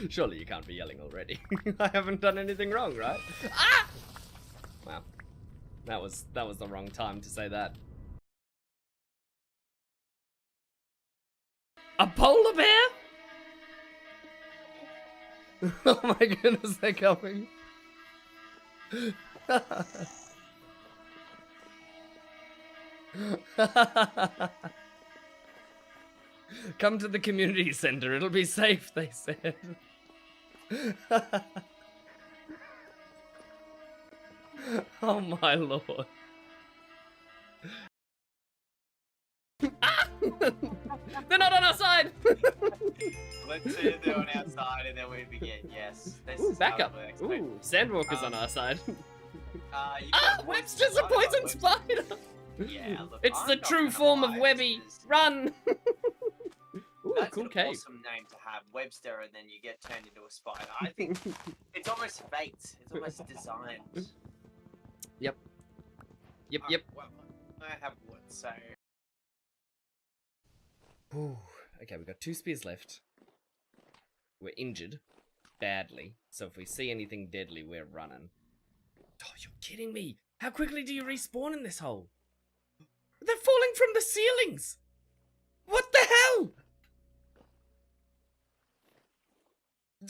Surely you can't be yelling already. I haven't done anything wrong, right? Ah! Wow. That was the wrong time to say that. A polar bear? Oh my goodness, they're coming. Come to the community center, it'll be safe, they said. Oh my lord. Ah! They're not on our side! Let's say they're on our side and then we begin. Yes. This Ooh, is back how up. it works. Ooh, Sandwalker's on our side. Ah, Webster's a poison spider! Yeah, look, It's I'm the not true gonna form lie, of Webby. this is- Run! Ooh, That's cool an cave. awesome name to have, Webster, and then you get turned into a spider. I think it's almost fate. It's almost designed. Yep. Yep. Well, I have wood, so. Ooh. Okay, we've got 2 spears left. We're injured. Badly. So if we see anything deadly, we're running. Oh, you're kidding me! How quickly do you respawn in this hole? They're falling from the ceilings! What the hell?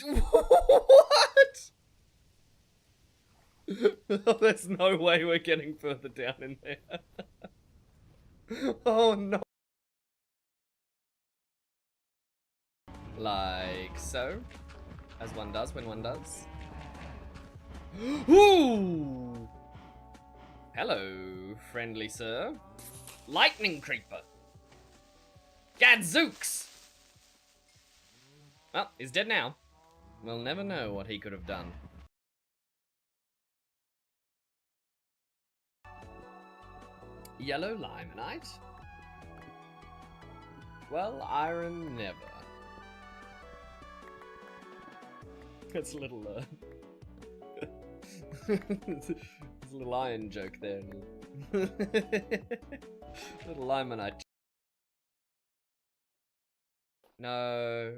What? Oh, there's no way we're getting further down in there. Oh no. Like so. As one does when one does. Ooh! Hello, friendly sir. Lightning creeper. Gadzooks! Well, he's dead now. We'll never know what he could have done. Yellow limonite? Well, iron never. It's a little, it's a little iron joke there. Little limonite. No.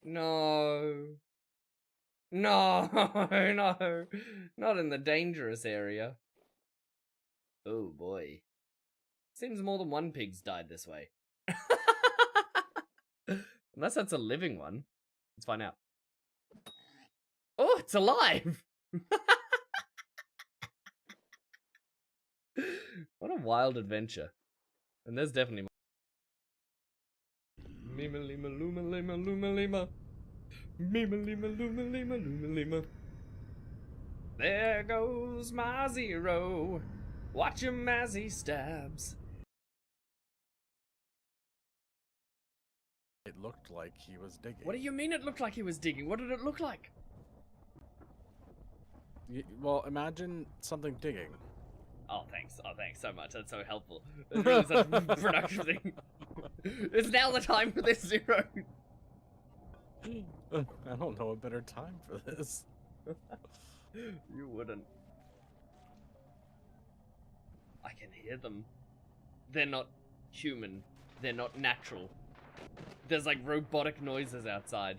No. No, no. Not in the dangerous area. Oh boy. Seems more than one pig's died this way. Unless that's a living one. Let's find out. Oh, it's alive! What a wild adventure. And there's definitely more. Lima lima luma lima luma lima. Lima lima luma lima luma lima. There goes my zero. Watch him as he stabs. It looked like he was digging. What do you mean it looked like he was digging? What did it look like? Well, imagine something digging. Oh, thanks. Oh, thanks so much. That's so helpful. That's really such a production thing. It's now the time for this zero. I don't know a better time for this. You wouldn't. I can hear them. They're not human. They're not natural. There's like robotic noises outside.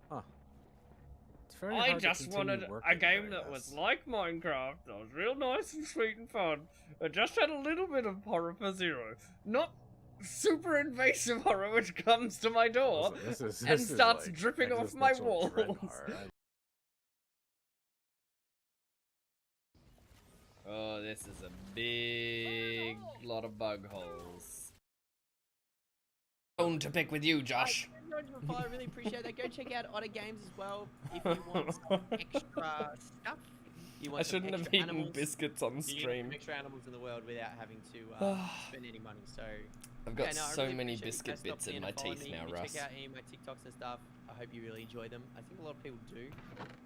Huh. It's very I hard to just continue wanted working a game there, I that was guess. like Minecraft. That was real nice and sweet and fun. It just had a little bit of horror for zero. Not super invasive horror which comes to my door This and is starts like dripping off my existential dread walls. horror. Oh, this is a big lot of bug holes. Bone to pick with you, Josh. I really appreciate that. Go check out Otter Games as well if you want some extra stuff. You want I some shouldn't have extra eaten animals. biscuits on You need some stream. extra animals in the world without having to spend any money. So I've got yeah, no, I so really many appreciate you biscuit guys bits stopping in my and following teeth me. now, If you Russ. check out any of my TikToks and stuff. I hope you really enjoy them. I think a lot of people do.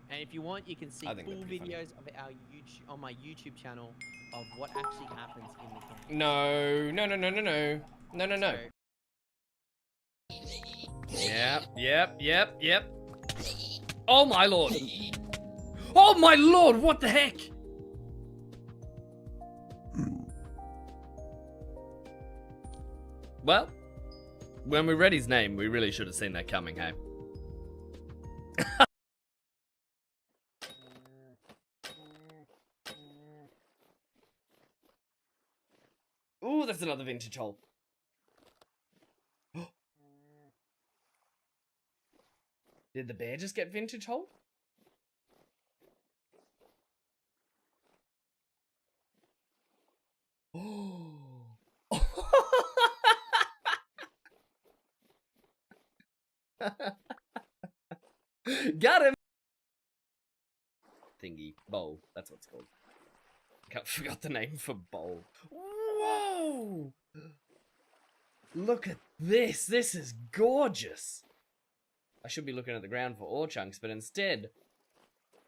And if you want, you can see I think full they're pretty funny. videos of our on my YouTube channel of what actually happens in the game. No, no, no, no, no, no. No, no, no. Yep. Oh my lord. Oh my lord, what the heck? Well, When we read his name, we really should have seen that coming, hey? Ooh, that's another vintage hole. Did the bear just get vintage hole? Oh. Got him! Thingy. Bowl. That's what it's called. I forgot the name for bowl. Whoa! Look at this. This is gorgeous. I should be looking at the ground for ore chunks, but instead,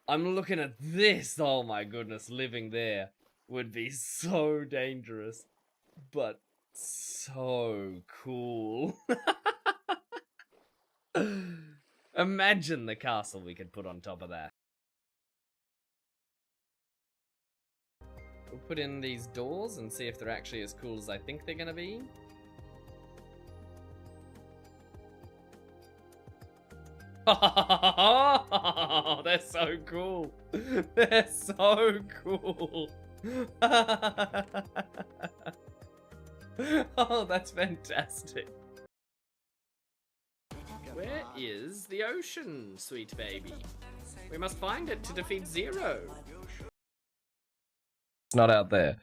I'm looking at this. Oh my goodness, living there would be so dangerous, but so cool. Imagine the castle we could put on top of that. We'll put in these doors and see if they're actually as cool as I think they're gonna be. Oh, they're so cool. They're so cool. Oh, that's fantastic. Where is the ocean, sweet baby? We must find it to defeat Zero. It's not out there.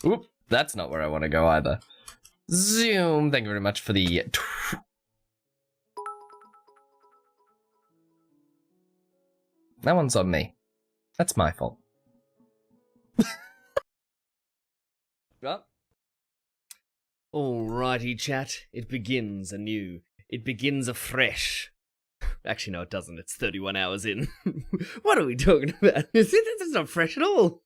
Oop, that's not where I want to go either. Zoom. Thank you very much for the... That one's on me. That's my fault. Well. Alrighty, chat. It begins anew. It begins afresh. Actually, no, it doesn't. It's 31 hours in. What are we talking about? That's not fresh at all.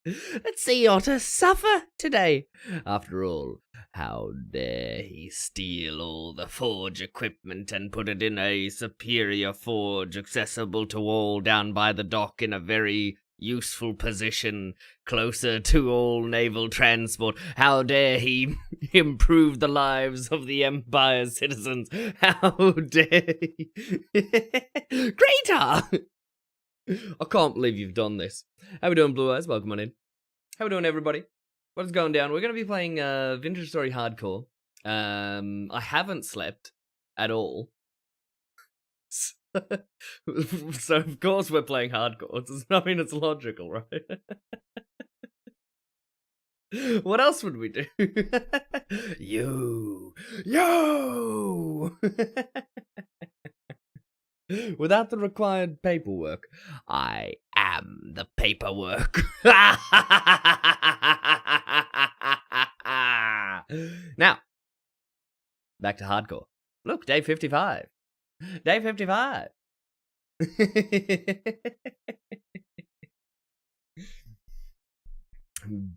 Let's see Otter suffer today. After all, how dare he steal all the forge equipment and put it in a superior forge accessible to all down by the dock in a very useful position closer to all naval transport. How dare he improve the lives of the Empire's citizens? How dare he? Greater! I can't believe you've done this. How we doing, Blue Eyes? Welcome on in. How we doing, everybody? What is going down? We're going to be playing Vintage Story Hardcore. I haven't slept at all. So, of course, we're playing Hardcore. I mean, it's logical, right? What else would we do? Yo! Without the required paperwork, I am the paperwork. Now, back to hardcore. Look, day 55. Day 55.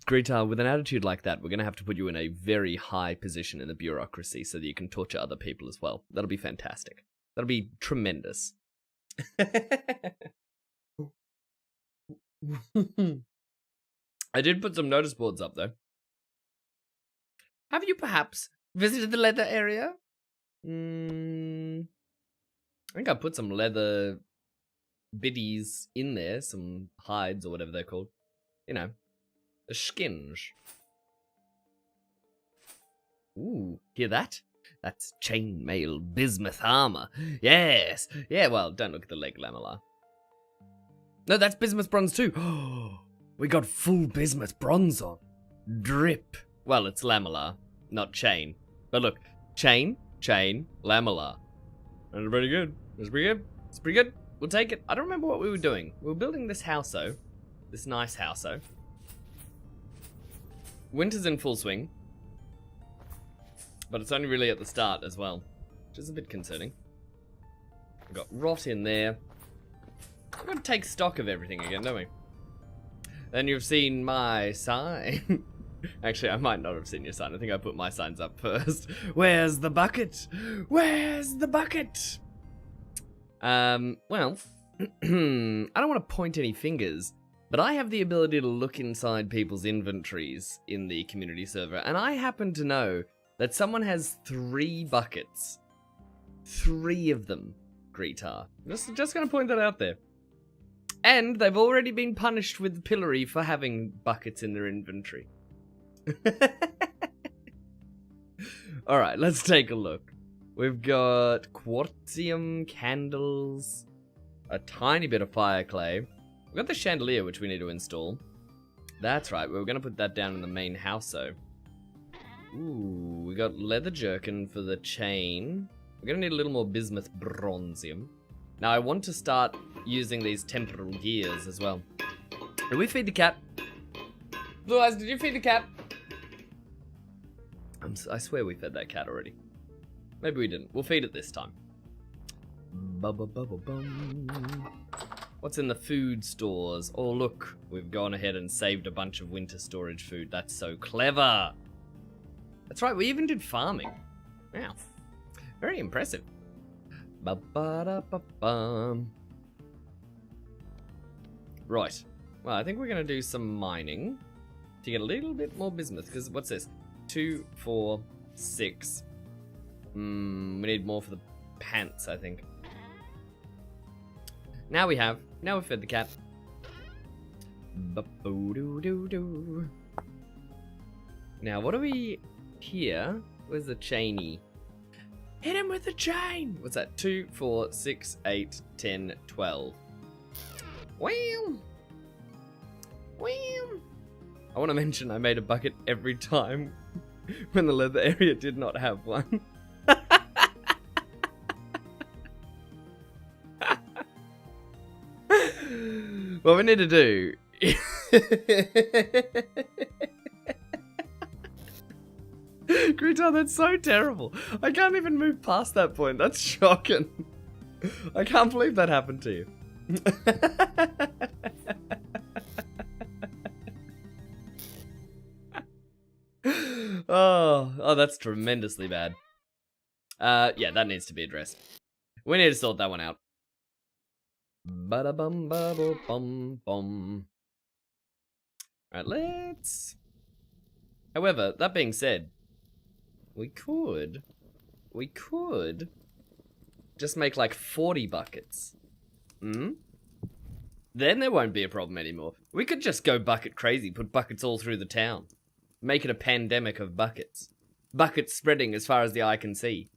Greater, with an attitude like that, we're going to have to put you in a very high position in the bureaucracy so that you can torture other people as well. That'll be fantastic. That'll be tremendous. I did put some notice boards up, though. Have you perhaps visited the leather area? I think I put some leather biddies in there, some hides or whatever they're called. You know, the skins. Ooh, hear that? That's chainmail bismuth armor. Yes. Yeah, well, don't look at the leg lamellar. No, that's bismuth bronze too. Oh, we got full bismuth bronze on. Drip. Well, it's lamellar, not chain. But look, chain, lamellar. That's pretty good. That's pretty good. It's pretty good. We'll take it. I don't remember what we were doing. We were building this house-o. This nice house-o. Winter's in full swing. But it's only really at the start as well, which is a bit concerning. We've got rot in there. We've got to take stock of everything again, don't we? Then you've seen my sign. Actually, I might not have seen your sign. I think I put my signs up first. Where's the bucket? Where's the bucket? Well, I don't want to point any fingers, but I have the ability to look inside people's inventories in the community server, and I happen to know that someone has 3 buckets. 3 of them, Greetar. Just gonna point that out there. And they've already been punished with the pillory for having buckets in their inventory. Alright, let's take a look. We've got quartzium candles, a tiny bit of fire clay. We've got the chandelier, which we need to install. That's right, we were going to put that down in the main house, though. Ooh, we got leather jerkin for the chain. We're going to need a little more bismuth bronzium. Now, I want to start using these temporal gears as well. Did we feed the cat? Blue Eyes, did you feed the cat? I swear we fed that cat already. Maybe we didn't. We'll feed it this time. What's in the food stores? Oh, look. We've gone ahead and saved a bunch of winter storage food. That's so clever. That's right. We even did farming. Wow. Very impressive. Right. Well, I think we're going to do some mining to get a little bit more bismuth. Because what's this? 2, 4, 6. We need more for the pants, I think. Now we've fed the cat. Now, what do we here? Where's the chainy? Hit him with the chain! What's that? 2, 4, 6, 8, 10, 12. Wham! Wham! I want to mention I made a bucket every time when the leather area did not have one. What we need to do... Greetar, that's so terrible. I can't even move past that point. That's shocking. I can't believe that happened to you. Oh, that's tremendously bad. Yeah, that needs to be addressed. We need to sort that one out. Ba-da-bum, ba-bum, bum. Alright, let's... However, that being said, we could just make like 40 buckets. Then there won't be a problem anymore. We could just go bucket crazy, put buckets all through the town. Make it a pandemic of buckets. Buckets spreading as far as the eye can see.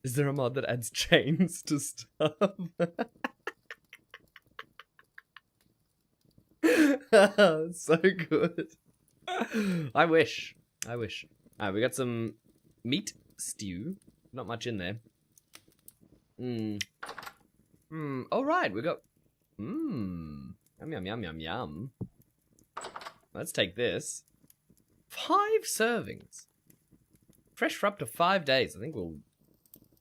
Is there a mod that adds chains to stuff? So good. I wish. Alright, we got some meat stew. Not much in there. Alright, we got... Yum, yum, yum, yum, yum. Let's take this. 5 servings. Fresh for up to 5 days. I think we'll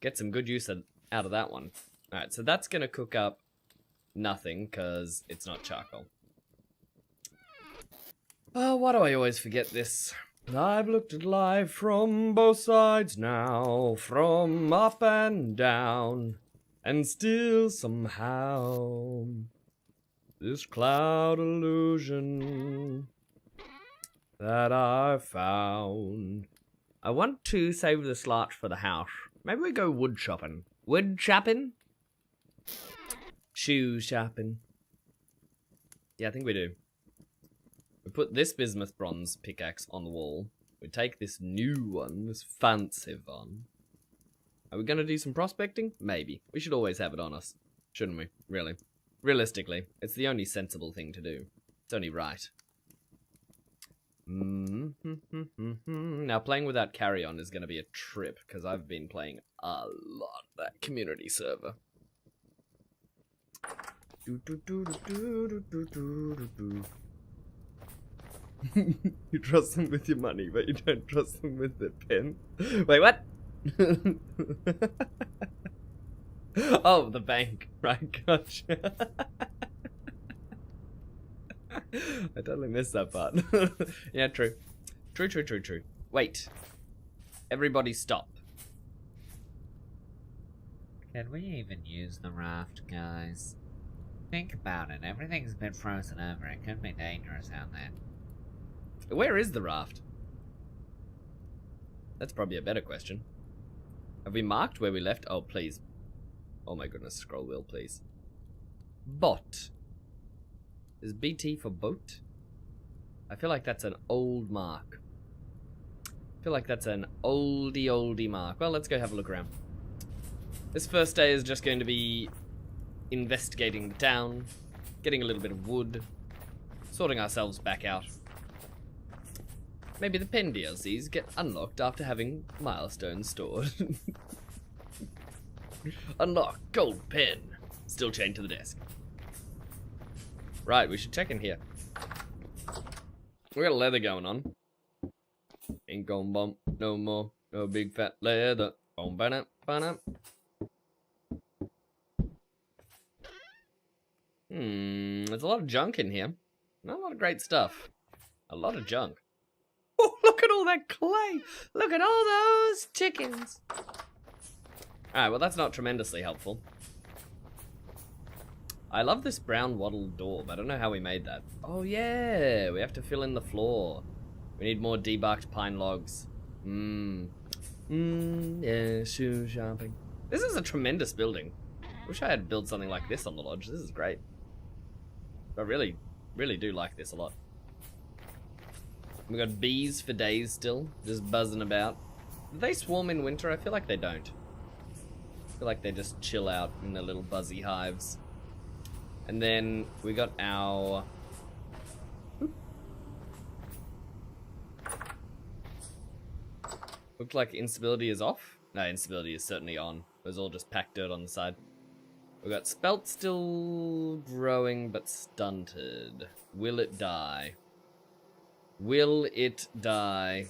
get some good use out of that one. Alright, so that's going to cook up nothing, because it's not charcoal. Oh, why do I always forget this? I've looked at life from both sides now, from up and down, and still somehow this cloud illusion that I found. I want to save this larch for the house. Maybe we go wood shopping. Wood shopping? Shoe shopping. Yeah, I think we do. We put this bismuth bronze pickaxe on the wall. We take this new one, this fancy one. Are we going to do some prospecting? Maybe. We should always have it on us. Shouldn't we? Really. Realistically, it's the only sensible thing to do. It's only right. Now, playing without carry-on is going to be a trip, because I've been playing a lot that community server. You trust them with your money, but you don't trust them with their pen. Wait, what? Oh, the bank. Right, gotcha. I totally missed that part. Yeah, true. True. Wait. Everybody stop. Can we even use the raft, guys? Think about it. Everything's been frozen over. It could be dangerous out there. Where is the raft? That's probably a better question. Have we marked where we left? Oh, please. Oh my goodness, scroll wheel, please. Bot. Is BT for boat? I feel like that's an old mark. I feel like that's an oldie mark. Well, let's go have a look around. This first day is just going to be investigating the town, getting a little bit of wood, sorting ourselves back out. Maybe the pen DLCs get unlocked after having milestones stored. Unlock gold pen. Still chained to the desk. Right, we should check in here. We got leather going on. Ain't gon' bump no more. No big fat leather. Boom, ba-dum, ba-dum. There's a lot of junk in here. Not a lot of great stuff. A lot of junk. Oh, look at all that clay! Look at all those chickens! Alright, well that's not tremendously helpful. I love this brown wattle door, but I don't know how we made that. Oh yeah, we have to fill in the floor. We need more debarked pine logs. Yeah, shoe shopping. This is a tremendous building. Wish I had built something like this on the lodge. This is great. I really do like this a lot. We got bees for days still, just buzzing about. Do they swarm in winter? I feel like they don't. I feel like they just chill out in their little buzzy hives. And then we got our... Looked like instability is off. No, instability is certainly on. It was all just packed dirt on the side. We got spelt still growing but stunted. Will it die? Will it die?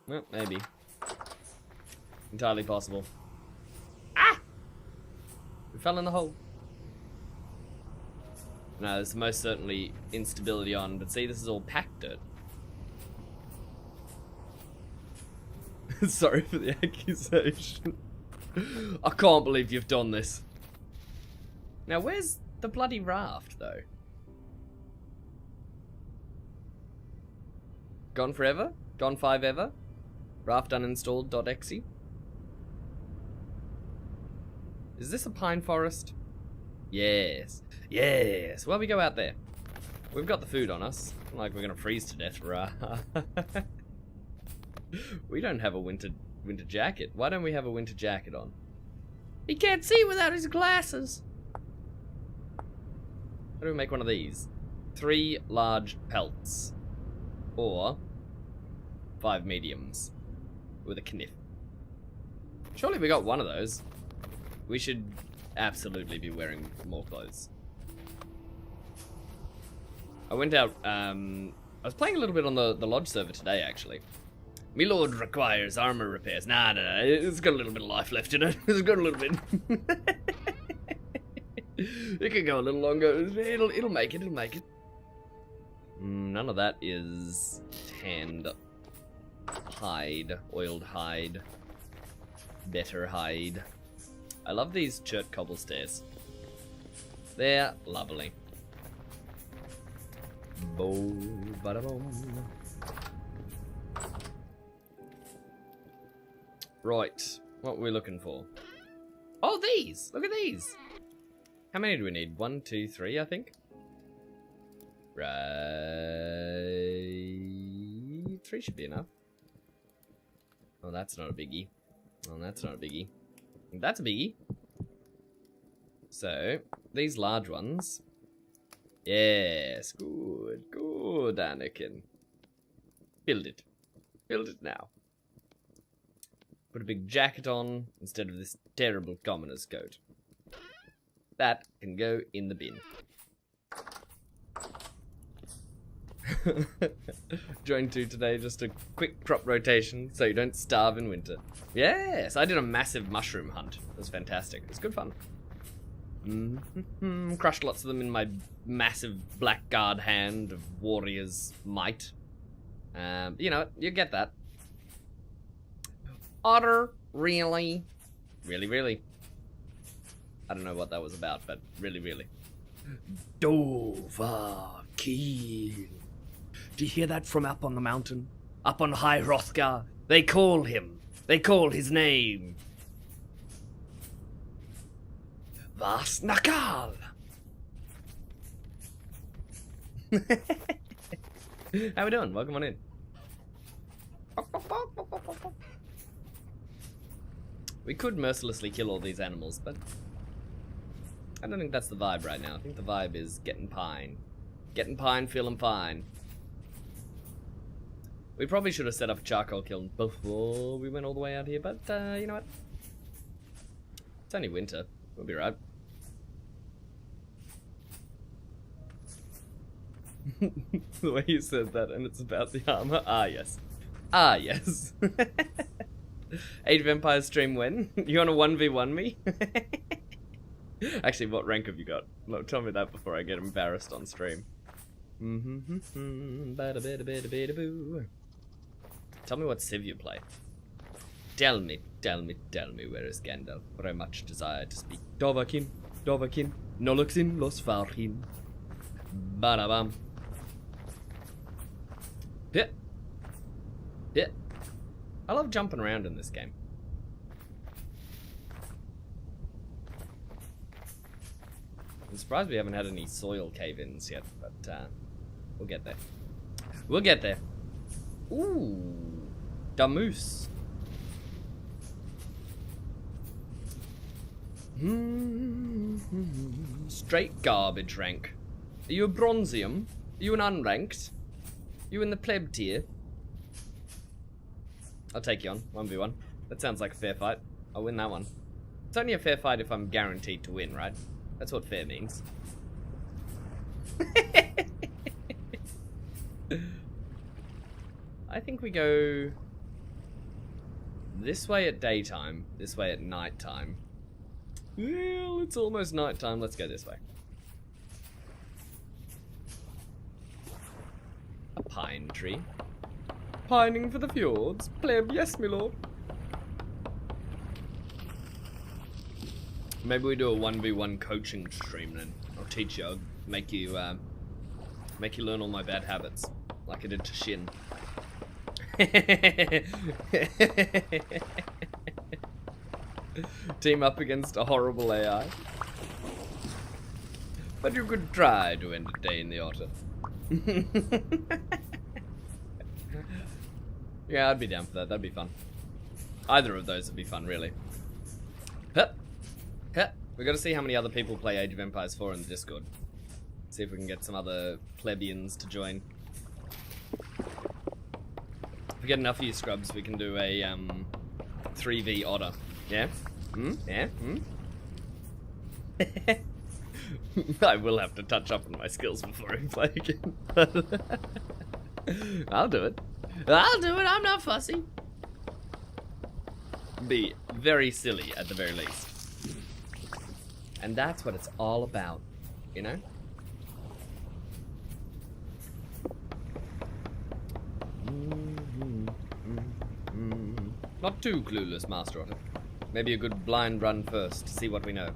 Well, maybe. Entirely possible. Ah! We fell in the hole. No, there's most certainly instability on, but see, this is all packed dirt. Sorry for the accusation. I can't believe you've done this. Now, where's the bloody raft, though? Gone forever? Gone 5 ever? Raft uninstalled.exe? Is this a pine forest? Yes. Yes. Well, we go out there. We've got the food on us. Not like we're gonna freeze to death, rah. We don't have a winter jacket. Why don't we have a winter jacket on? He can't see without his glasses. How do we make one of these? 3 large pelts. Or 5 mediums. With a kniff. Surely we got one of those. We should absolutely be wearing more clothes. I went out, I was playing a little bit on the lodge server today, actually. Me lord requires armor repairs. Nah, it's got a little bit of life left in it. It's got a little bit. It could go a little longer. It'll make it, it'll make it. None of that is tanned hide, oiled hide, better hide. I love these chert cobble stairs. They're lovely. Bo-ba-da-boom. Right, what are we looking for? Oh, these! Look at these! How many do we need? 1, 2, 3, I think. Right, 3 should be enough. Oh, that's not a biggie. Oh, that's not a biggie. That's a biggie. So, these large ones. Yes, good, good, Anakin. Build it. Build it now. Put a big jacket on instead of this terrible commoner's coat. That can go in the bin. Joined to today, just a quick crop rotation so you don't starve in winter. Yes, I did a massive mushroom hunt. It was fantastic. It was good fun. Crushed lots of them in my massive blackguard hand of warrior's might. You know, you get that. Otter, really? Really? I don't know what that was about, but really. Dovahkiin. Do you hear that from up on the mountain? Up on High Hrothgar, they call him. They call his name. Vas Nakal. How we doing? Welcome on in. We could mercilessly kill all these animals, but I don't think that's the vibe right now. I think the vibe is getting pine. Getting pine, feeling fine. We probably should have set up a charcoal kiln before we went all the way out here, but you know what? It's only winter. We'll be right. The way you said that, and it's about the armor. Ah, yes. Ah, yes. Age of Empires stream when? You wanna 1v1 me? Actually, what rank have you got? No, tell me that before I get embarrassed on stream. Tell me what Civ you play. Tell me, where is Gandalf? For I much desire to speak. Dovahkiin, Noluxin, Los Farhin. Badabam. Hit. Hit. I love jumping around in this game. I'm surprised we haven't had any soil cave-ins yet, but we'll get there. We'll get there. Ooh, Damoose. Straight garbage rank. Are you a bronzium? Are you an unranked? You in the pleb tier? I'll take you on, 1v1. That sounds like a fair fight. I'll win that one. It's only a fair fight if I'm guaranteed to win, right? That's what fair means. I think we go this way at daytime, this way at nighttime. Well, it's almost nighttime. Let's go this way. A pine tree. Pining for the fjords. Pleb, yes, my lord. Maybe we do a 1v1 coaching stream then. I'll teach you. I'll make you learn all my bad habits, like I did to Shin. Team up against a horrible AI. But you could try to entertain the otter. Yeah, I'd be down for that. That'd be fun. Either of those would be fun, really. Hup. Hup. We gotta see how many other people play Age of Empires 4 in the Discord. See if we can get some other plebeians to join. If we get enough of you scrubs, we can do a 3v otter. Yeah? Yeah? I will have to touch up on my skills before I play again. I'll do it. I'll do it, I'm not fussy. Be very silly at the very least. And that's what it's all about, you know? Not too clueless, Master Otter. Maybe a good blind run first to see what we know.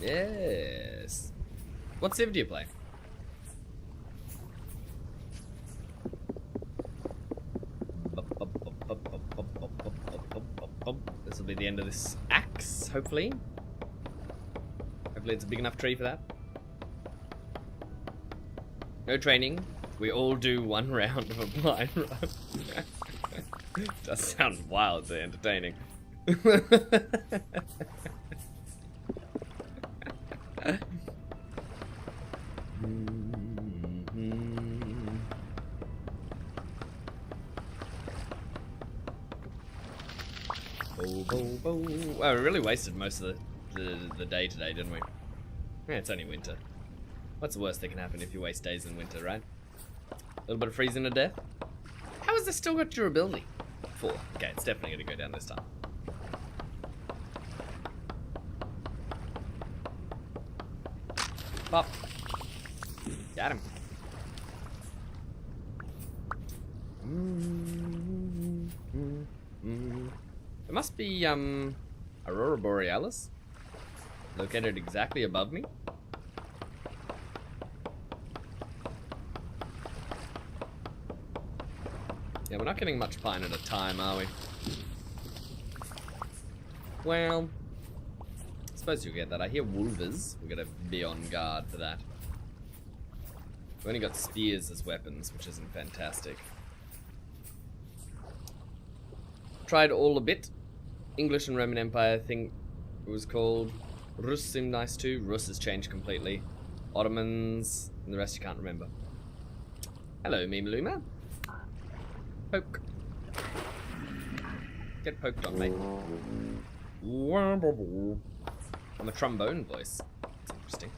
Yes. What Civ do you play? This will be the end of this axe, hopefully. Hopefully it's a big enough tree for that. No training. We all do one round of a blind run. Does sound wildly entertaining. Oh, we really wasted most of the day today, didn't we? Yeah, it's only winter. What's the worst that can happen if you waste days in winter, right? A little bit of freezing to death. How has this still got durability? 4. Okay, it's definitely going to go down this time. Pop. Got him. There must be, Aurora Borealis. Located exactly above me. Yeah, we're not getting much pine at a time, are we? Well, I suppose you'll get that. I hear wolvers. We're gonna be on guard for that. We've only got spears as weapons, which isn't fantastic. Tried all a bit. English and Roman Empire, I think it was called. Rus seemed nice too. Rus has changed completely. Ottomans, and the rest you can't remember. Hello, Mimaluma. Poke. Get poked on, mate. I'm a trombone voice. That's interesting.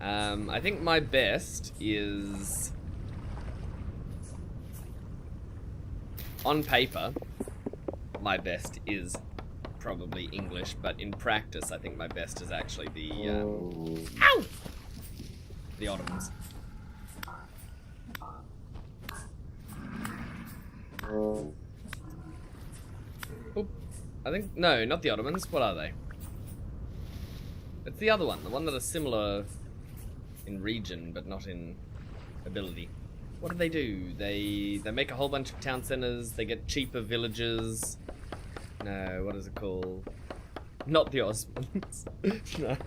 I think my best is... On paper, my best is probably English, but in practice, I think my best is actually the, Ow! The Ottomans. Oop. I think, no, not the Ottomans. What are they? It's the other one, the one that are similar in region, but not in ability. What do? They make a whole bunch of town centers, they get cheaper villages. No, what is it called? Not the Osmonds. No.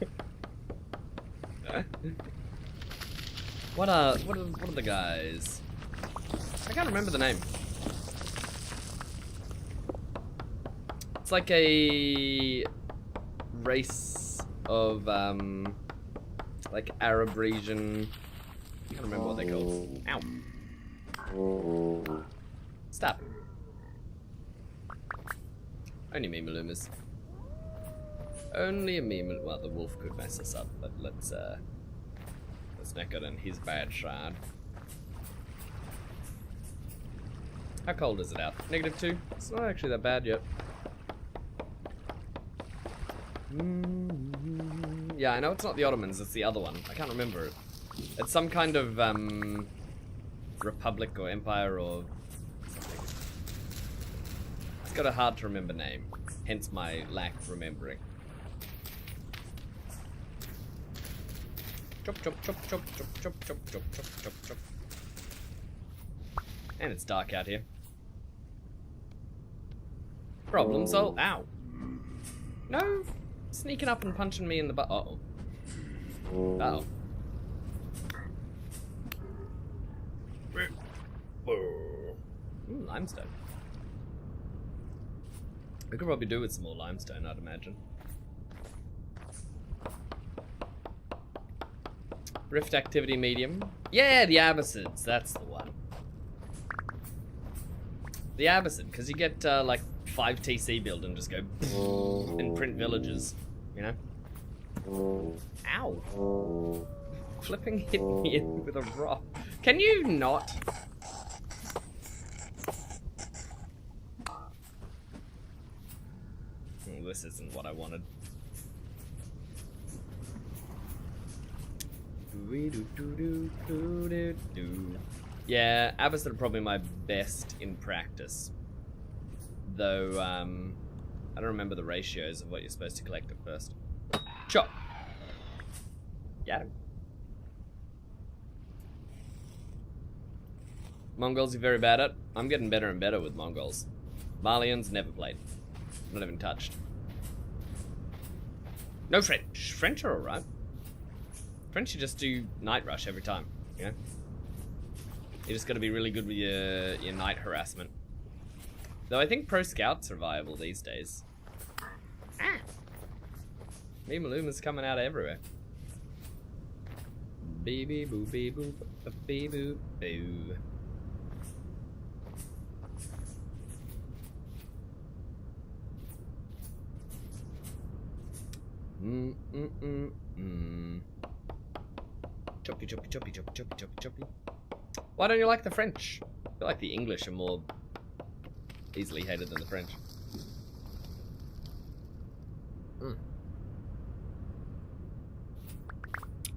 What are the guys? I can't remember the name. It's like a race of like Arab region. I can't remember what they're called. Ow. Stop. Only Mimalumas. Only a Mimal. Well, the wolf could mess us up, but let's not get on his bad side. How cold is it out? -2? It's not actually that bad yet. Yeah, I know it's not the Ottomans, it's the other one. I can't remember it. It's some kind of, republic or empire or something. It's got a hard to remember name, hence my lack of remembering. Chop, chop, chop, chop, chop, chop, chop, chop, chop, chop, chop. And it's dark out here. Problem solved. Ow. No. Sneaking up and punching me in the butt. Uh-oh. Uh-oh. Ooh, limestone. We could probably do with some more limestone, I'd imagine. Rift activity medium. Yeah, the Abbasids, that's the one. The Abbasid, because you get like 5 TC build and just go and print villages, you know? Ow. Flipping hit me with a rock. Can you not? Oh, this isn't what I wanted. Yeah, Abbasid are probably my best in practice. Though, I don't remember the ratios of what you're supposed to collect at first. Chop! Yeah. Mongols you're very bad at. I'm getting better and better with Mongols. Malians never played. Not even touched. No French. French are alright. French you just do night rush every time, you know? You just gotta be really good with your night harassment. Though I think pro scouts are viable these days. Ah! Mimaluma's coming out everywhere. Baby boo bee boo bee boo boo. Choppy, choppy, choppy, choppy, choppy, choppy, choppy. Why don't you like the French? I feel like the English are more easily hated than the French.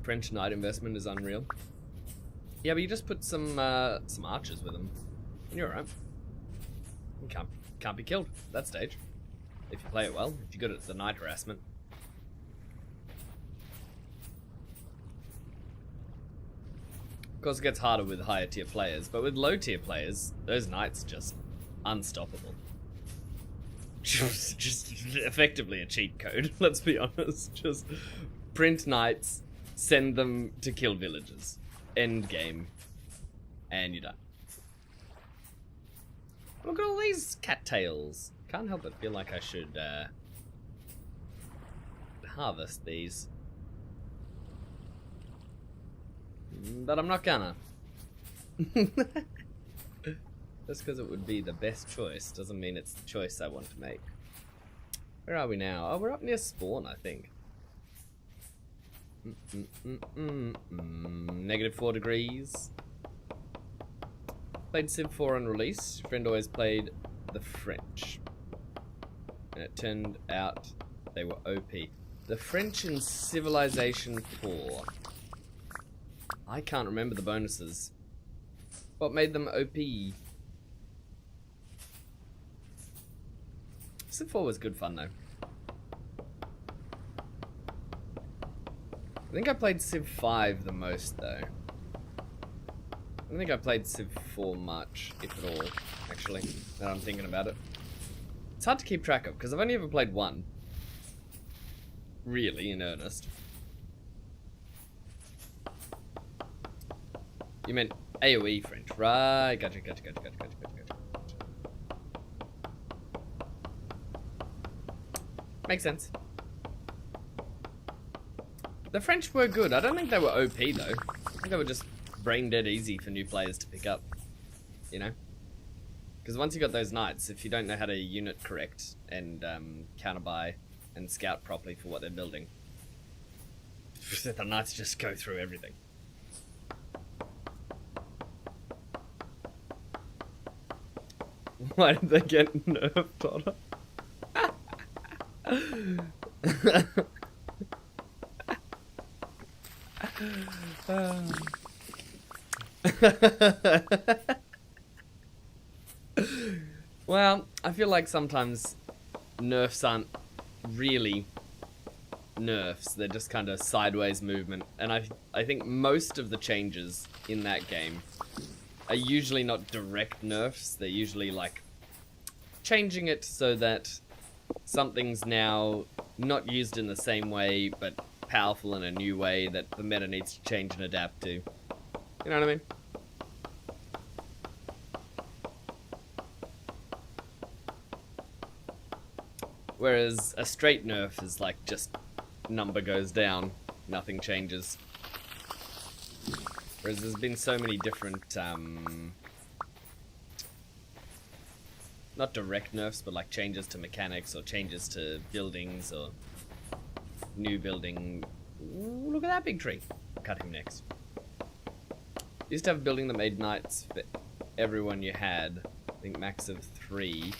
French knight investment is unreal. Yeah, but you just put some archers with them, and you're alright. You can't be killed at that stage if you play it well. If you're good at the knight harassment. Of course, it gets harder with higher tier players, but with low tier players, those knights are just unstoppable. Just effectively a cheat code, let's be honest. Just print knights, send them to kill villagers. End game. And you're done. Look at all these cattails. Can't help but feel like I should harvest these. But I'm not gonna. Just because it would be the best choice doesn't mean it's the choice I want to make. Where are we now? Oh, we're up near spawn, I think. -4 degrees. Played Civ 4 on release. Friend always played the French. And it turned out they were OP. The French in Civilization 4. I can't remember the bonuses. What made them OP? Civ 4 was good fun though. I think I played Civ 5 the most though. I don't think I played Civ 4 much, if at all, actually, now I'm thinking about it. It's hard to keep track of, because I've only ever played one. Really, in earnest. You meant AoE French, right? Gotcha. Makes sense. The French were good. I don't think they were OP though. I think they were just brain dead easy for new players to pick up. You know? Because once you got those knights, if you don't know how to unit correct and counter buy and scout properly for what they're building, the knights just go through everything. Why did they get nerfed on it? Well, I feel like sometimes nerfs aren't really nerfs, they're just kind of sideways movement, and I think most of the changes in that game are usually not direct nerfs, they're usually like changing it so that something's now not used in the same way, but powerful in a new way that the meta needs to change and adapt to. You know what I mean? Whereas a straight nerf is like just number goes down, nothing changes. Whereas there's been so many different, not direct nerfs, but like changes to mechanics or changes to buildings or new building. Ooh, look at that big tree. I'll cut him next. Used to have a building that made knights for everyone you had. I think max of 3.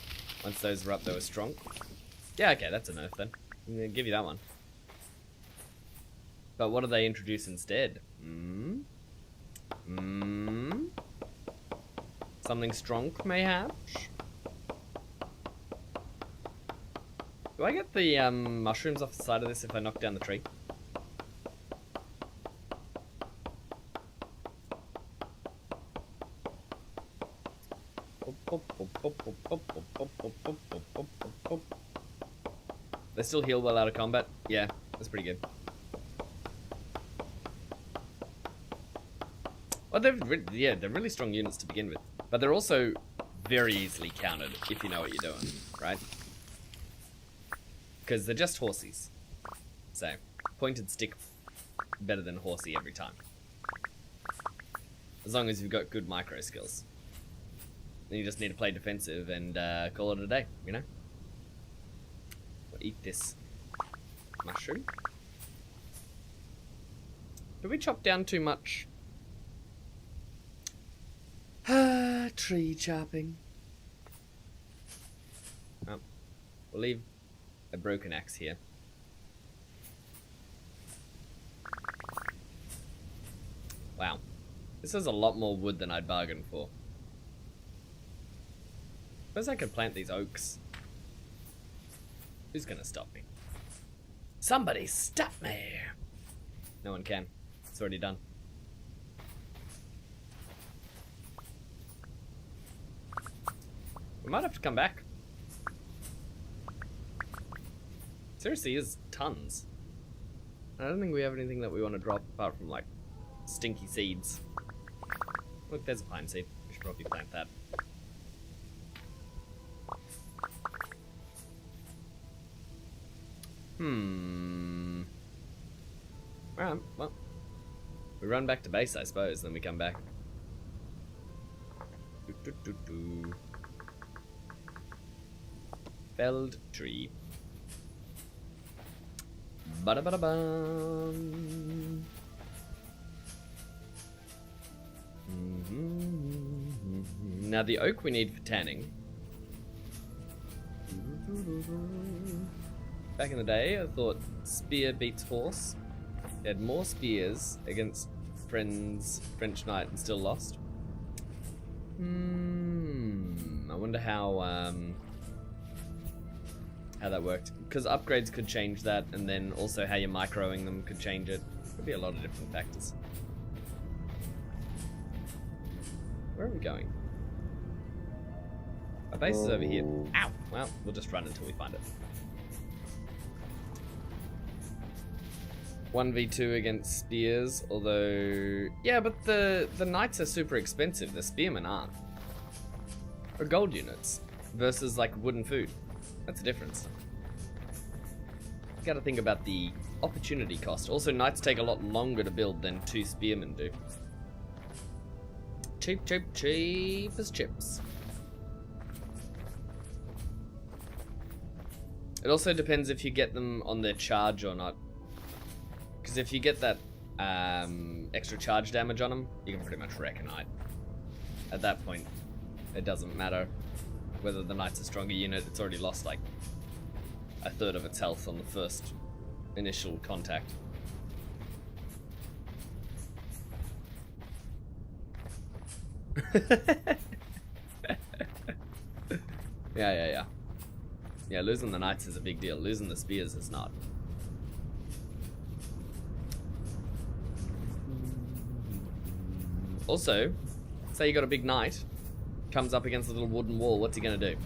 Once those were up, they were strong. Yeah, okay, that's a nerf then. I'm gonna give you that one. But what do they introduce instead? Something strong, mayhap? Do I get the mushrooms off the side of this if I knock down the tree? They still heal well out of combat? Yeah, that's pretty good. Well, they're really strong units to begin with. But they're also very easily countered if you know what you're doing, right? Because they're just horsies. So, pointed stick better than horsey every time. As long as you've got good micro skills. Then you just need to play defensive and call it a day, you know? We'll eat this mushroom. Did we chop down too much? Tree chopping. Oh, we'll leave a broken axe here. Wow. This is a lot more wood than I'd bargained for. Suppose I could plant these oaks. Who's gonna stop me? Somebody stop me! No one can. It's already done. We might have to come back. Seriously, is tons. I don't think we have anything that we want to drop apart from like stinky seeds. Look, there's a pine seed. We should probably plant that. Alright, well. We run back to base, I suppose, then we come back. Felled tree. Ba-da-ba-da-bum. Now the oak we need for tanning. Back in the day, I thought spear beats horse. They had more spears against French knight and still lost. I wonder how that worked. Because upgrades could change that, and then also how you're microing them could change it. Could be a lot of different factors. Where are we going? Our base is over here. Ow! Well, we'll just run until we find it. 1v2 against spears, although... Yeah, but the knights are super expensive. The spearmen aren't. Or gold units versus like wooden food. That's the difference. You gotta think about the opportunity cost. Also, knights take a lot longer to build than 2 spearmen do. Cheap, cheap, cheap as chips. It also depends if you get them on their charge or not. Because if you get that extra charge damage on them, you can pretty much wreck a knight. At that point, it doesn't matter whether the knight's a stronger unit. It's already lost like a third of its health on the first initial contact. Yeah. Yeah, losing the knights is a big deal. Losing the spears is not. Also, say you got a big knight, comes up against a little wooden wall, what's he gonna do?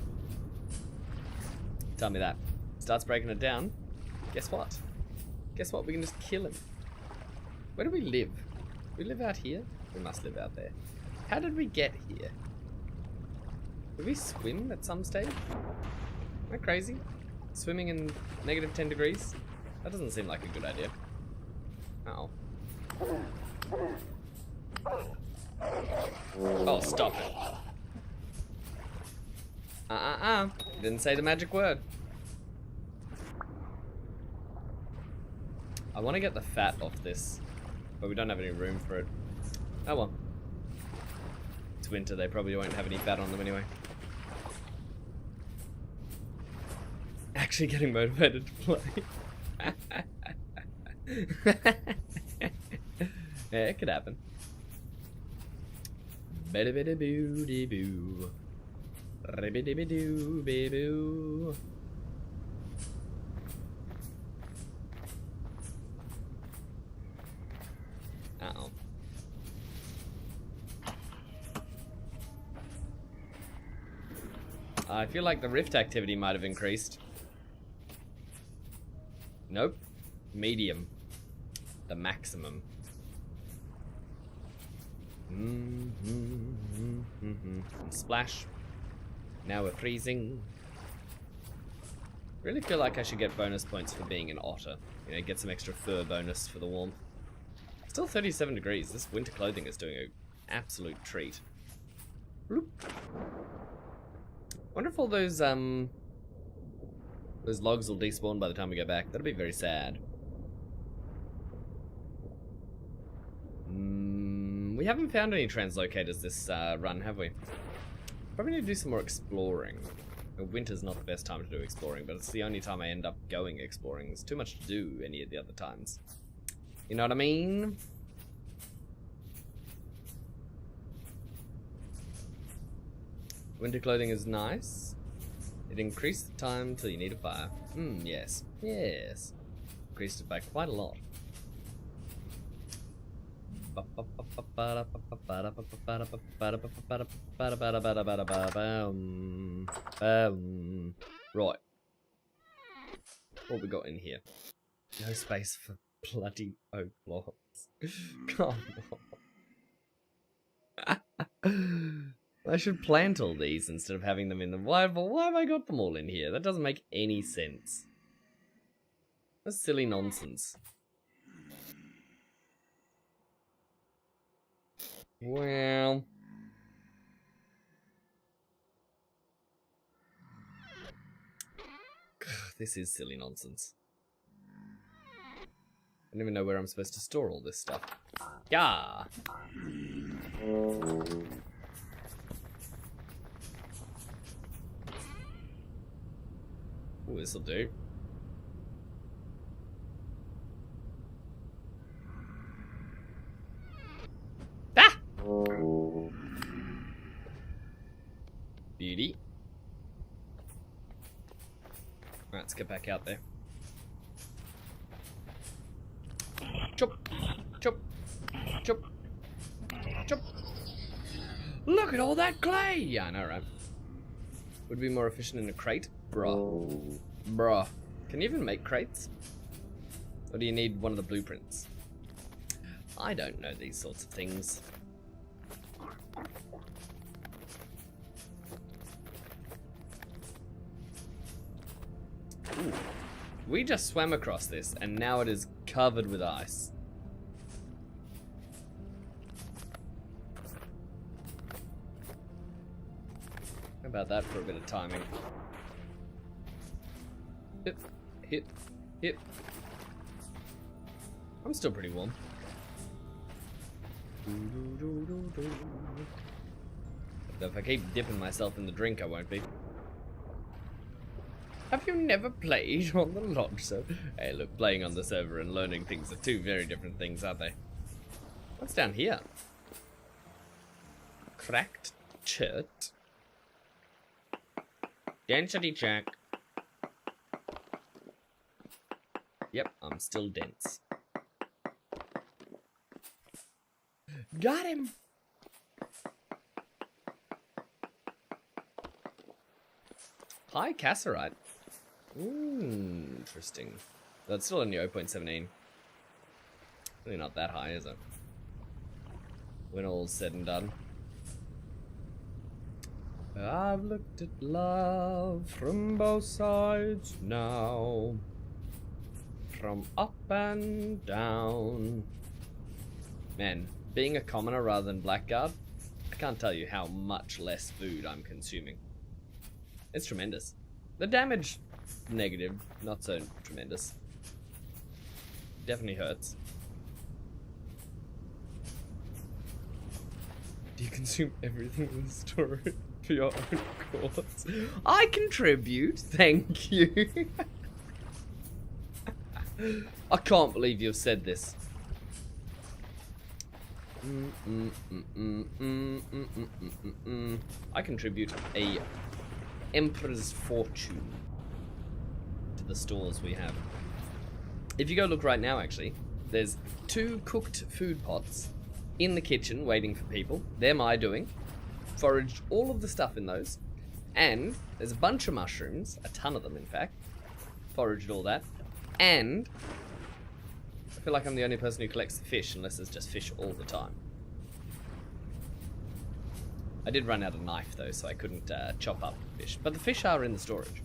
Tell me that. Starts breaking it down. Guess what? Guess what? We can just kill him. Where do we live? We live out here? We must live out there. How did we get here? Did we swim at some stage? Am I crazy? Swimming in negative 10 degrees? That doesn't seem like a good idea. Uh-oh. Oh, stop it. Didn't say the magic word. I want to get the fat off this, but we don't have any room for it. Oh well. It's winter, they probably won't have any fat on them anyway. Actually getting motivated to play. Yeah, it could happen. Biddy-biddy-boo-dee-boo. Ribbidi-bidoo-bee-boo. Uh-oh. I feel like the rift activity might have increased. Nope. Medium. The maximum. Splash. Now we're freezing. Really feel like I should get bonus points for being an otter. You know, get some extra fur bonus for the warmth. Still 37 degrees. This winter clothing is doing an absolute treat. Bloop. Wonder if all those logs will despawn by the time we go back. That'll be very sad. We haven't found any translocators this run, have we? Probably need to do some more exploring. Winter's not the best time to do exploring, but it's the only time I end up going exploring. There's too much to do any of the other times. You know what I mean? Winter clothing is nice. It increased the time till you need a fire. Yes. Yes. Increased it by quite a lot. Right. What we got in here? No space for bloody oak blocks. Come on. I should plant all these instead of having them in them. Why have I got them all in here? That doesn't make any sense. That's silly nonsense. Well... This is silly nonsense. I don't even know where I'm supposed to store all this stuff. Yeah. Ooh, this'll do. Ah! Beauty. Right, let's get back out there. Chop, chop, chop, chop. Look at all that clay! Yeah, I know, right? Would be more efficient in a crate? Bruh. Bruh. Can you even make crates? Or do you need one of the blueprints? I don't know these sorts of things. Ooh. We just swam across this, and now it is covered with ice. How about that for a bit of timing? Hit, hit, hit. I'm still pretty warm. Though if I keep dipping myself in the drink, I won't be. Have you never played on the lodge server? Hey, look, playing on the server and learning things are two very different things, aren't they? What's down here? Cracked chert. Density check. Yep, I'm still dense. Got him! Hi, Casserite. Interesting. That's still only 0.17. Really not that high, is it? When all's said and done. I've looked at love from both sides now. From up and down. Man, being a commoner rather than blackguard, I can't tell you how much less food I'm consuming. It's tremendous. The damage, negative, not so tremendous. Definitely hurts. Do you consume everything in the storage for your own cause? I contribute, thank you. I can't believe you've said this. I contribute a Emperor's Fortune to the stores we have. If you go look right now, actually, there's 2 cooked food pots in the kitchen waiting for people. They're my doing. Foraged all of the stuff in those. And there's a bunch of mushrooms, a ton of them in fact. Foraged all that. And I feel like I'm the only person who collects the fish, unless there's just fish all the time. I did run out of knife though, so I couldn't chop up fish. But the fish are in the storage,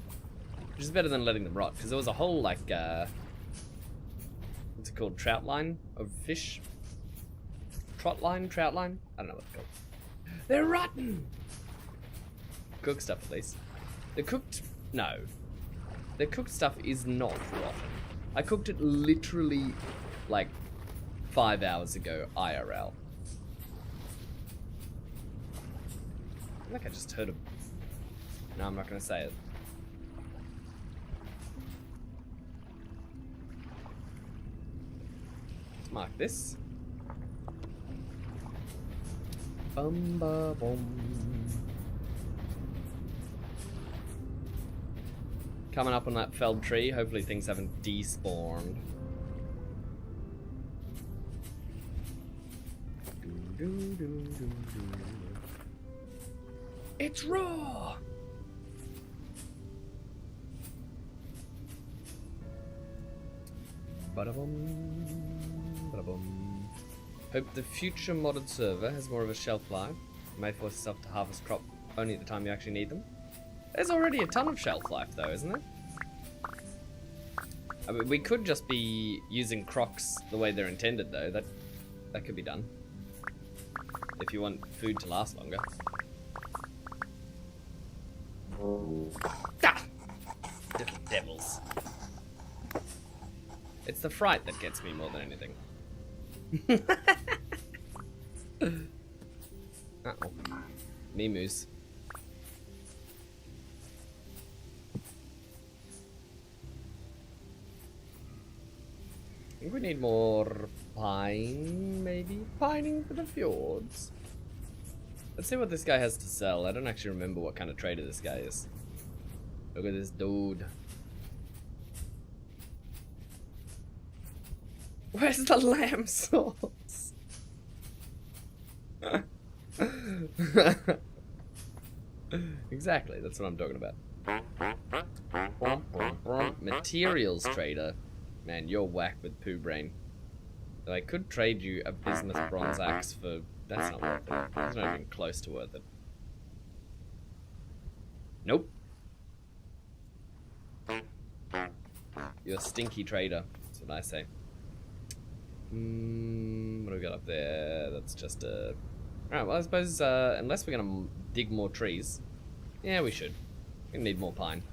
which is better than letting them rot, because there was a whole, like, what's it called, trout line of fish? Trot line? Trout line? I don't know what it's called. They're rotten! Cooked stuff, at least. The cooked... no. The cooked stuff is not rotten. I cooked it literally, like, 5 hours ago, IRL. I feel like I just heard a... No, I'm not going to say it. Let's mark this. Bum ba bum. Coming up on that felled tree. Hopefully things haven't despawned. It's raw! Ba-da-bum, ba-da-bum. Hope the future modded server has more of a shelf life. You may force yourself to harvest crop only at the time you actually need them. There's already a ton of shelf life though, isn't there? I mean, we could just be using crocs the way they're intended though. That could be done. If you want food to last longer. Ah! Little devils. It's the fright that gets me more than anything. Uh-oh. Mimus. I think we need more pine, maybe? Pining for the fjords. Let's see what this guy has to sell. I don't actually remember what kind of trader this guy is. Look at this dude. Where's the lamb sauce? Exactly, that's what I'm talking about. Materials trader. Man, you're whack with poo brain. So I could trade you a bismuth bronze axe for... That's not worth it. That's not even close to worth it. Nope. You're a stinky trader. That's what I say. What do we got up there? That's just a... Alright, well I suppose, unless we're gonna dig more trees. Yeah, we should. We need more pine.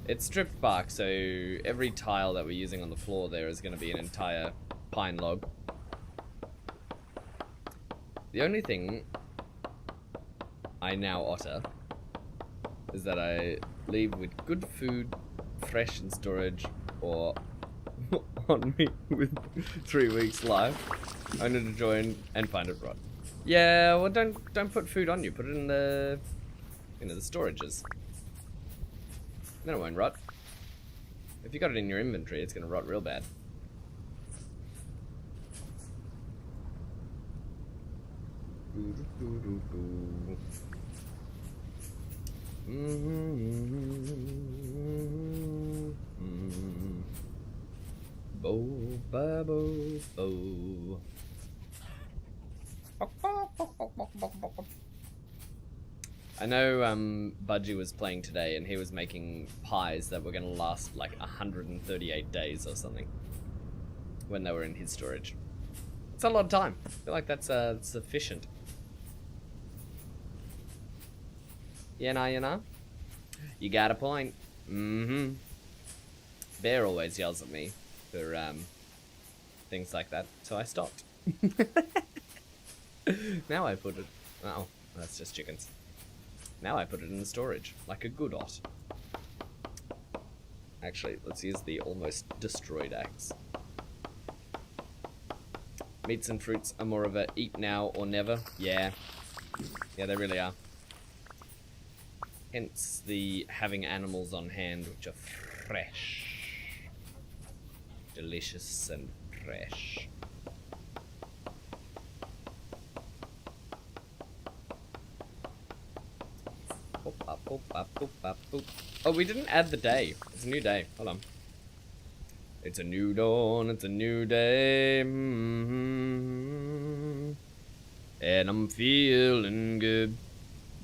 It's stripped bark, so every tile that we're using on the floor there is gonna be an entire pine log. The only thing I now utter is that I leave with good food, fresh in storage, or on me with 3 weeks live, only to join and find it rot. Yeah, well don't put food on you. Put it in the the storages. Then it won't rot. If you got it in your inventory, it's gonna rot real bad. Bo ba bo bo. I know Budgie was playing today and he was making pies that were going to last like 138 days or something when they were in his storage. It's a lot of time. I feel like that's sufficient. You know? You got a point. Mm-hmm. Bear always yells at me for things like that, so I stopped. Now I put it... Oh, that's just chickens. Now I put it in the storage, like a good ot. Actually, let's use the almost destroyed axe. Meats and fruits are more of a eat now or never. Yeah. Yeah, they really are. Hence the having animals on hand which are fresh. Delicious and fresh. Boop, bop, boop, bop, boop, bop, boop. Oh, we didn't add the day. It's a new day. Hold on. It's a new dawn. It's a new day. And I'm feeling good.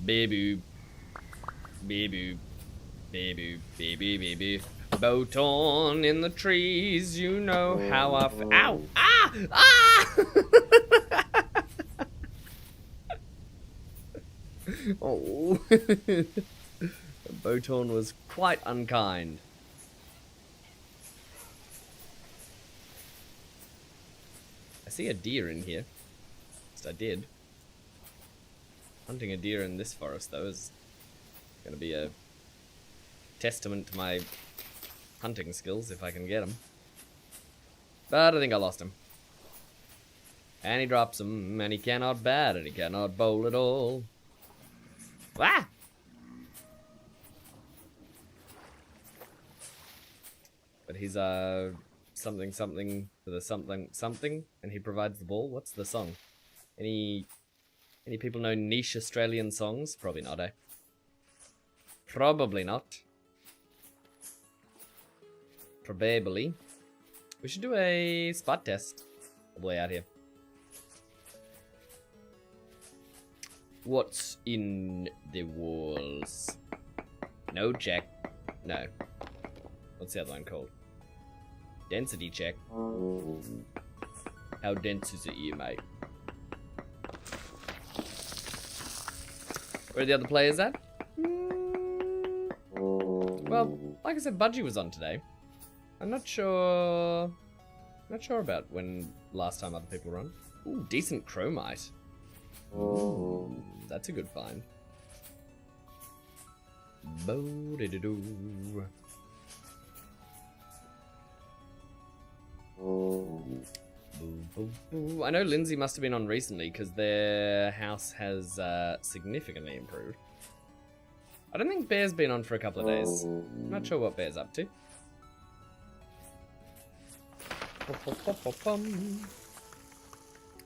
Baby. Baby. Baby. Baby. Baby. Boat on in the trees. You know how I feel. Ow! Ah! Ah! Oh, Boton was quite unkind. I see a deer in here. At least I did. Hunting a deer in this forest, though, is going to be a testament to my hunting skills, if I can get him. But I think I lost him. And he drops him, and he cannot bat it, he cannot bowl at all. Ah! But he's something something for the something something, and he provides the ball. What's the song? Any people know niche Australian songs? Probably not, eh? Probably not. Probably. We should do a spot test all the way out here. What's in the walls? No check. No. What's the other one called? Density check. How dense is it here, mate? Where are the other players at? Well, like I said, Budgie was on today. I'm not sure about when last time other people were on. Ooh, decent chromite. Ooh, that's a good find. Bo-de-de-doo. Boo, boo, boo. I know Lindsay must have been on recently because their house has significantly improved. I don't think Bear's been on for a couple of days. I'm not sure what Bear's up to.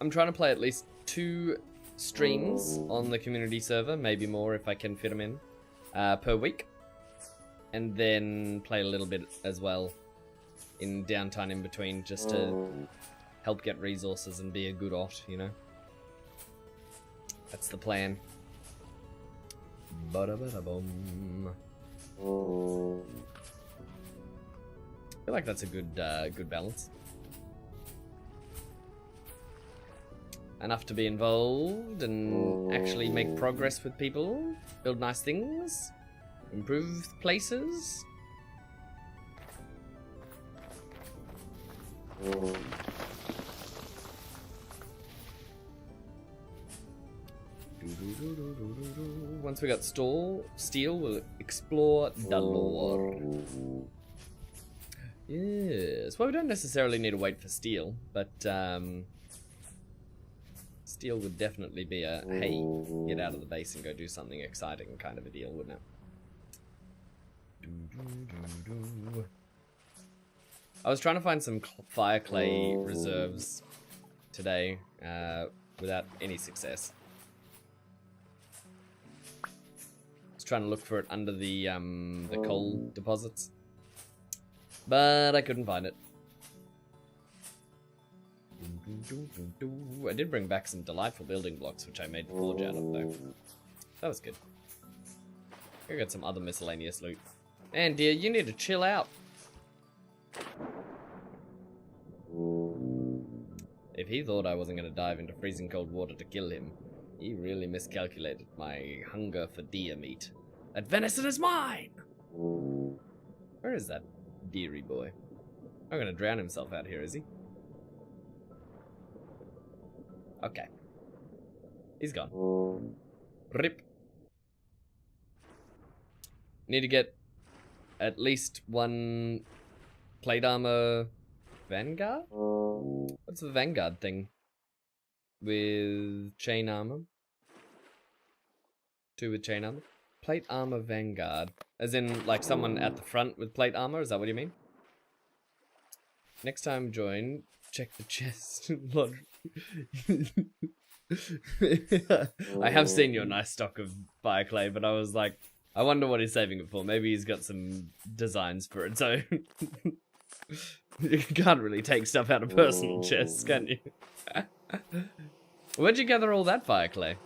I'm trying to play at least 2 streams on the community server, maybe more if I can fit them in, per week. And then play a little bit as well in downtime in between, just to help get resources and be a good ot, you know? That's the plan. Ba-da-ba-da-bum. I feel like that's a good good balance. Enough to be involved and actually make progress with people, build nice things, improve places. Once we got steel, we'll explore the lore. Yes, well, we don't necessarily need to wait for steel, but steel would definitely be a, hey, get out of the base and go do something exciting kind of a deal, wouldn't it? I was trying to find some fire clay reserves today, without any success. I was trying to look for it under the coal deposits, but I couldn't find it. I did bring back some delightful building blocks, which I made the forge out of, though. That was good. I got some other miscellaneous loot. Man, dear, you need to chill out. If he thought I wasn't going to dive into freezing cold water to kill him, he really miscalculated my hunger for deer meat. That venison is mine! Where is that dearie boy? I'm going to drown himself out here, is he? Okay. He's gone. Rip. Need to get at least 1 plate armor Vanguard? What's the Vanguard thing? With chain armor? 2 with chain armor? Plate armor Vanguard. As in, like, someone at the front with plate armor? Is that what you mean? Next time join, check the chest. I have seen your nice stock of fire clay, but I was like, I wonder what he's saving it for. Maybe he's got some designs for it, so... You can't really take stuff out of personal chests, can you? Where'd you gather all that fire clay?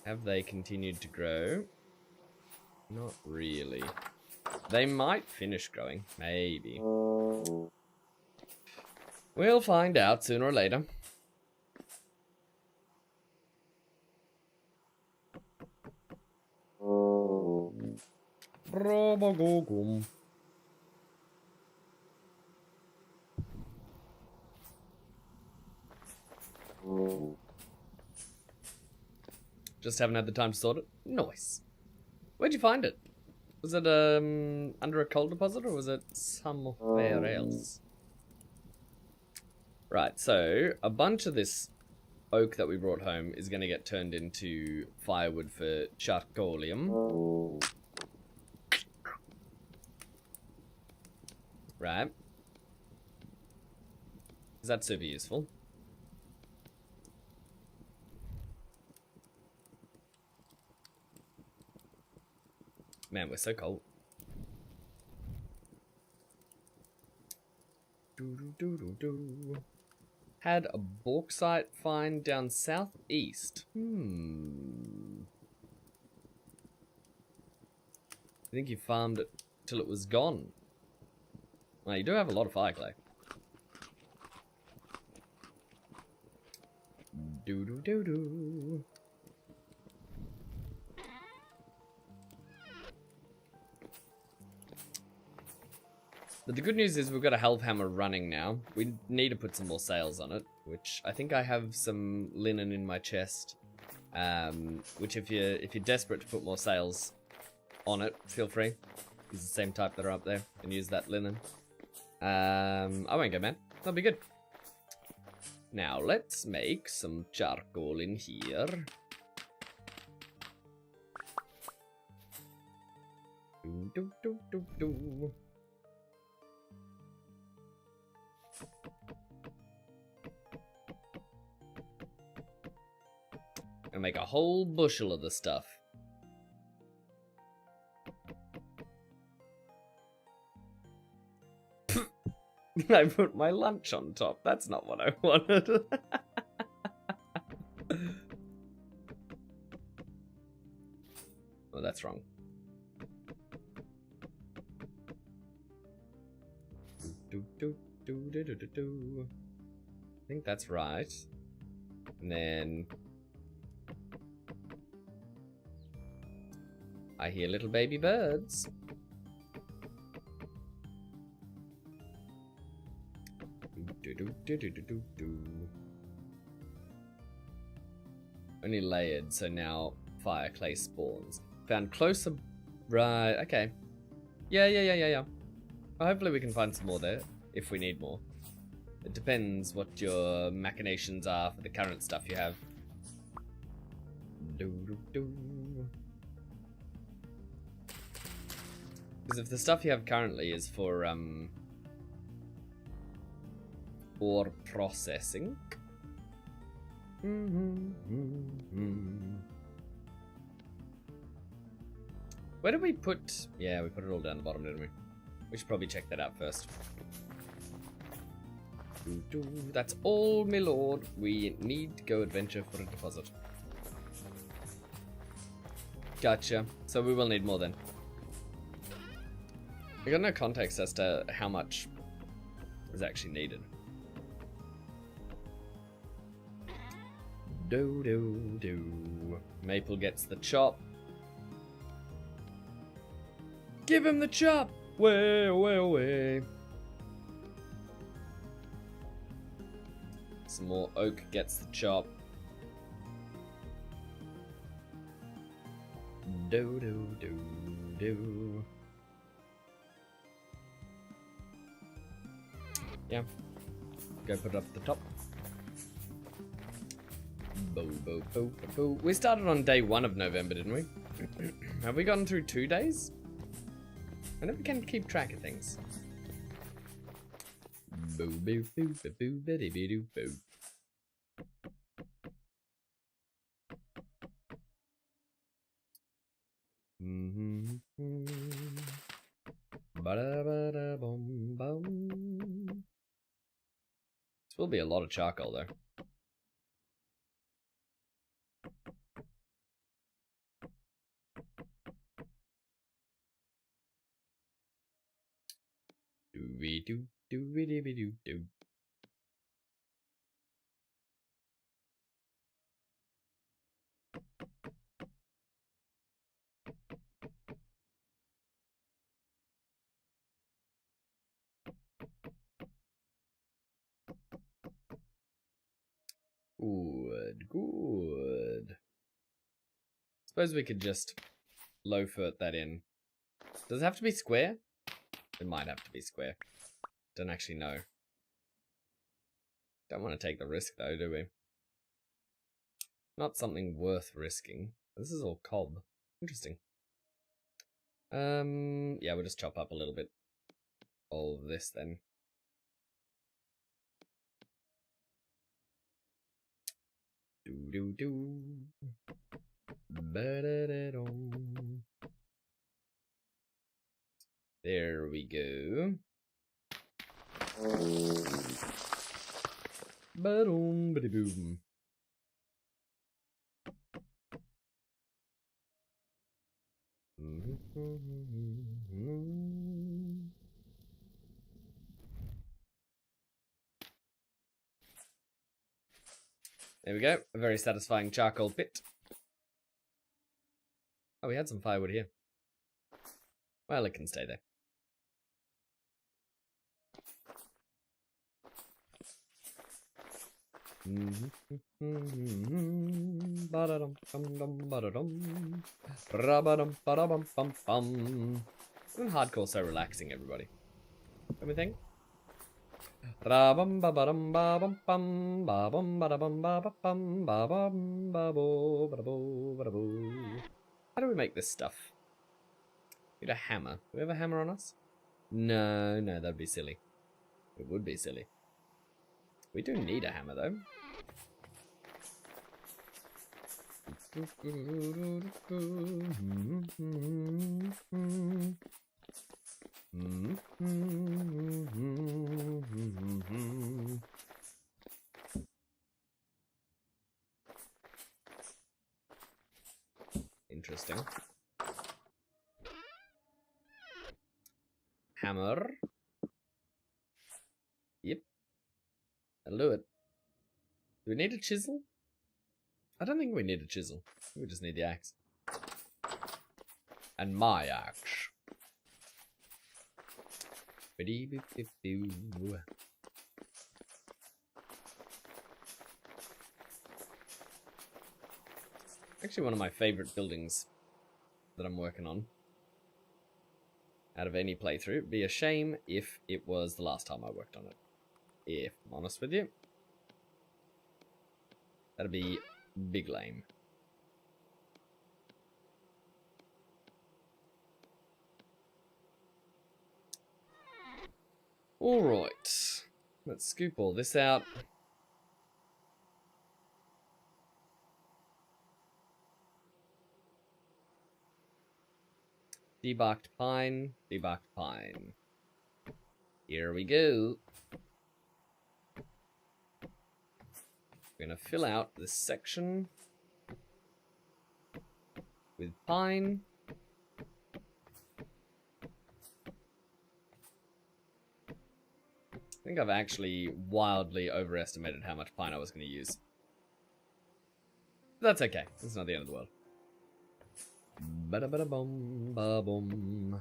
Have they continued to grow? Not really. They might finish growing. Maybe. We'll find out sooner or later. Robogogum. Just haven't had the time to sort it. Nice. Where'd you find it? Was it under a coal deposit or was it somewhere else? Right, so a bunch of this oak that we brought home is going to get turned into firewood for charcoalium. Right. Is that super useful? Man, we're so cold. Had a bauxite find down southeast. I think you farmed it till it was gone. Well, you do have a lot of fire clay. Do. But the good news is we've got a Helvhammer running now. We need to put some more sails on it, which I think I have some linen in my chest. Which if you're desperate to put more sails on it, feel free. Use the same type that are up there and use that linen. I won't go, man. That'll be good. Now let's make some charcoal in here. Do. And make a whole bushel of the stuff. I put my lunch on top. That's not what I wanted. Oh, that's wrong. Do. I think that's right. And then I hear little baby birds. Do. Only layered, so now fire clay spawns. Found closer. Right, okay. Yeah. Well, hopefully we can find some more there, if we need more. It depends what your machinations are for the current stuff you have. Do. Because if the stuff you have currently is for processing. Where did we put... Yeah, we put it all down the bottom, didn't we? We should probably check that out first. That's all, my lord. We need to go adventure for a deposit. Gotcha. So we will need more then. We got no context as to how much is actually needed. Do. Maple gets the chop. Give him the chop! Way. Some more oak gets the chop. Do. Yeah. Go put it up at the top. Boo. We started on day 1 of November, didn't we? Have we gotten through 2 days? I never can keep track of things. Boo. This will be a lot of charcoal though. Do. Good. Suppose we could just low-fert that in. Does it have to be square? It might have to be square. Don't actually know. Don't want to take the risk though, do we? Not something worth risking. This is all cob. Interesting. Yeah, we'll just chop up a little bit. all of this then. Do do do. Ba-da-da-dum. There we go. Ba-dum, ba-de-boom. There we go. A very satisfying charcoal pit. Oh, we had some firewood here. Well, it can stay there. Ba-da-dum, dum-dum, ba-da-dum. Ra-ba-dum, ba-da-bum, bum, bum. Isn't hardcore so relaxing, everybody? Don't we think? Ra-bum, ba-ba-dum, ba-bum, bum, ba-bum, ba-da-bum, ba-ba-bum, ba-bum, ba-bo, ba-da-bo, ba-da-bo. How do we make this stuff? Need a hammer. Do we have a hammer on us? No, that'd be silly. It would be silly. We do need a hammer, though. Interesting. Hammer. Yep. I'll do it. Do we need a chisel? I don't think we need a chisel. We just need the axe. And my axe. Actually, one of my favorite buildings that I'm working on out of any playthrough. It'd be a shame if it was the last time I worked on it. If I'm honest with you. That'd be big lame. Alright. Let's scoop all this out. Debarked pine. Debarked pine. Here we go. We're going to fill out this section with pine. I think I've actually wildly overestimated how much pine I was going to use. That's okay. It's not the end of the world. Ba-da-ba-da-bum, ba-bum.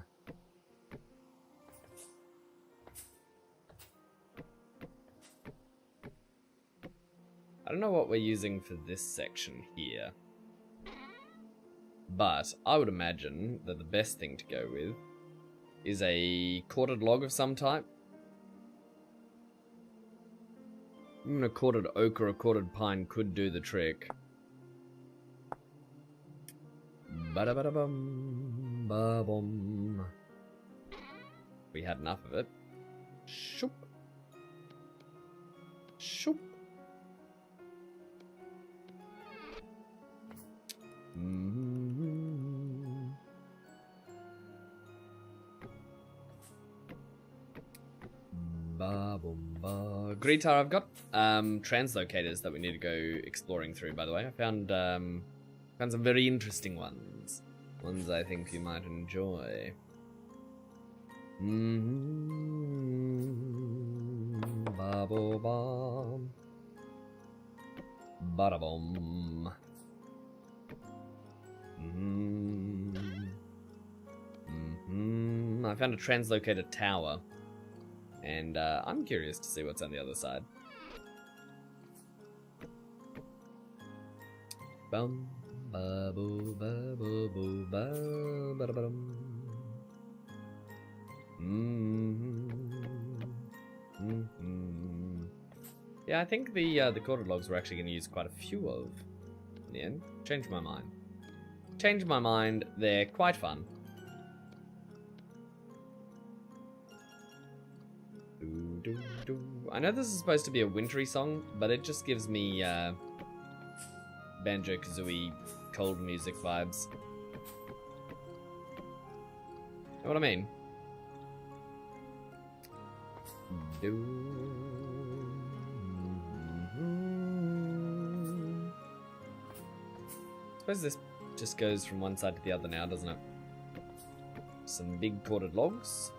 I don't know what we're using for this section here, but I would imagine that the best thing to go with is a corded log of some type. Even a corded oak or a corded pine could do the trick. Ba-da-ba-da-bum, ba-bum. We had enough of it. Shoop. Shoop. Ba-bum-ba. Greetar, I've got translocators that we need to go exploring through, by the way. I found some very interesting ones. Ones I think you might enjoy. Ba-bo-bum. Ba-da-bum. I found a translocator tower, and I'm curious to see what's on the other side. Bum, ba boo, ba boo, boo, ba ba da ba dum. Yeah, I think the corded logs we're actually going to use quite a few of in the end. Changed my mind. Changed my mind. They're quite fun. Do, do, do. I know this is supposed to be a wintry song, but it just gives me Banjo-Kazooie cold music vibes. Know what I mean? Suppose this just goes from one side to the other now, doesn't it? Some big corded logs.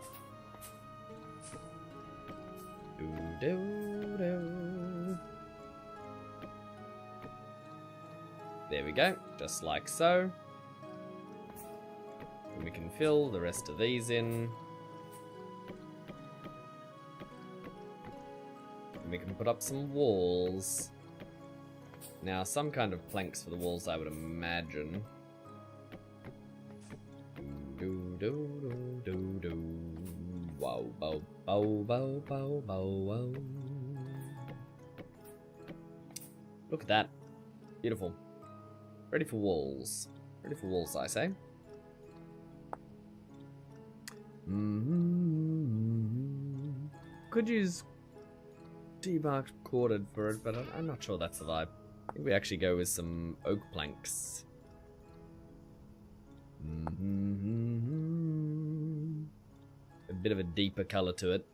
There we go, just like so. And we can fill the rest of these in. And we can put up some walls. Now, some kind of planks for the walls, I would imagine. Do do do do do. Wow, bow, bow, bow, bow, bow, wow. Look at that. Beautiful. Ready for walls. Ready for walls, I say. Could use debarked corded for it, but I'm not sure that's the vibe. I think we actually go with some oak planks. A bit of a deeper color to it.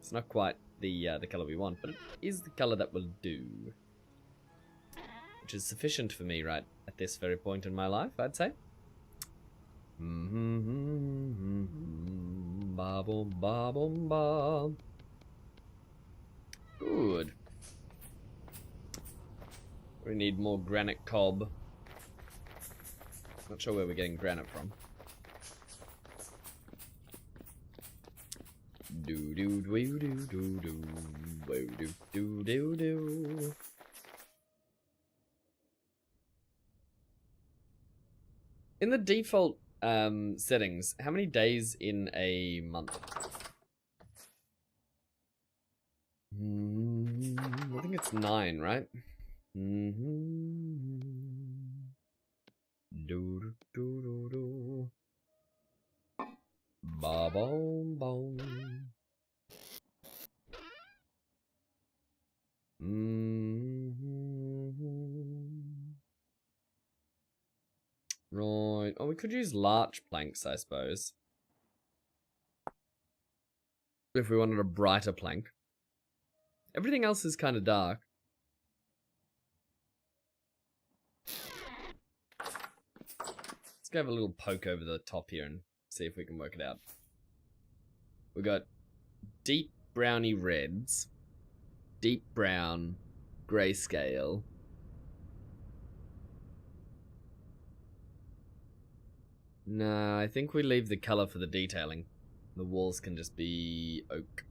It's not quite the color we want, but it is the color that will do. Which is sufficient for me right at this very point in my life, I'd say. Ba-boom, ba-boom, ba. Good. We need more granite cob. Not sure where we're getting granite from. Do do do do do do do do do do. In the default settings, how many days in a month? I think it's 9, right? Do do do do do. Ba boom boom. Right. Oh, we could use larch planks, I suppose. If we wanted a brighter plank. Everything else is kind of dark. Let's go have a little poke over the top here and see if we can work it out. We got deep browny reds, deep brown, grayscale. No, I think we leave the color for the detailing. The walls can just be oak.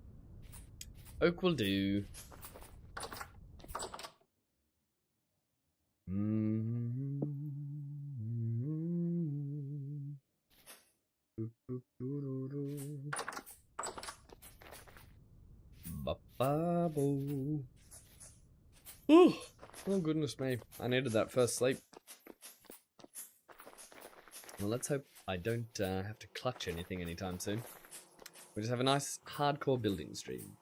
Oak will do. Ba-ba-boo. Oh goodness me. I needed that first sleep. Well, let's hope I don't have to clutch anything anytime soon. We just have a nice hardcore building stream.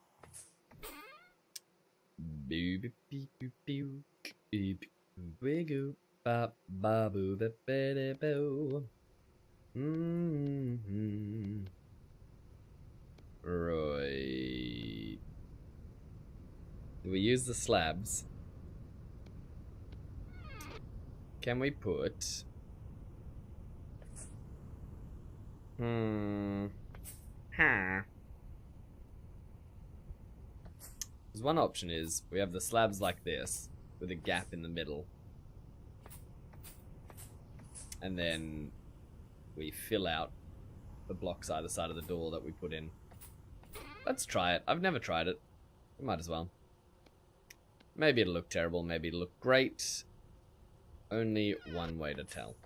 Right. Do we use the slabs? Can we put... Because one option is we have the slabs like this with a gap in the middle, and then we fill out the blocks either side of the door that we put in. Let's try it. I've never tried it. We might as well. Maybe it'll look terrible, maybe it'll look great. Only one way to tell.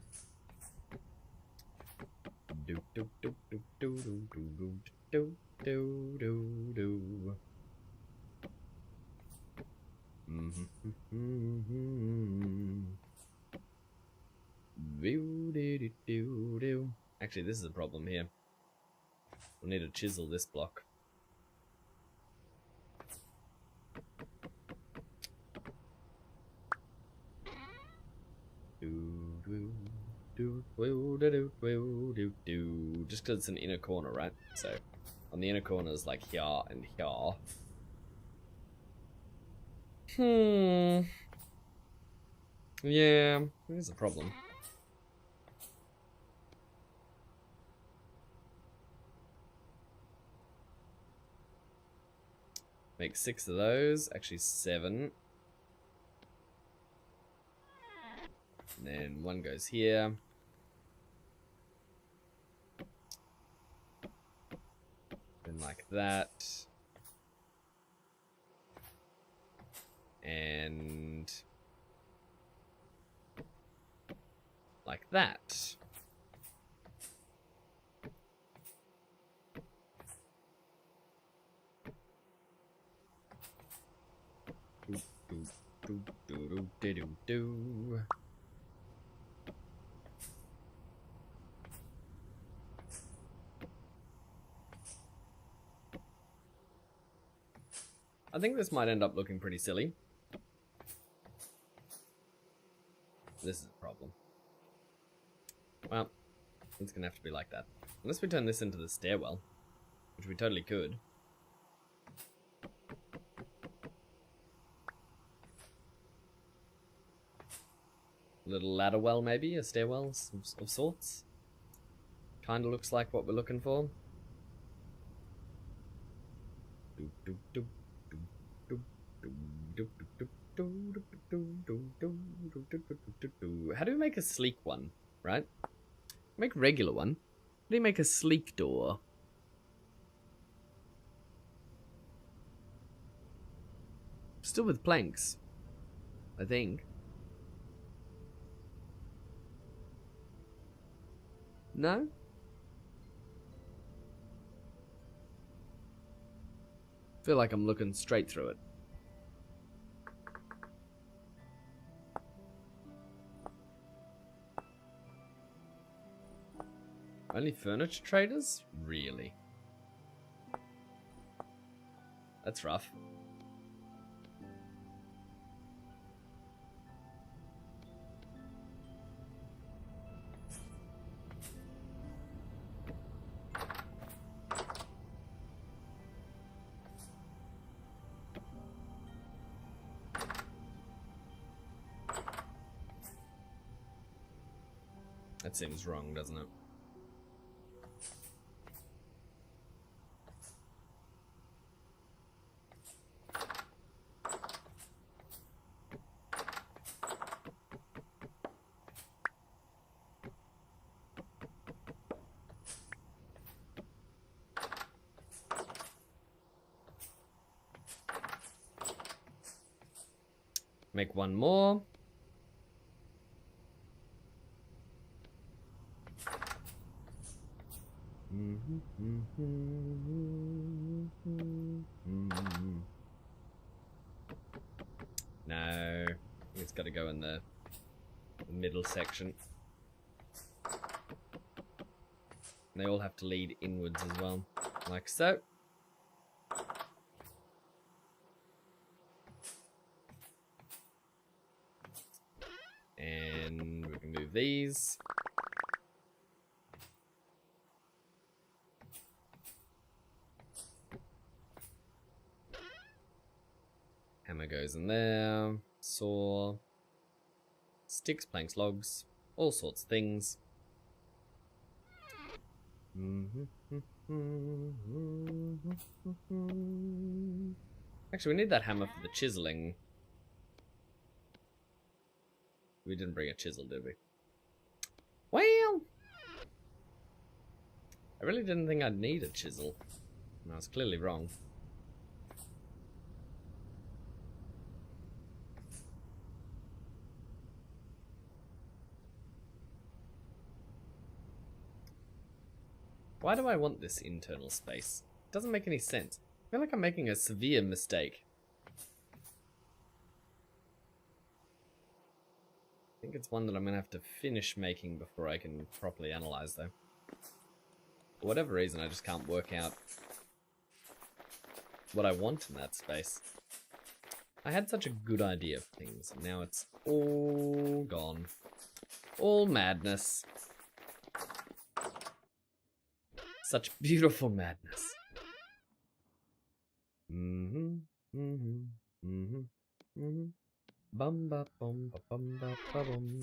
Do do do do do do do do do do do. Actually, this is a problem here. We'll need to chisel this block. Just because it's an inner corner, right? So, on the inner corners, like here and here. Yeah, here's a problem. Make 6 of those, actually 7. And then 1 goes here. Then like that. And like that. Do. I think this might end up looking pretty silly. This is a problem. Well, it's gonna have to be like that. Unless we turn this into the stairwell, which we totally could. Little ladder well, maybe? A stairwell of sorts? Kinda looks like what we're looking for. How do we make a sleek one, right? Make a regular one. How do you make a sleek door? Still with planks, I think. No? Feel like I'm looking straight through it. Only furniture traders? Really? That's rough. That seems wrong, doesn't it? Make 1 more. No, it's got to go in the middle section. They all have to lead inwards as well, like so. And we can move these. Hammer goes in there. Saw. Sticks, planks, logs. All sorts of things. Actually, we need that hammer for the chiseling. We didn't bring a chisel, did we? Well, I really didn't think I'd need a chisel. I was clearly wrong. Why do I want this internal space? It doesn't make any sense. I feel like I'm making a severe mistake. I think it's one that I'm going to have to finish making before I can properly analyze, though. For whatever reason, I just can't work out what I want in that space. I had such a good idea of things, and now it's all gone. All madness. Such beautiful madness. Mm-hmm. Mm-hmm. Mm-hmm. Mm-hmm. Bum ba bum ba bum ba ba bum.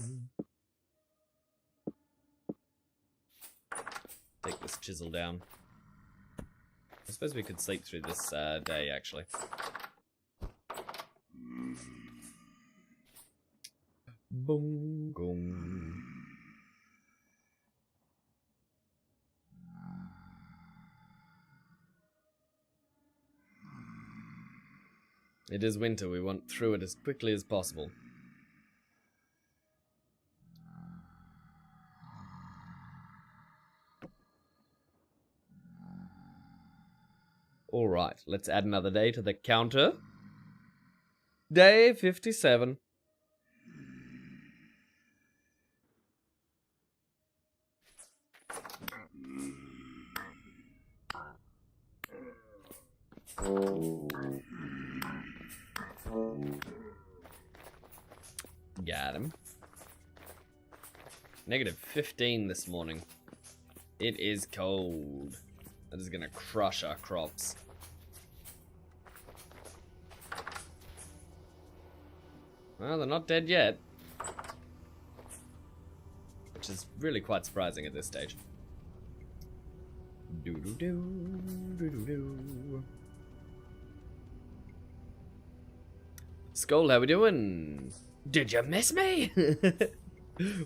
Take this chisel down. I suppose we could sleep through this day, actually. Boom, boom. It is winter. We want through it as quickly as possible. Alright, let's add another day to the counter. Day 57. Got him. Negative 15 this morning. It is cold. That is gonna crush our crops. Well, they're not dead yet. Which is really quite surprising at this stage. Doo-doo-doo, doo-doo-doo. Skull, how we doing? Did you miss me?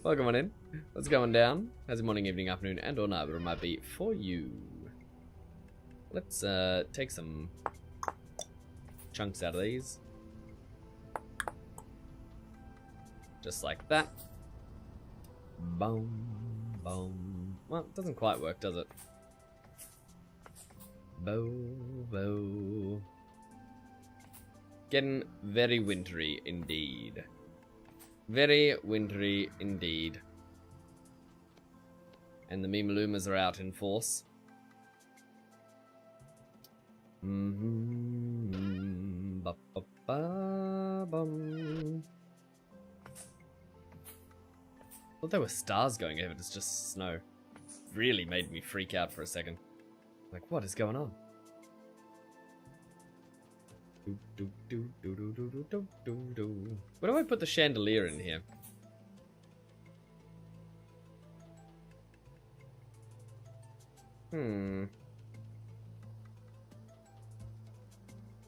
Welcome on in. What's going down? How's your morning, evening, afternoon, and or night? Whatever it might be for you. Let's take some chunks out of these. Just like that. Boom, boom. Well, it doesn't quite work, does it? Bow, bow. Getting very wintry indeed. Very wintry indeed. And the Mimalumas are out in force. Mm-hmm. Ba-ba-ba-bum. I thought there were stars going over, it's just snow. Really made me freak out for a second. Like, what is going on? Where do I put the chandelier in here?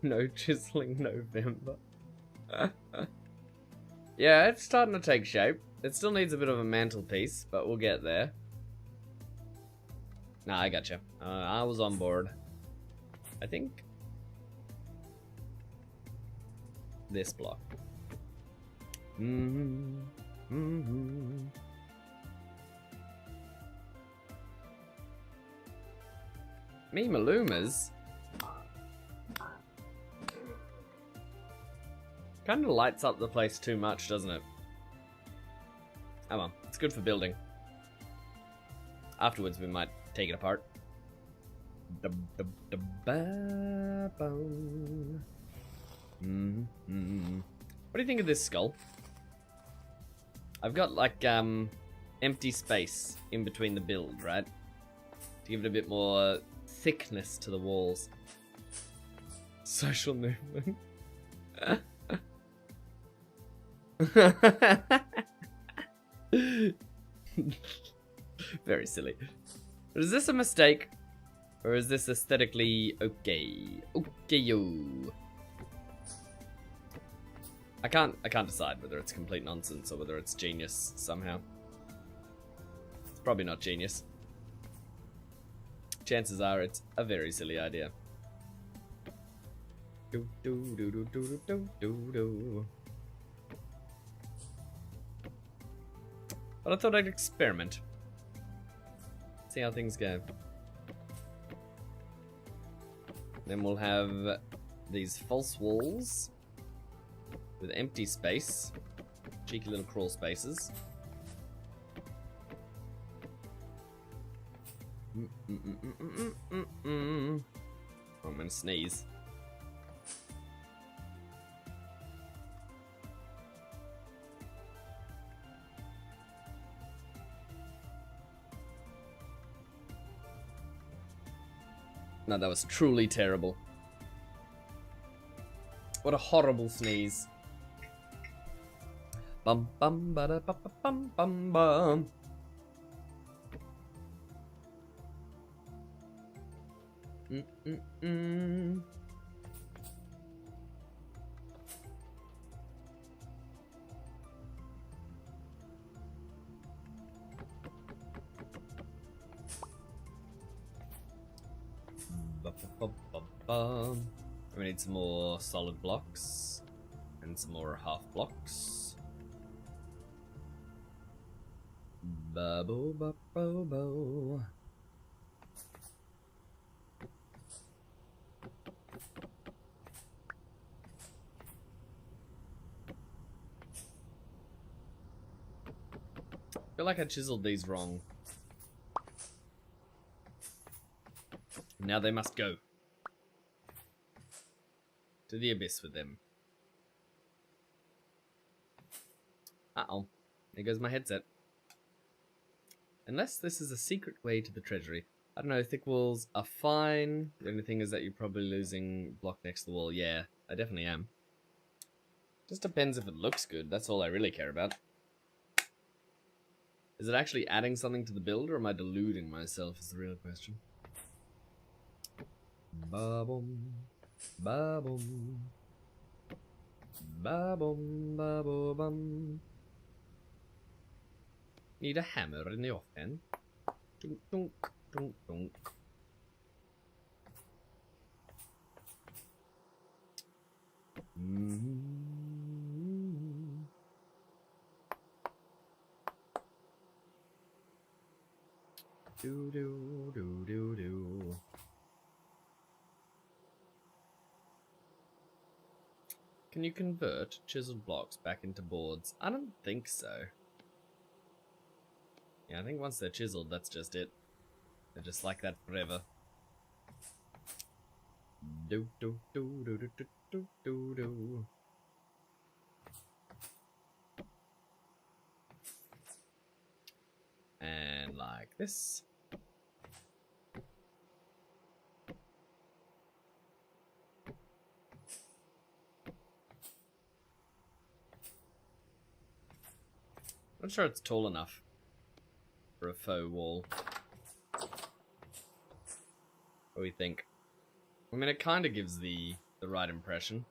No chiseling November. Yeah, it's starting to take shape. It still needs a bit of a mantelpiece, but we'll get there. Nah, I gotcha. I was on board. I think this block. Mm-hmm. Mm-hmm. Mimalumas? Kind of lights up the place too much, doesn't it? Oh well, it's good for building. Afterwards, we might take it apart. What do you think of this skull? I've got like empty space in between the build, right? To give it a bit more thickness to the walls. Social movement. Very silly. But is this a mistake? Or is this aesthetically okay? Okay-yo. I can't decide whether it's complete nonsense or whether it's genius somehow. It's probably not genius. Chances are it's a very silly idea. Do do do do do do do do. But I thought I'd experiment. See how things go. Then we'll have these false walls with empty space. Cheeky little crawl spaces. I'm gonna sneeze. No, that was truly terrible. What a horrible sneeze. Bum bum ba da ba ba bum bum bum. Mm. Ba-ba-ba-ba-bum. We need some more solid blocks and some more half blocks. Bubble bubble. I feel like I chiseled these wrong. Now they must go. To the abyss with them. Uh-oh. There goes my headset. Unless this is a secret way to the treasury. I don't know, thick walls are fine. The only thing is that you're probably losing block next to the wall. Yeah, I definitely am. Just depends if it looks good. That's all I really care about. Is it actually adding something to the build, or am I deluding myself is the real question. Ba-boom. Ba-boom. Ba-boom, ba-boom. Need a hammer in the offhand. Dunk, dunk, dunk, dunk. Do do do do do. Can you convert chiseled blocks back into boards? I don't think so. Yeah, I think once they're chiseled, that's just it. They're just like that forever. Do do do do do do do do do. And like this. Not sure it's tall enough for a faux wall. What do we think? I mean, it kind of gives the right impression.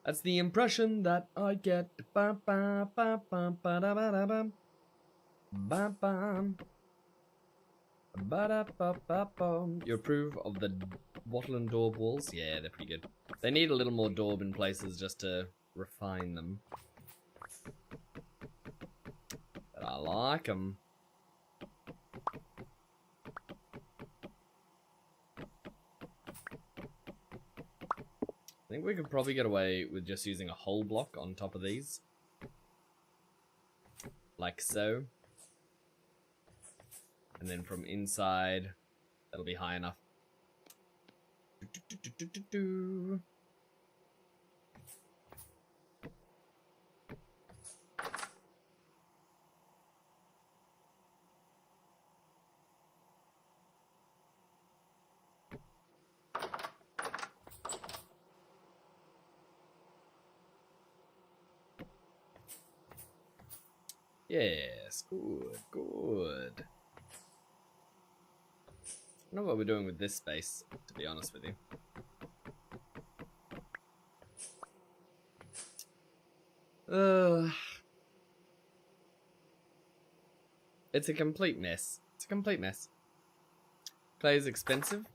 That's the impression that I get. Ba ba ba ba ba da ba da bum. Ba bum. Ba da ba ba bum. You approve of the wattle and daub walls? Yeah, they're pretty good. They need a little more daub in places just to refine them. But I like them. I think we could probably get away with just using a whole block on top of these. Like so. And then from inside, that'll be high enough. Yes, good, good. I don't know what we're doing with this space, to be honest with you. It's a complete mess. It's a complete mess. Clay is expensive.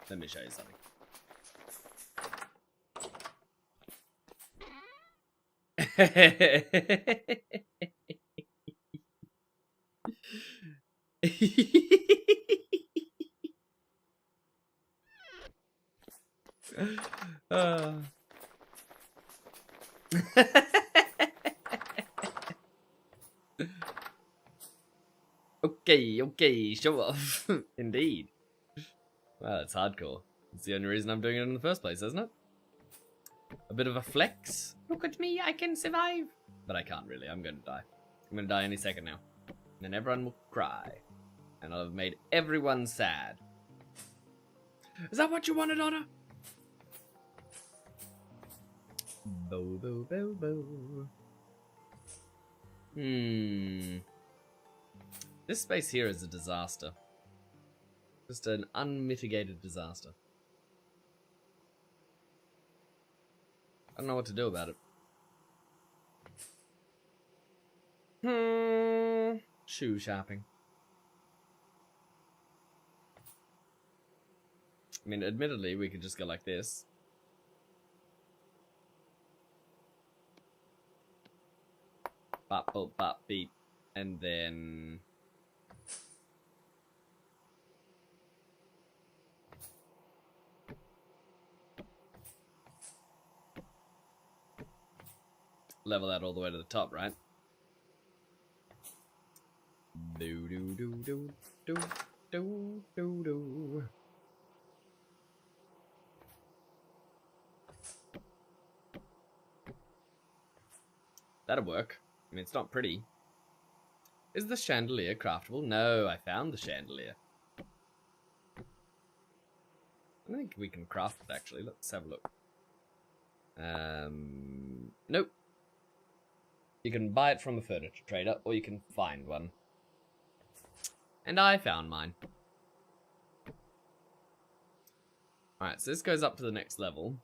Let me show you something. Okay, show off. Indeed. Wow, that's hardcore. It's the only reason I'm doing it in the first place, isn't it? A bit of a flex. Look at me, I can survive. But I can't really, I'm gonna die. I'm gonna die any second now. And then everyone will cry. And I've made everyone sad. Is that what you wanted, Honor? Bo, bo, bo, bo. This space here is a disaster. Just an unmitigated disaster. I don't know what to do about it. Shoe shopping. I mean, admittedly, we could just go like this. Bop, bop, bop, beep. And then... level that all the way to the top, right? Do do do do do do do do. That'll work. I mean, it's not pretty. Is the chandelier craftable? No, I found the chandelier. I think we can craft it, actually. Let's have a look. Nope. You can buy it from a furniture trader, or you can find one. And I found mine. Alright, so this goes up to the next level.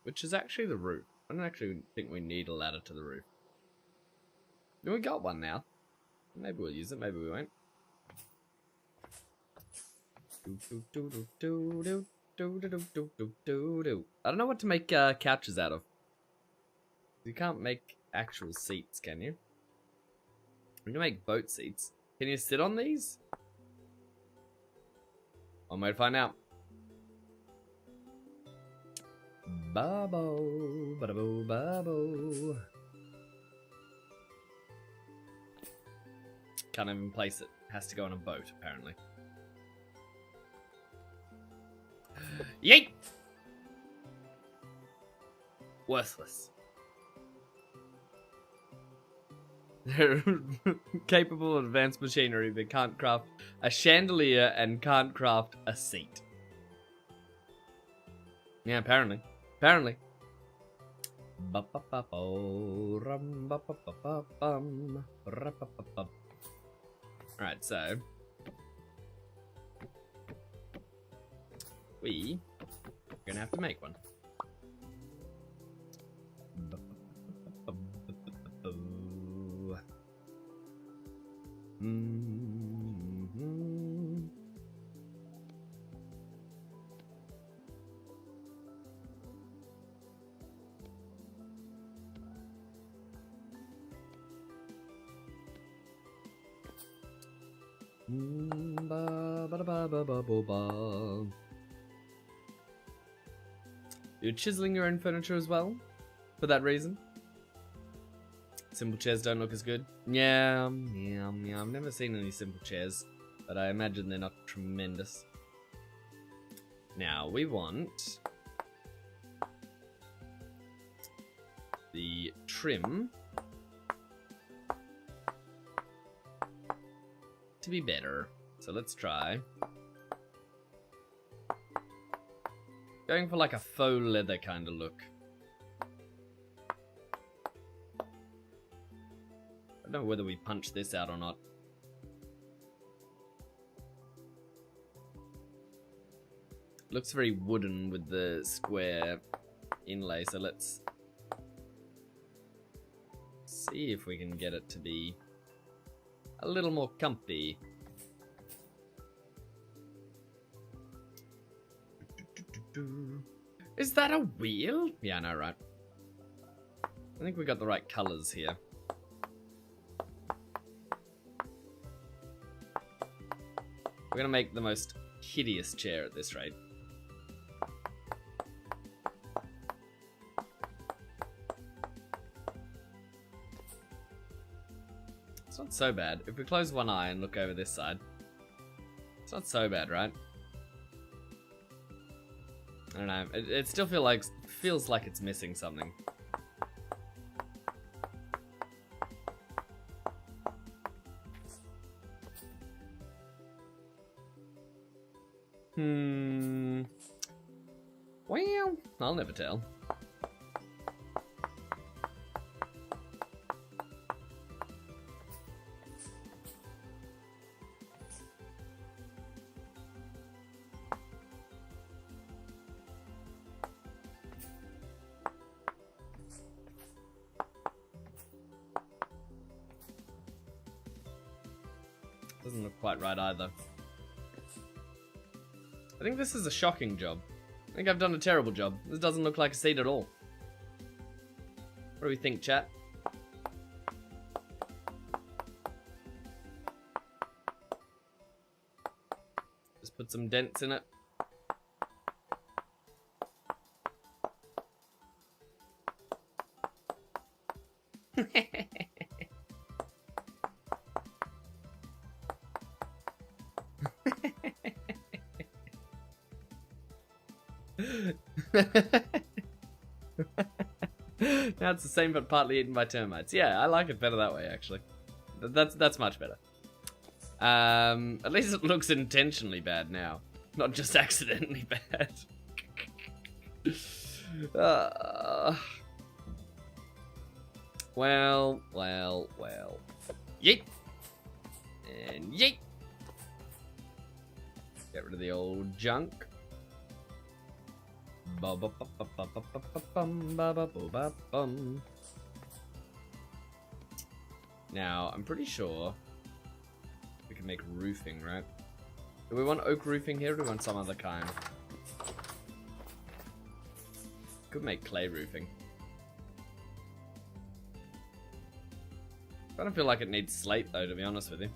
Which is actually the roof. I don't actually think we need a ladder to the roof. We got one now. Maybe we'll use it, maybe we won't. I don't know what to make couches out of. You can't make actual seats, can you? We can make boat seats. Can you sit on these? One way to find out. Babo, badabo, babo. Can't even place it. Has to go on a boat, apparently. Yeet! Worthless. They're capable of advanced machinery, but can't craft a chandelier and can't craft a seat. Yeah, apparently. Apparently. Alright, so we're gonna have to make one. You're chiseling your own furniture as well? For that reason? Simple chairs don't look as good? Yeah. I've never seen any simple chairs, but I imagine they're not tremendous. Now, we want the trim to be better. So let's try going for like a faux leather kind of look. I don't know whether we punch this out or not. Looks very wooden with the square inlay, so let's see if we can get it to be a little more comfy. Is that a wheel? Yeah, I know, right? I think we got the right colors here. We're gonna make the most hideous chair at this rate. It's not so bad. If we close one eye and look over this side, it's not so bad, right? I don't know. It still feels like it's missing something. Well, I'll never tell. Doesn't look quite right either. I think this is a shocking job. I think I've done a terrible job. This doesn't look like a seed at all. What do we think, chat? Just put some dents in it. Now it's the same but partly eaten by termites. Yeah, I like it better that way actually. That's much better. At least it looks intentionally bad now, not just accidentally bad. Well. Yeet! And yeet! Get rid of the old junk. Now, I'm pretty sure we can make roofing, right? Do we want oak roofing here or do we want some other kind? Could make clay roofing. I don't feel like it needs slate though, to be honest with you.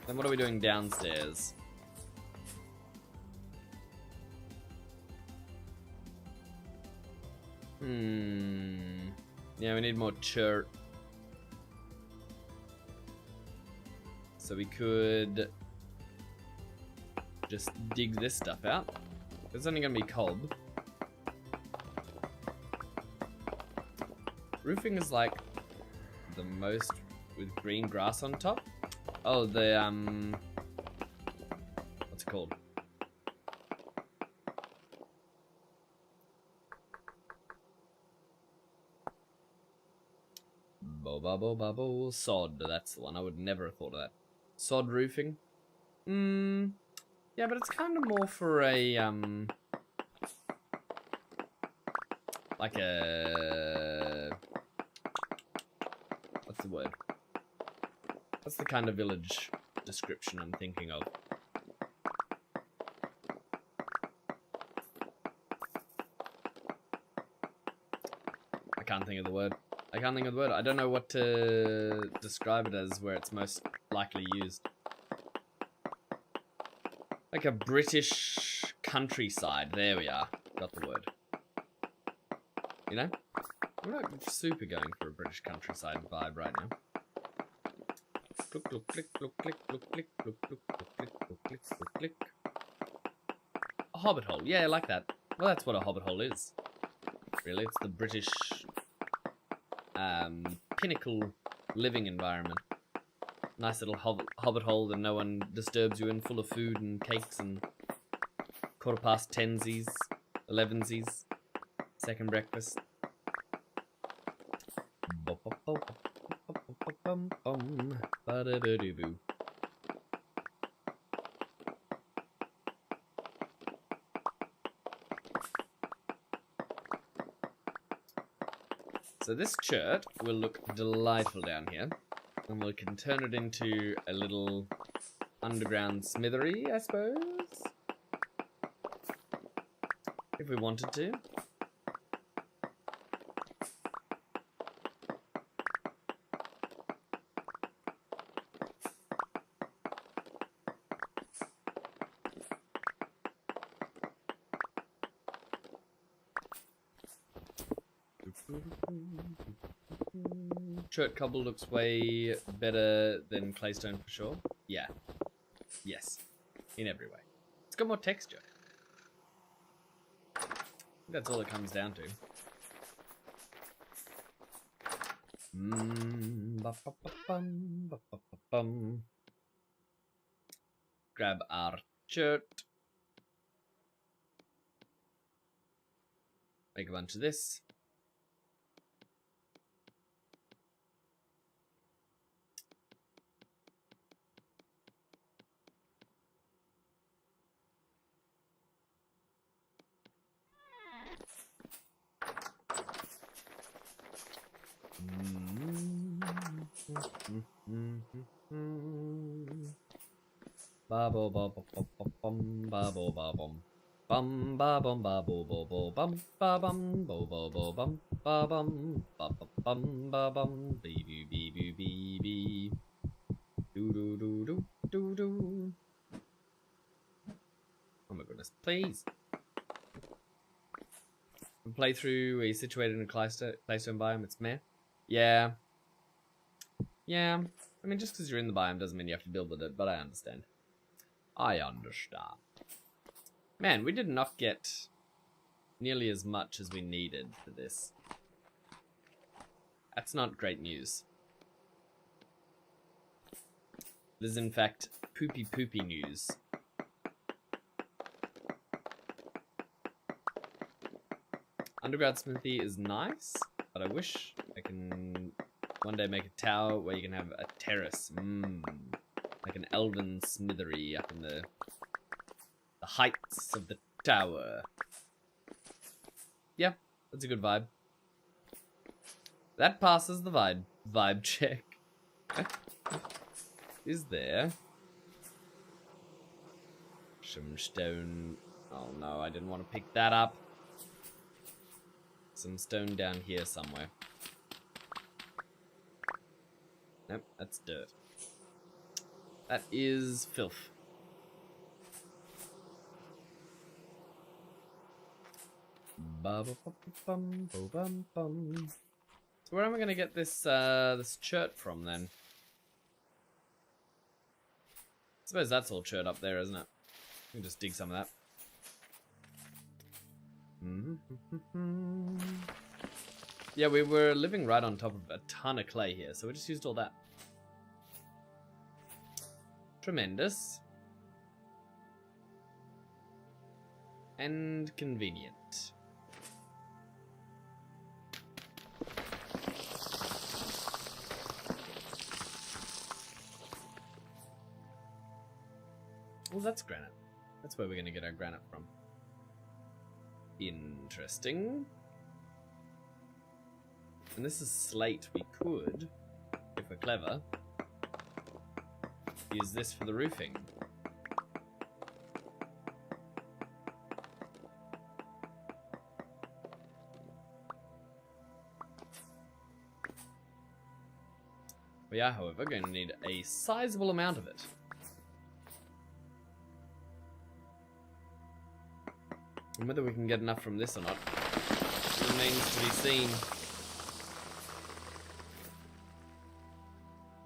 Then what are we doing downstairs? Yeah, we need more chert. So we could just dig this stuff out. It's only gonna be cob. Roofing is like the most with green grass on top. Oh, the what's it called? Bo sod. That's the one. I would never have thought of that. Sod roofing. Yeah, but it's kind of more for a like a, what's the word? That's the kind of village description I'm thinking of. I can't think of the word. I don't know what to describe it as where it's most likely used. Like a British countryside. There we are. Got the word. You know? I'm not super going for a British countryside vibe right now. Look, look, click, look, click, look, click, look, look, look, click, look, click, look, click. A hobbit hole. Yeah, I like that. Well, that's what a hobbit hole is. Really, it's the British pinnacle living environment. Nice little hobbit hole that no one disturbs you in, full of food and cakes and 10:15s, 11s, second breakfast. Ba-da-ba-doo-boo. So this chert will look delightful down here, and we can turn it into a little underground smithery, I suppose, if we wanted to. Chert cobble looks way better than claystone for sure. Yeah. Yes. In every way. It's got more texture. I think that's all it comes down to. bum. Grab our shirt. Make a bunch of this. Babo babo bum babo babum bum babum babo bobo bum babum bobo bobum babum bum babum bee bee bee bee bee do do do do do do. Oh my goodness! Please. Playthrough where you're situated in a Claystone biome. It's meh. Yeah. Yeah. I mean, just because you're in the biome doesn't mean you have to build with it, but I understand. I understand. Man, we did not get nearly as much as we needed for this. That's not great news. This is in fact poopy news. Underground smithy is nice, but I wish I can one day make a tower where you can have a terrace. Like an elven smithery up in the heights of the tower. Yeah, that's a good vibe. That passes the vibe check. Is there some stone? Oh no, I didn't want to pick that up. Some stone down here somewhere. Nope, that's dirt. That is filth. So where am I gonna get this this chert from then? I suppose that's all chert up there, isn't it? We can just dig some of that. Yeah, we were living right on top of a ton of clay here, so we just used all that. Tremendous. And convenient. Well, that's granite. That's where we're going to get our granite from. Interesting. And this is slate. We could, if we're clever, use this for the roofing. We are, however, going to need a sizable amount of it. And whether we can get enough from this or not remains to be seen.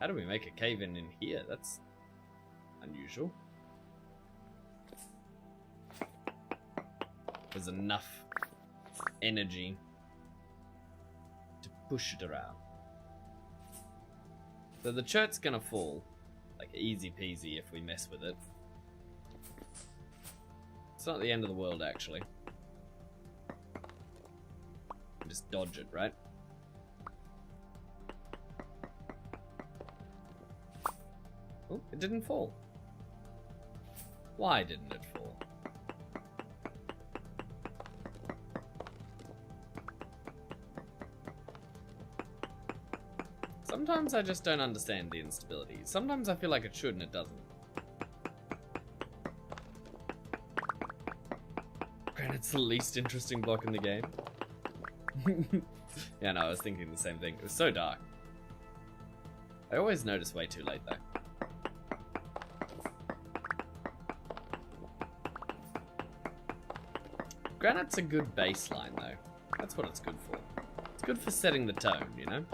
How do we make a cave in here? That's unusual. There's enough energy to push it around. So the chert's gonna fall, like easy peasy if we mess with it. It's not the end of the world, actually. Just dodge it, right? Oh, it didn't fall. Why didn't it fall? Sometimes I just don't understand the instability. Sometimes I feel like it should and it doesn't. Granite's the least interesting block in the game. Yeah, no, I was thinking the same thing. It was so dark. I always notice way too late, though. Granite's a good baseline, though. That's what it's good for. It's good for setting the tone, you know?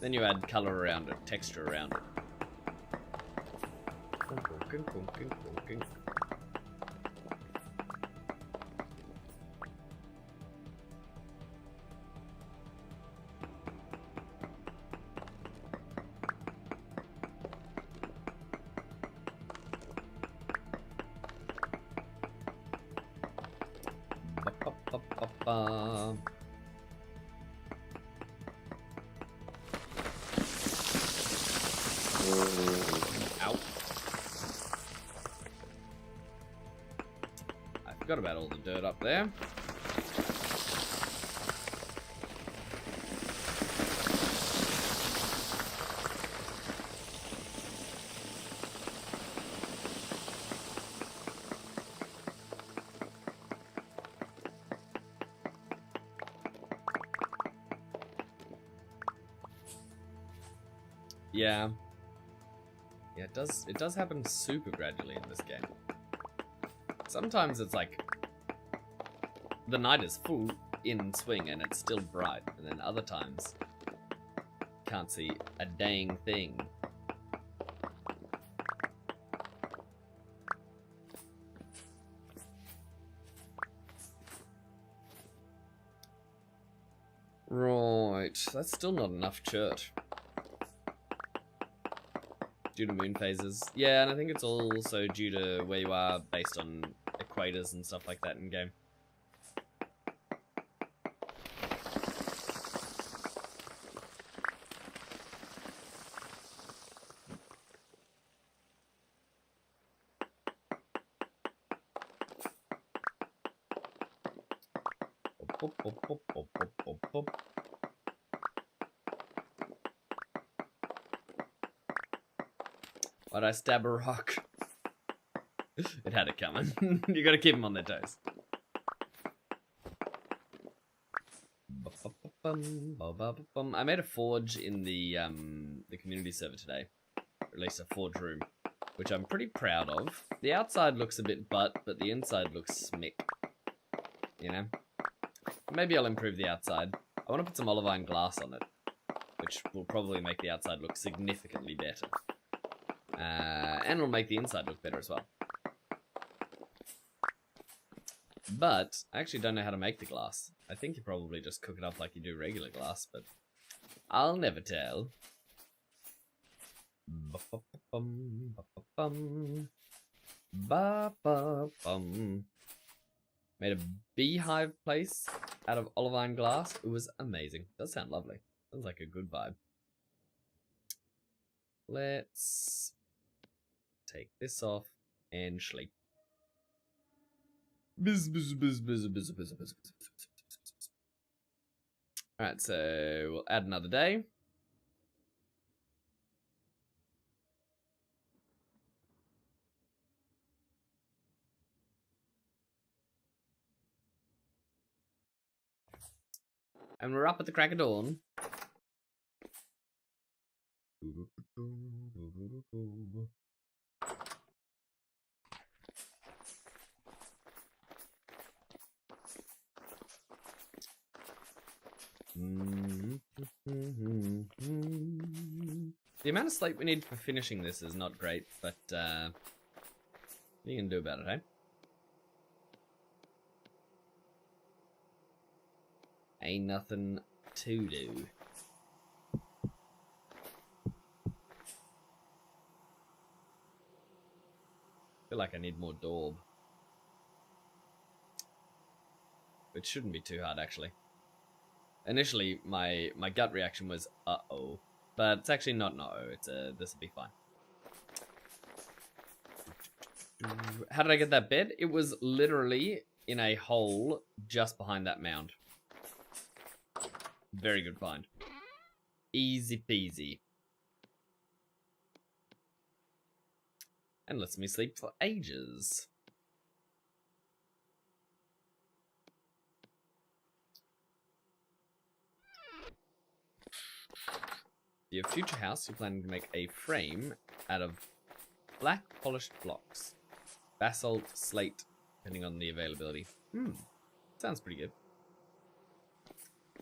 Then you add colour around it, texture around it. ba. Ow. I forgot about all the dirt up there. Yeah. Yeah, it does happen super gradually in this game. Sometimes it's like the night is full in swing and it's still bright, and then other times can't see a dang thing. Right, that's still not enough chert. Due to moon phases. Yeah, and I think it's also due to where you are based on equators and stuff like that in game. Why'd I stab a rock? It had it coming. You gotta keep them on their toes. I made a forge in the community server today. Or at least a forge room, which I'm pretty proud of. The outside looks a bit butt, but the inside looks smick. You know? Maybe I'll improve the outside. I want to put some olivine glass on it, which will probably make the outside look significantly better. And it'll make the inside look better as well. But I actually don't know how to make the glass. I think you probably just cook it up like you do regular glass, but I'll never tell. Made a beehive place out of olivine glass. It was amazing. Does sound lovely. Sounds like a good vibe. Let's take this off and sleep. Alright, so we'll add another day. And we're up at the crack of dawn. The amount of sleep we need for finishing this is not great, but what are you gonna do about it, eh? Ain't nothing to do. Feel like I need more daub. Which shouldn't be too hard, actually. Initially, my gut reaction was, uh-oh. But it's actually not an uh-oh. It's this will be fine. How did I get that bed? It was literally in a hole just behind that mound. Very good find. Easy peasy. And lets me sleep for ages. For your future house, you're planning to make a frame out of black polished blocks. Basalt, slate, depending on the availability. Sounds pretty good.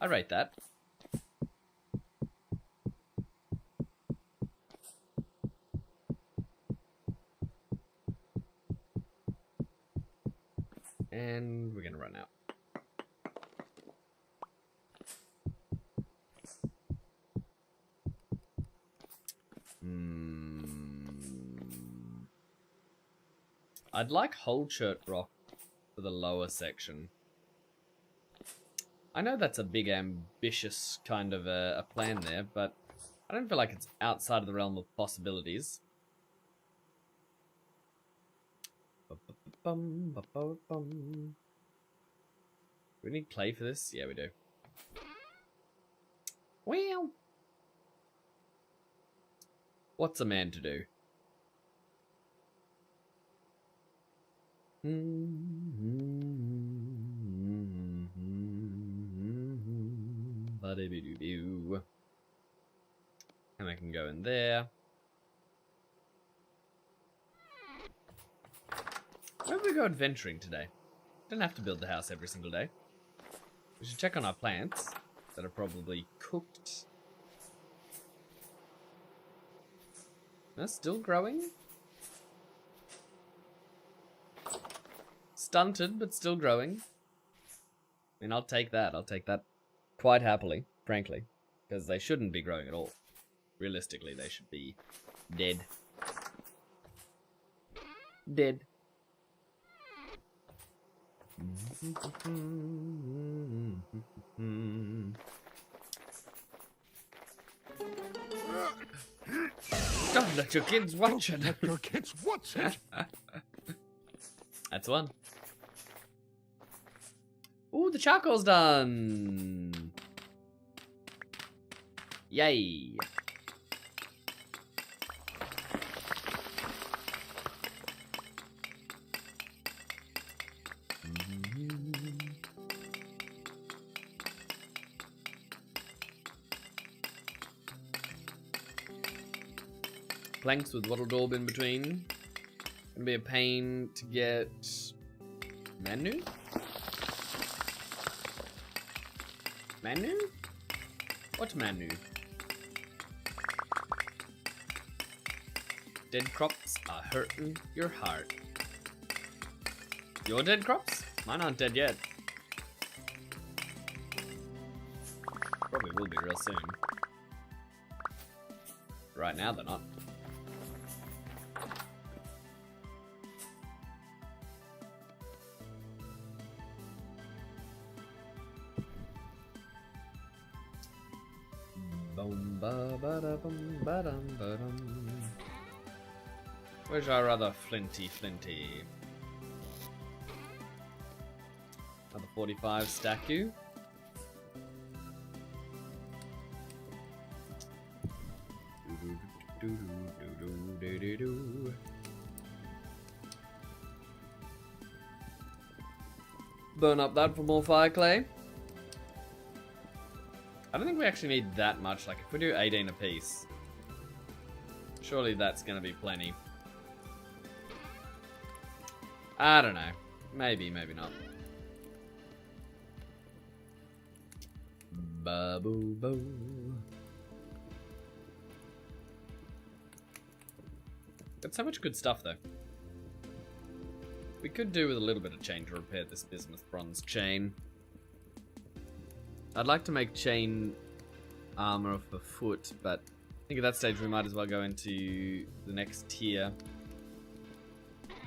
I rate that. And we're gonna run out. I'd like whole chert rock for the lower section. I know that's a big, ambitious kind of a plan there, but I don't feel like it's outside of the realm of possibilities. Ba-ba-ba-bum, ba-ba-bum. Do we need clay for this? Yeah, we do. Well, what's a man to do? Ba-da-bee-doo-boo. And I can go in there. Where do we go adventuring today? Don't have to build the house every single day. We should check on our plants that are probably cooked. They're still growing? Stunted, but still growing. I mean, I'll take that. I'll take that quite happily, frankly. Because they shouldn't be growing at all. Realistically, they should be dead. Dead. Don't let your kids watch it. Let your kids watch it. That's one. Ooh, the charcoal's done. Yay. Planks with wattle daub in between. Gonna be a pain to get Manu? Manu? What Manu? Dead crops are hurting your heart. Your dead crops? Mine aren't dead yet. Probably will be real soon. Right now they're not. Boom ba ba da bum ba dum ba dum. Where's our other flinty? Another 45 stack you. Burn up that for more fire clay. I don't think we actually need that much. Like, if we do 18 apiece, surely that's going to be plenty. I don't know. Maybe, maybe not. Ba-boo-boo. Got so much good stuff, though. We could do with a little bit of chain to repair this bismuth bronze chain. I'd like to make chain armor for foot, but I think at that stage we might as well go into the next tier.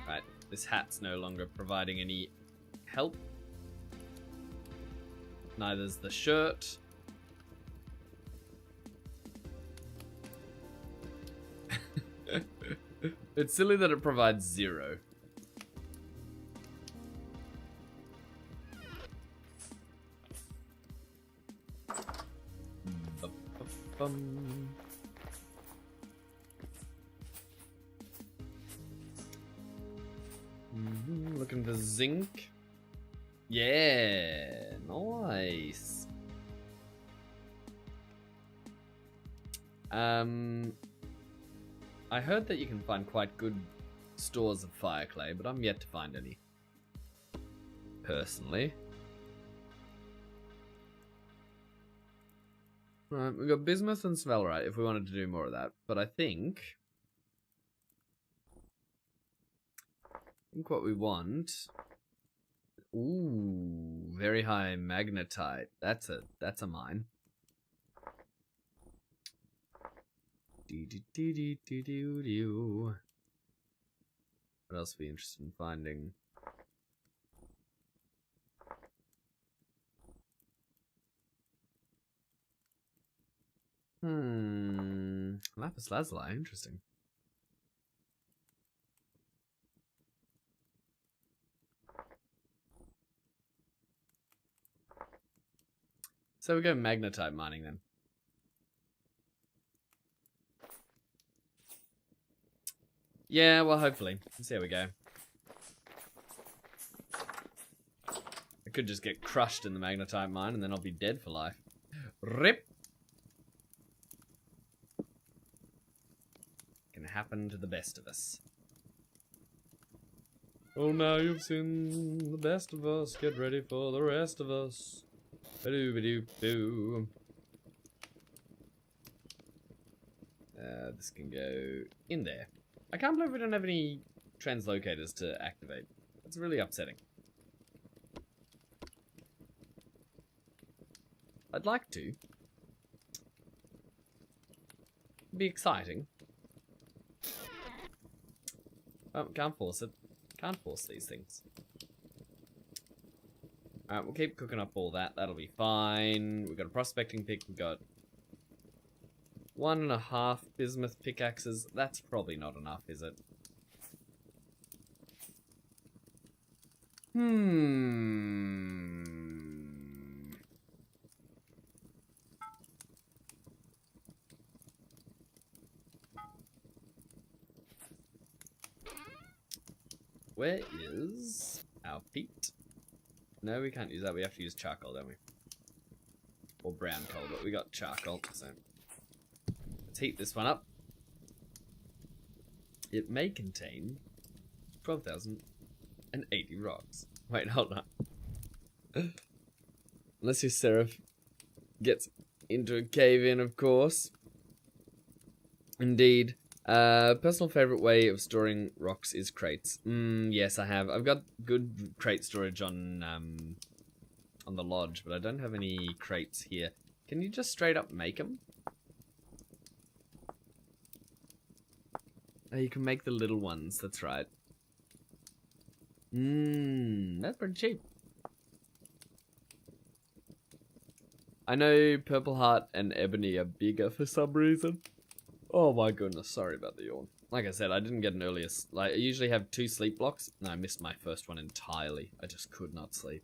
Right, this hat's no longer providing any help. Neither's the shirt. It's silly that it provides 0. Bum. Looking for zinc. Yeah, nice. I heard that you can find quite good stores of fire clay, but I'm yet to find any. Personally. Right, we've got bismuth and svelrite if we wanted to do more of that, but I think what we want. Ooh, very high magnetite. That's a mine. What else are we interested in finding? Lapis lazuli, interesting. So we go magnetite mining then. Yeah, well, hopefully. Let's see how we go. I could just get crushed in the magnetite mine and then I'll be dead for life. RIP! Can happen to the best of us. Oh, now you've seen the best of us. Get ready for the rest of us. Ba-doo-ba-doo-boo. This can go in there. I can't believe we don't have any translocators to activate. That's really upsetting. I'd like to. It'd be exciting. Oh, can't force it. Can't force these things. Alright, we'll keep cooking up all that. That'll be fine. We've got a prospecting pick. We've got 1.5 bismuth pickaxes. That's probably not enough, is it? Where is our peat? No, we can't use that. We have to use charcoal, don't we? Or brown coal, but we got charcoal, so let's heat this one up. It may contain 12,080 rocks. Wait, hold on. Unless your Seraph gets into a cave-in, of course. Indeed. Personal favorite way of storing rocks is crates. Yes, I have. I've got good crate storage on the lodge, but I don't have any crates here. Can you just straight up make them? Oh, you can make the little ones. That's right. That's pretty cheap. I know Purple Heart and Ebony are bigger for some reason. Oh my goodness, sorry about the yawn. Like I said, I didn't get an earlier... I usually have 2 sleep blocks, and I missed my first one entirely. I just could not sleep.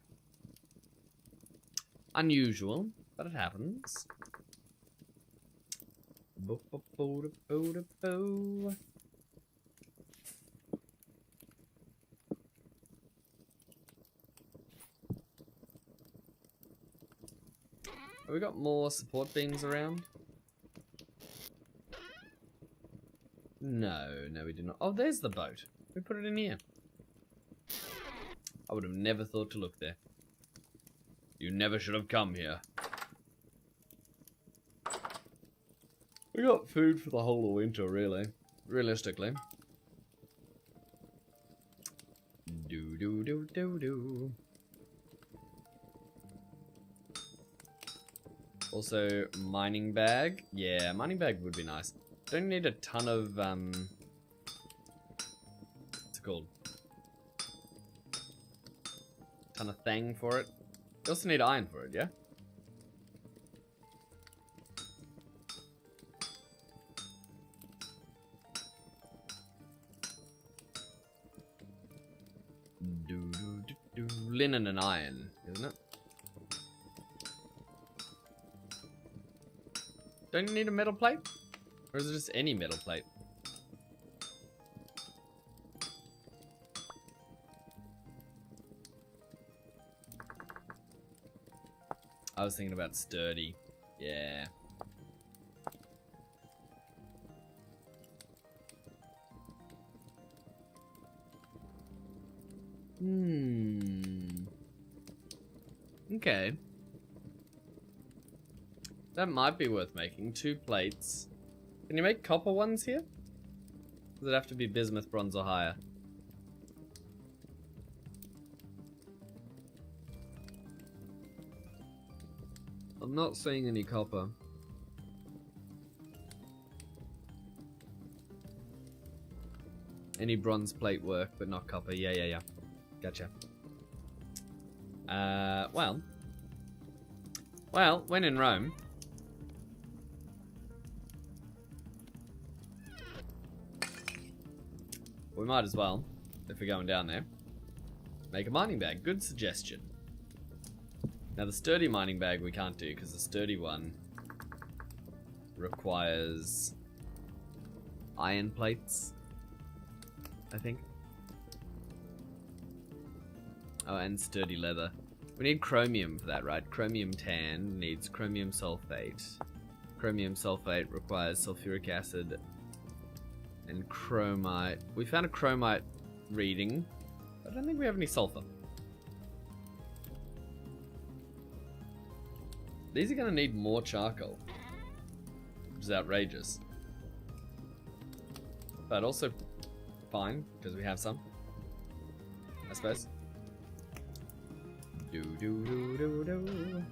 Unusual, but it happens. Have we got more support beams around? No, we do not. Oh, there's the boat. We put it in here. I would have never thought to look there. You never should have come here. We got food for the whole of winter, really. Realistically. Do. Also, mining bag. Yeah, mining bag would be nice. Don't need a ton of, what's it called? Ton of thang for it. You also need iron for it, yeah? Linen and iron, isn't it? Don't you need a metal plate? Or is it just any metal plate? I was thinking about sturdy. Yeah. Okay. That might be worth making. 2 plates. Can you make copper ones here? Does it have to be bismuth, bronze, or higher? I'm not seeing any copper. Any bronze plate work, but not copper. Yeah. Gotcha. Well, when in Rome. We might as well, if we're going down there, make a mining bag. Good suggestion. Now the sturdy mining bag we can't do because the sturdy one requires iron plates, I think. Oh, and sturdy leather. We need chromium for that, right? Chromium tan needs chromium sulfate. Chromium sulfate requires sulfuric acid and chromite. We found a chromite reading. I don't think we have any sulfur. These are going to need more charcoal, which is outrageous. But also fine, because we have some, I suppose. Do do do do do.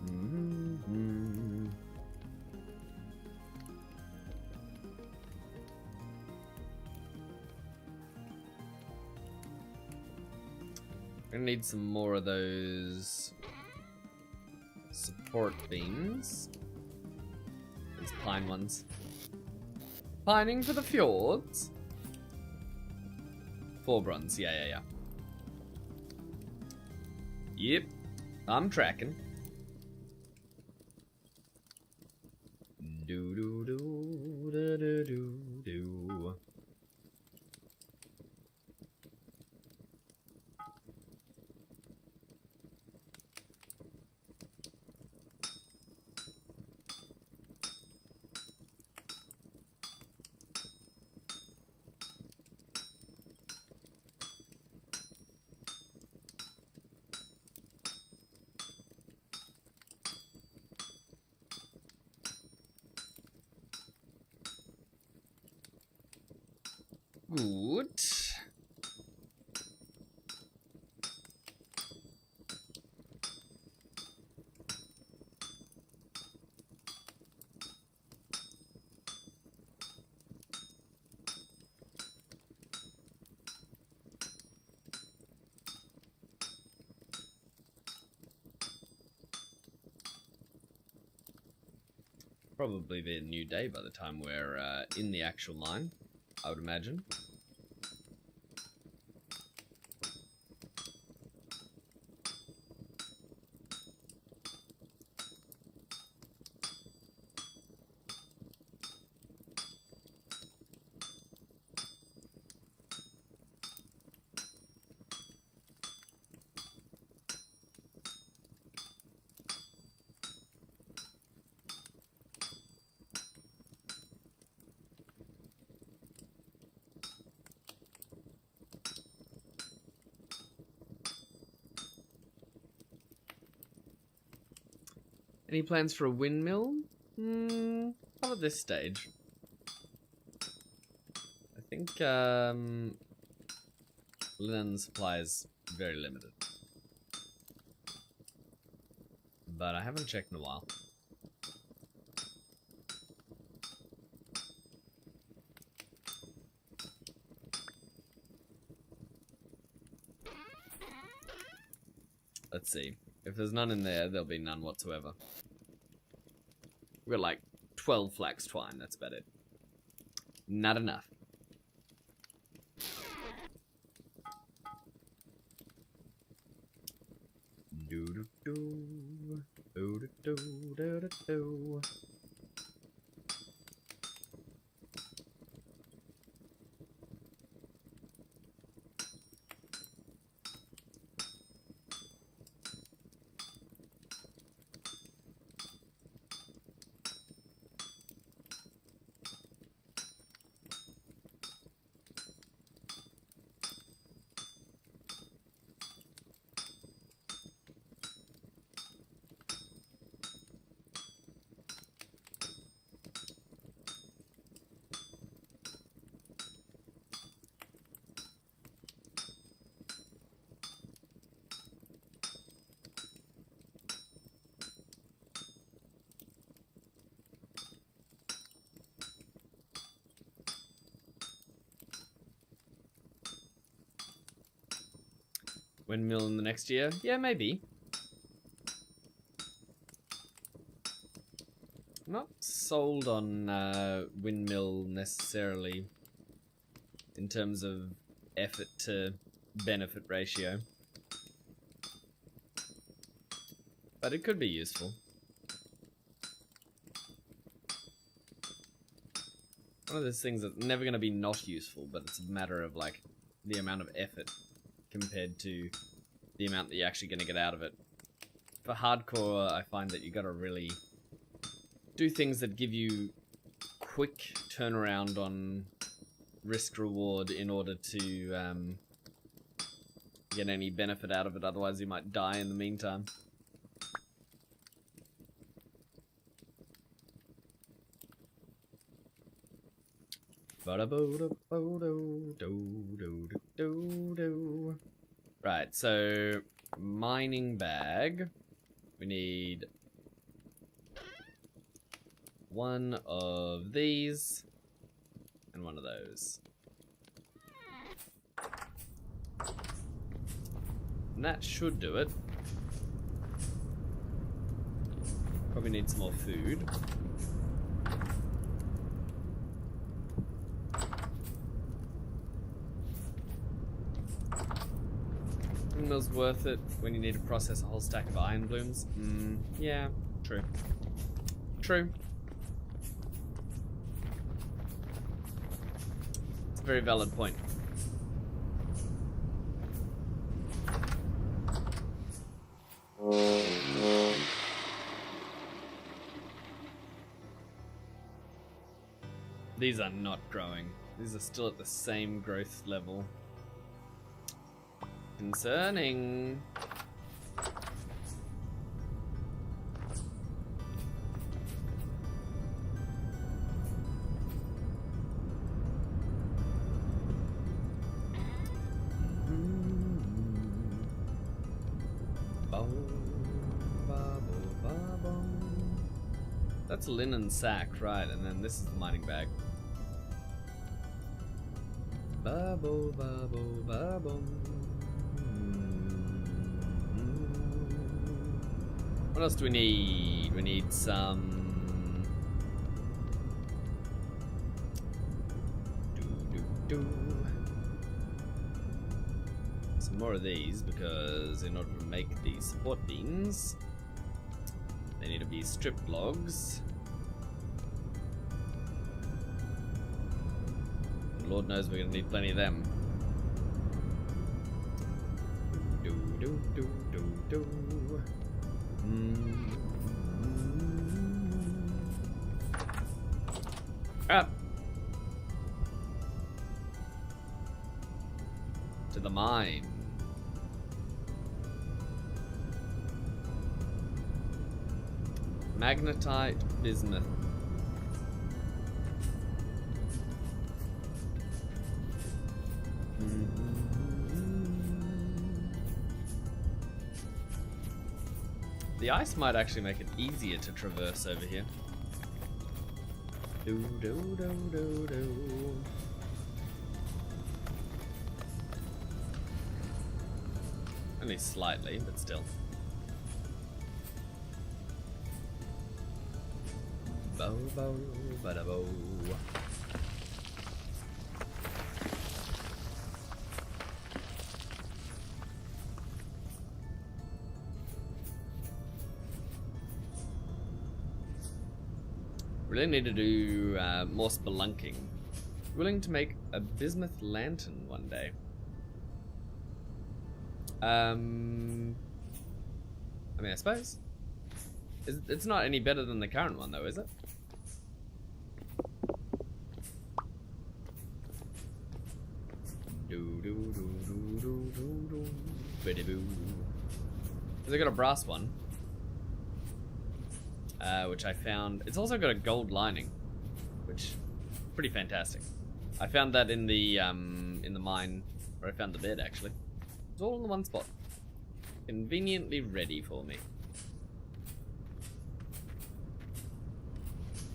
Mm-hmm. We're gonna need some more of those support beams. These pine ones. Pining for the fjords. 4 bronze, yeah. Yep, I'm tracking. Do do do do do do do. Good. Probably be a new day by the time we're in the actual line, I would imagine. Any plans for a windmill? Not at this stage. I think linen supply is very limited. But I haven't checked in a while. Let's see. If there's none in there, there'll be none whatsoever. We're like 12 flax twine, that's about it. Not enough. Do do do do do do do do. Windmill in the next year? Yeah, maybe. Not sold on windmill necessarily in terms of effort to benefit ratio. But it could be useful. One of those things that's never going to be not useful, but it's a matter of like the amount of effort compared to the amount that you're actually going to get out of it. For hardcore, I find that you got to really do things that give you quick turnaround on risk reward in order to get any benefit out of it. Otherwise, you might die in the meantime. Right, so mining bag. We need one of these and one of those. And that should do it. Probably need some more food. Windmill's worth it when you need to process a whole stack of iron blooms. Yeah, true. True. It's a very valid point. These are not growing. These are still at the same growth level. Concerning. That's a linen sack, right? And then this is the mining bag. Bubble, bubble, bubble. What else do we need? We need some... Some more of these, because in order to make these support beams, they need to be stripped logs. And Lord knows we're going to need plenty of them. Up to the mine. Magnetite, bismuth. The ice might actually make it easier to traverse over here. Do do do do do. Only slightly, but still. Bo bo bada bo. Really need to do more spelunking. Willing to make a bismuth lantern one day. I mean, I suppose. It's not any better than the current one, though, is it? Do do do do do do do. Biddy boo. Because I got a brass one. Which I found. It's also got a gold lining, which is pretty fantastic. I found that in the mine where I found the bed. Actually, it's all in the one spot, conveniently ready for me.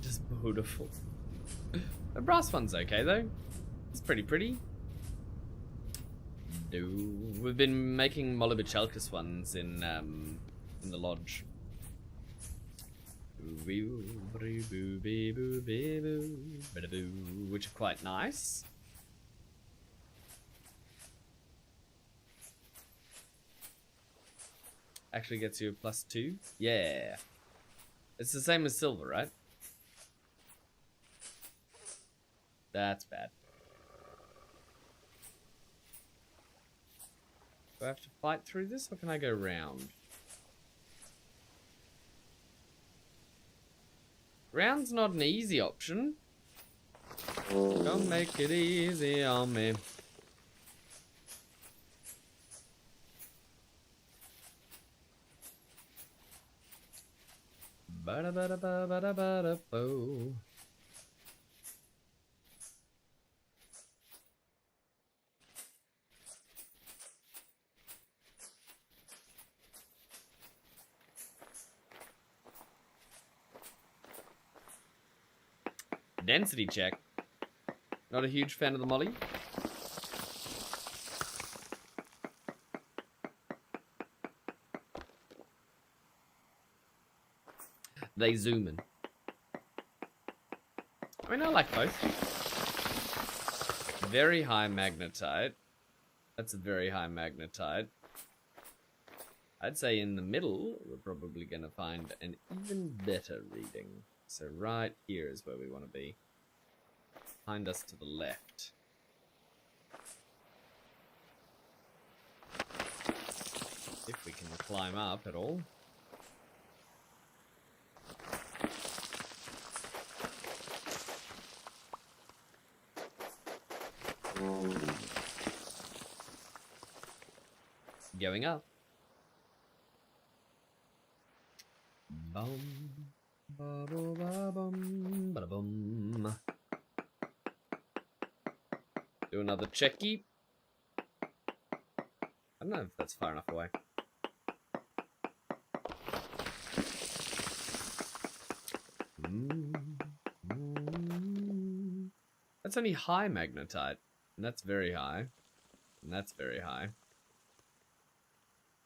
Just beautiful. The brass one's okay though. It's pretty. We've been making Molybichalcus ones in the lodge. Which are quite nice. Actually gets you a +2. Yeah. It's the same as silver, right? That's bad. Do I have to fight through this, or can I go round? Round's not an easy option. Don't make it easy on me. Ba-da-ba-da-ba-ba-da-ba-da-bo. Density check. Not a huge fan of the molly. They zoom in. I mean, I like both. Very high magnetite. That's a very high magnetite. I'd say in the middle, we're probably going to find an even better reading. So right here is where we want to be. Behind us to the left. If we can climb up at all. Going up. Bum, ba bo ba bum, ba da bum. Do another checky. I don't know if that's far enough away. That's only high magnetite. And that's very high. And that's very high.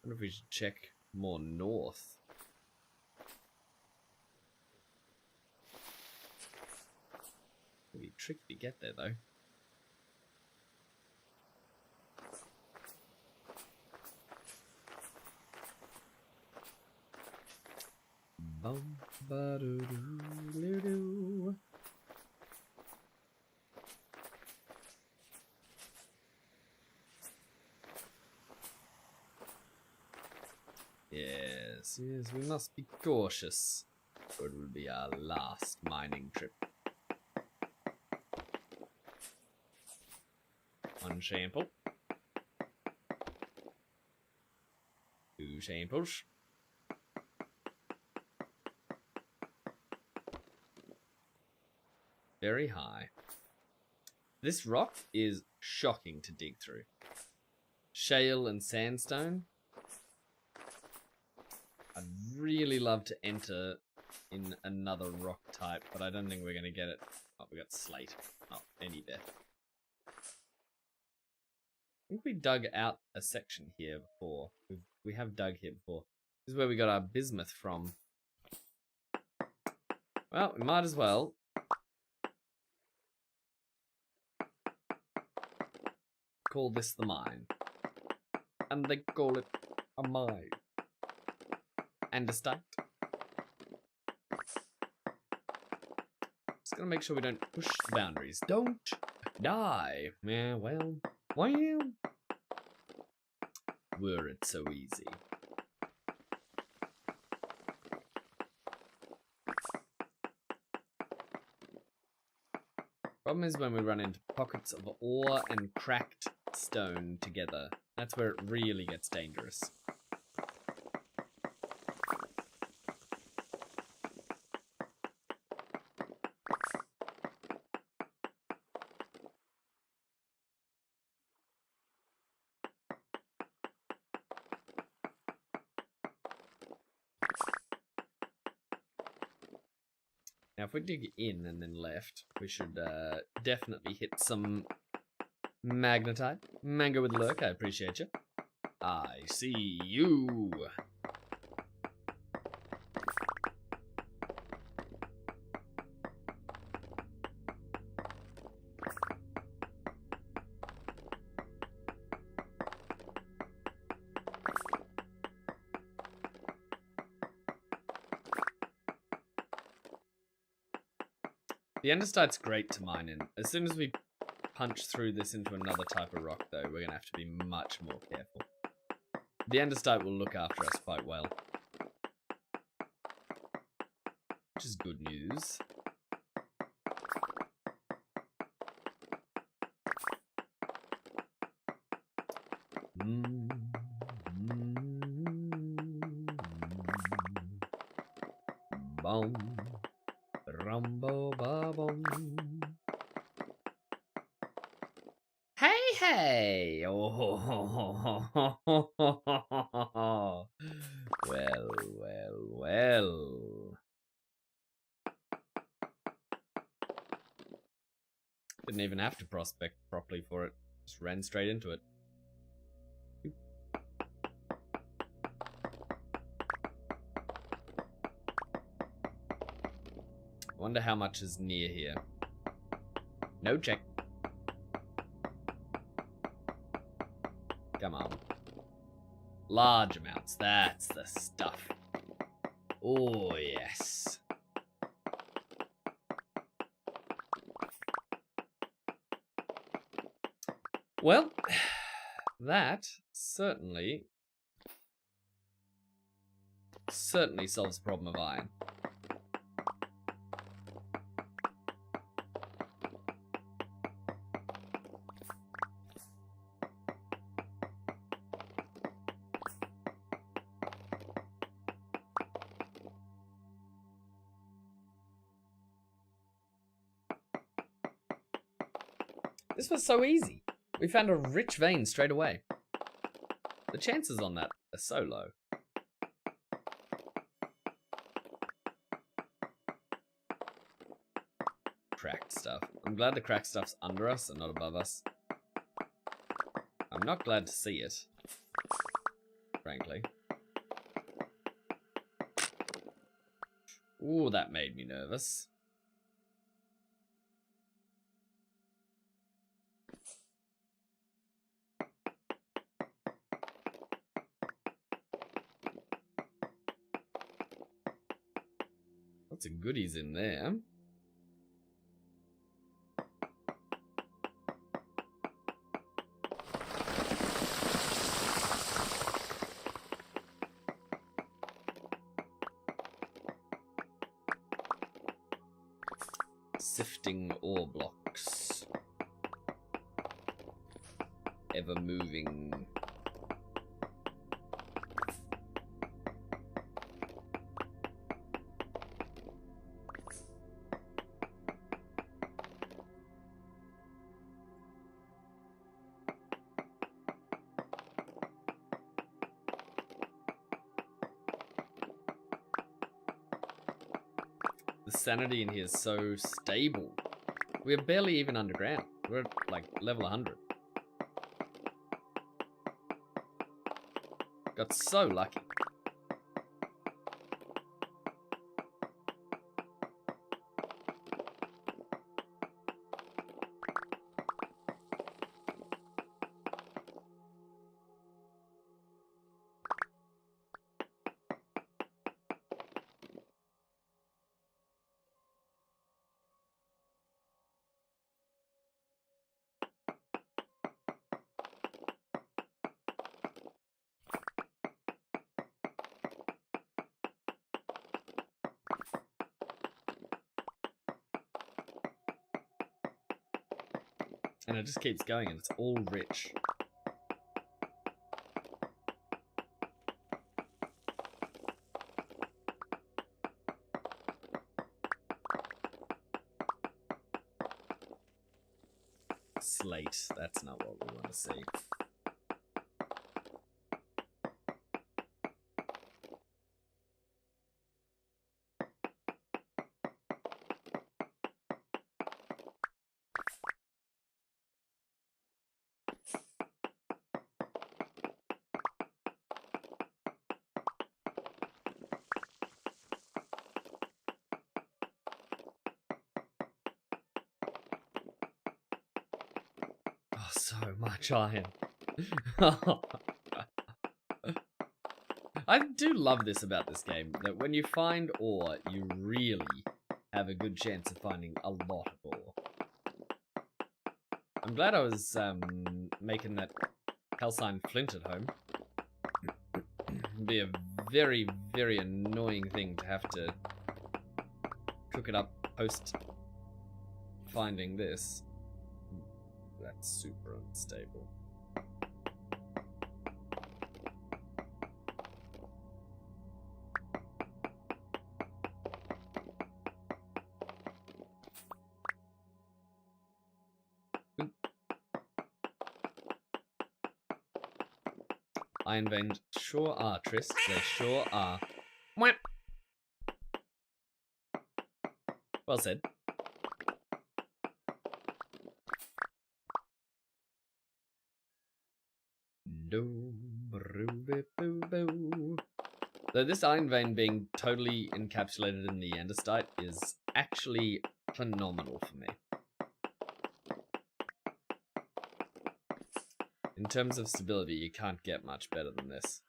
I wonder if we should check more north. It'll be tricky to get there though. Bum ba doo doo doo. Yes, yes, we must be cautious, or it will be our last mining trip. One sample. Two samples. Very high. This rock is shocking to dig through. Shale and sandstone. I'd really love to enter in another rock type, but I don't think we're going to get it. Oh, we got slate. Not any better. I think we dug out a section here before. We have dug here before. This is where we got our bismuth from. Well, we might as well. Call this the mine. And they call it a mine. And a state. Just gotta make sure we don't push the boundaries. Don't die. Yeah, well. Were it so easy. Problem is when we run into pockets of ore and cracked stone together. That's where it really gets dangerous. Now, if we dig in and then left, we should definitely hit some magnetite. Mango with lurk, I appreciate you. I see you. The andesite's great to mine in. As soon as we punch through this into another type of rock, though, we're going to have to be much more careful. The andesite will look after us quite well. Which is good news. Bum. Rumbo ba-bum. Hey, hey! Oh, well, well, well. Didn't even have to prospect properly for it. Just ran straight into it. Wonder how much is near here. No check. Come on. Large amounts. That's the stuff. Oh, yes. Well, that certainly solves the problem of iron. This was so easy. We found a rich vein straight away. The chances on that are so low. Cracked stuff. I'm glad the cracked stuff's under us and not above us. I'm not glad to see it, frankly. Ooh, that made me nervous. Lots of goodies in there. Sifting ore blocks. Ever moving. The sanity in here is so stable. We're barely even underground. We're at like level 100. Got so lucky. And it just keeps going and it's all rich. Slate, that's not what we want to see. So much iron. I do love this about this game, that when you find ore, you really, have a good chance of finding a lot of ore. I'm glad I was making that calcine flint at home. It'd be a very, very annoying thing to have to cook it up post finding this. That's super unstable. Iron veins sure are, Triss. They sure are. Mwah! Well said. Though this iron vein being totally encapsulated in the andesite is actually phenomenal for me. In terms of stability, you can't get much better than this.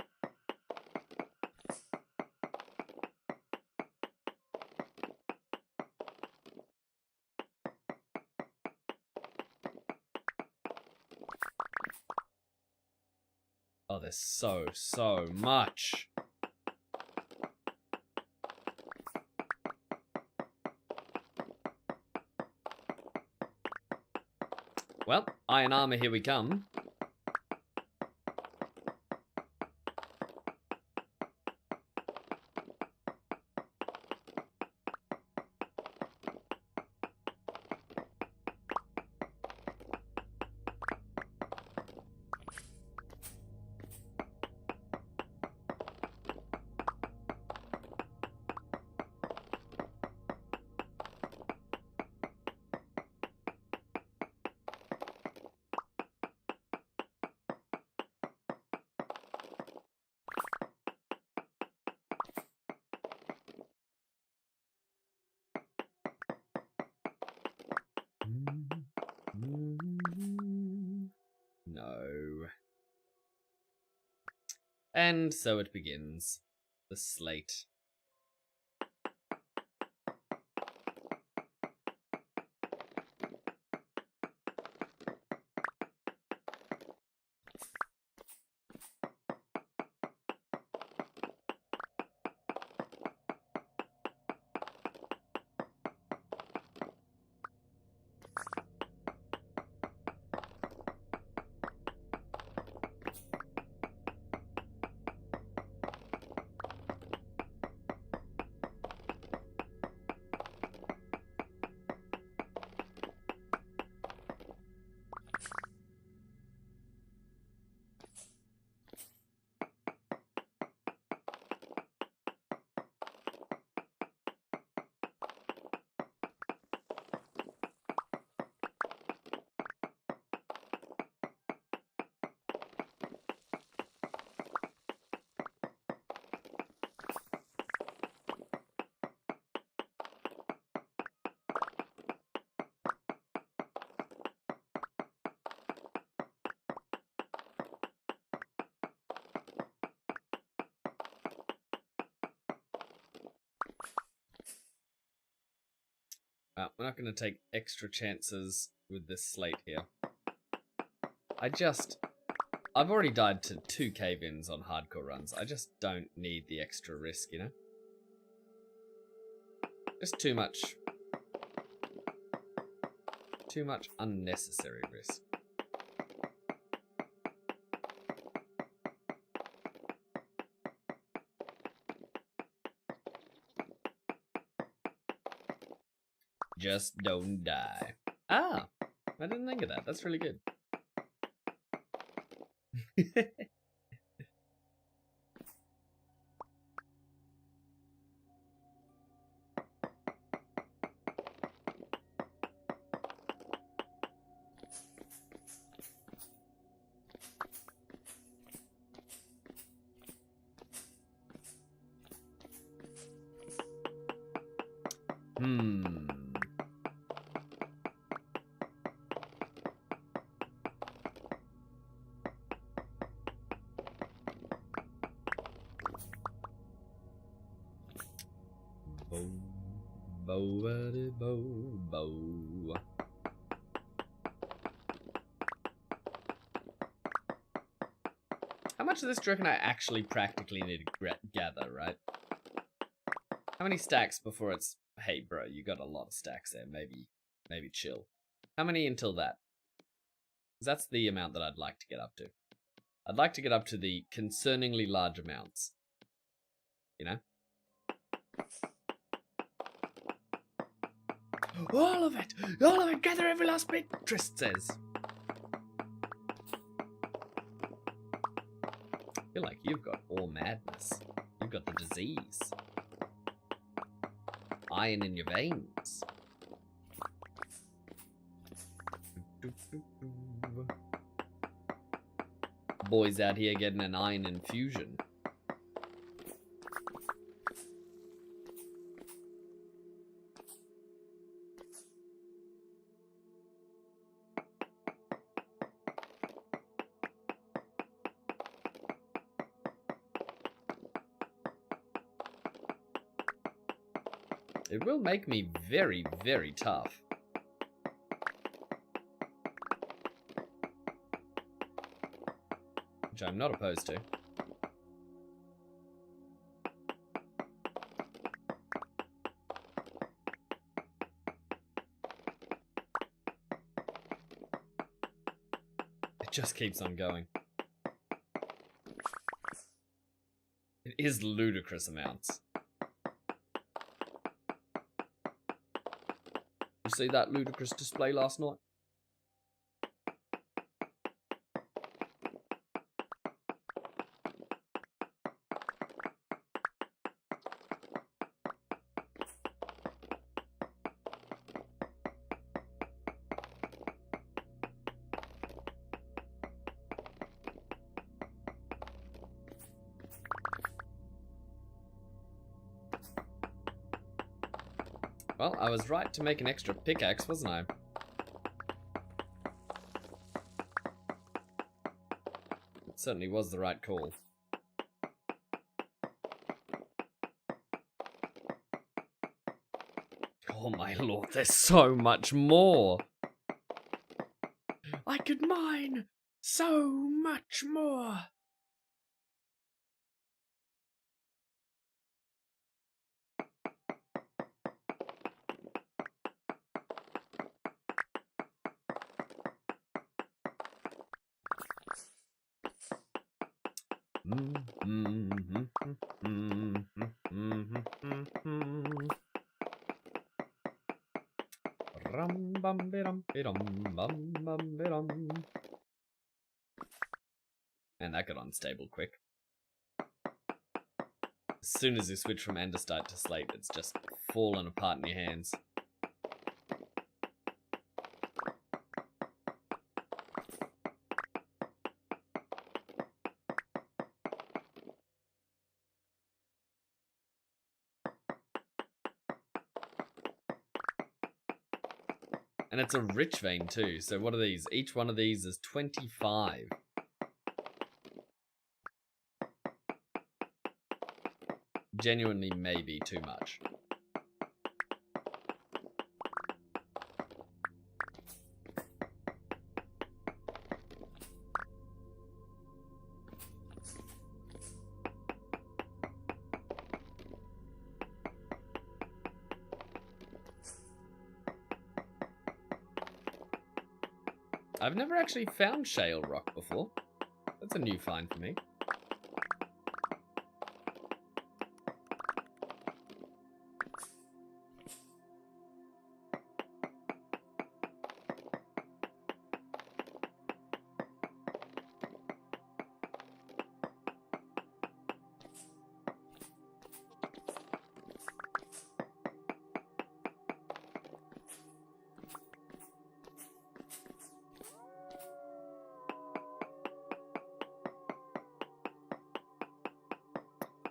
Oh, there's so much. Well, iron armor, here we come. No. And so it begins. The slate. We're not going to take extra chances with this slate here. I've already died to 2 cave-ins on hardcore runs. I just don't need the extra risk, you know? Just too much unnecessary risk. Just don't die. Ah, I didn't think of that. That's really good. Bo. How much of this do you reckon I actually practically need to gather, right? How many stacks before it's... Hey, bro, you got a lot of stacks there. Maybe chill. How many until that? 'Cause that's the amount that I'd like to get up to. I'd like to get up to the concerningly large amounts. You know? All of it! All of it! Gather every last bit! Trist says. I feel like you've got all madness. You've got the disease. Iron in your veins. Boys out here getting an iron infusion. It will make me very, very tough. Which I'm not opposed to. It just keeps on going. It is ludicrous amounts. You see that ludicrous display last night? Well, I was right to make an extra pickaxe, wasn't I? It certainly was the right call. Oh my lord, there's so much more! I could mine so much more! And that got unstable quick. As soon as you switch from andesite to slate, it's just fallen apart in your hands. And it's a rich vein too, so what are these? Each one of these is 25. Genuinely maybe too much. I've never actually found shale rock before. That's a new find for me.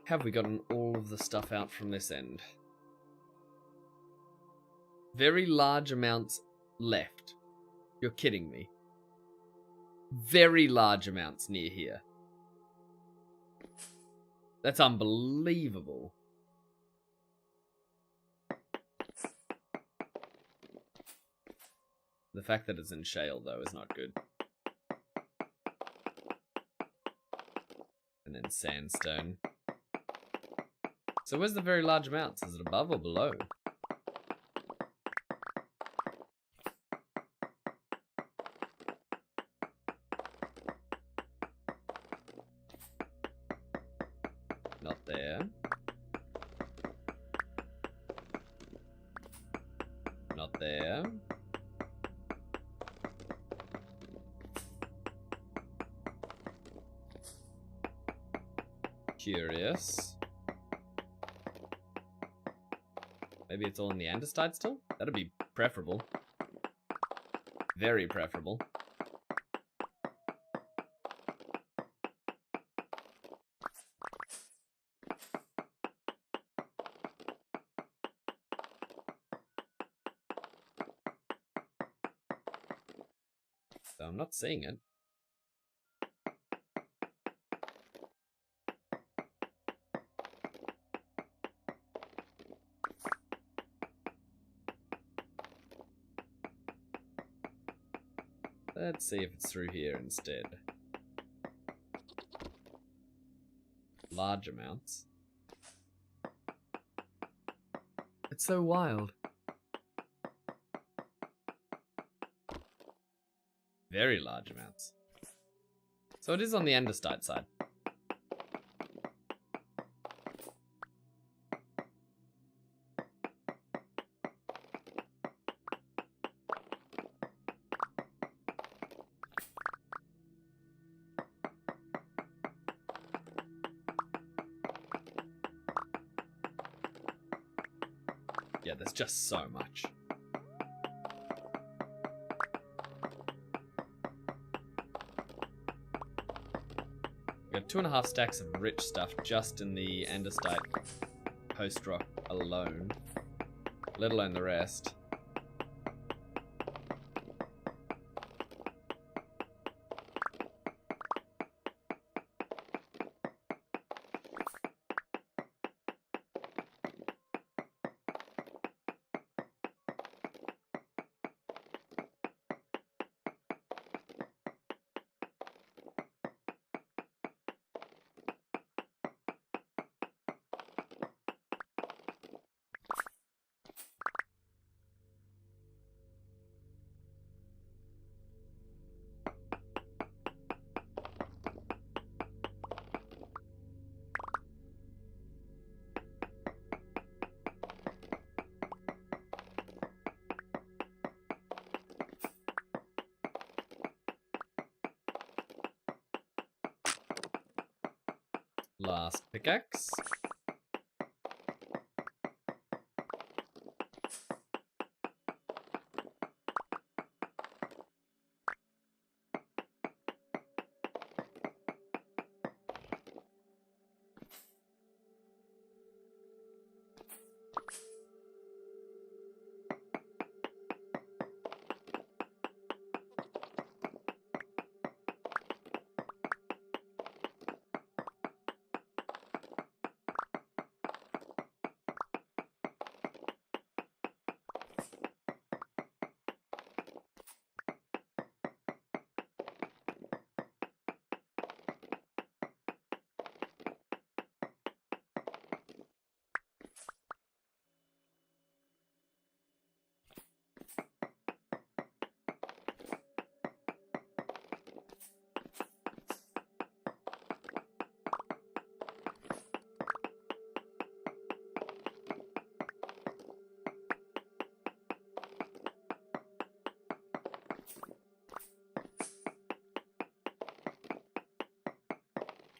Have we gotten all of the stuff out from this end? Very large amounts left. You're kidding me. Very large amounts near here. That's unbelievable. The fact that it's in shale, though, is not good. And then sandstone. So where's the very large amounts? Is it above or below? Not there. Not there. Curious. Maybe it's all in the andesite still? That'd be preferable. Very preferable. So I'm not seeing it. Let's see if it's through here instead. Large amounts. It's so wild. Very large amounts. So it is on the andesite side. Yeah, there's just so much. We got 2.5 stacks of rich stuff just in the andesite post rock alone, let alone the rest. Last pickaxe.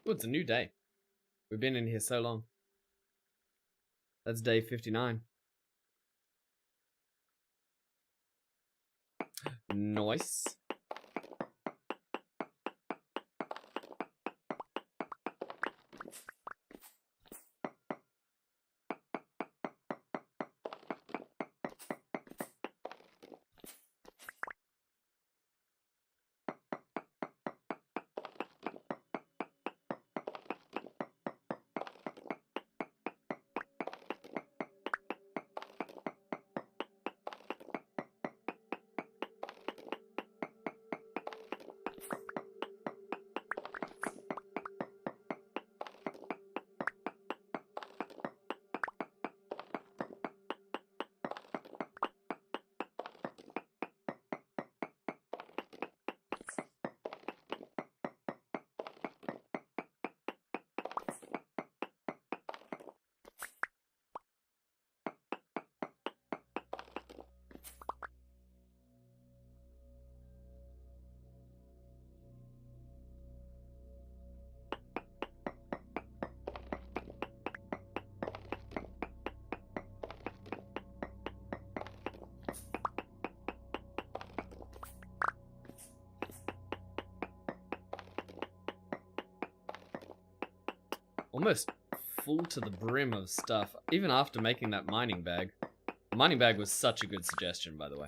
Oh, it's a new day. We've been in here so long. That's day 59. Nice. almost full to the brim of stuff, even after making that mining bag. The mining bag was such a good suggestion, by the way.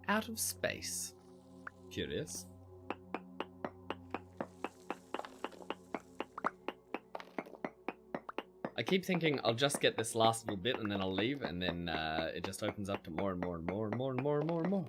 Out of space. Curious. I keep thinking I'll just get this last little bit and then I'll leave, and then it just opens up to more and more and more and more and more and more and more.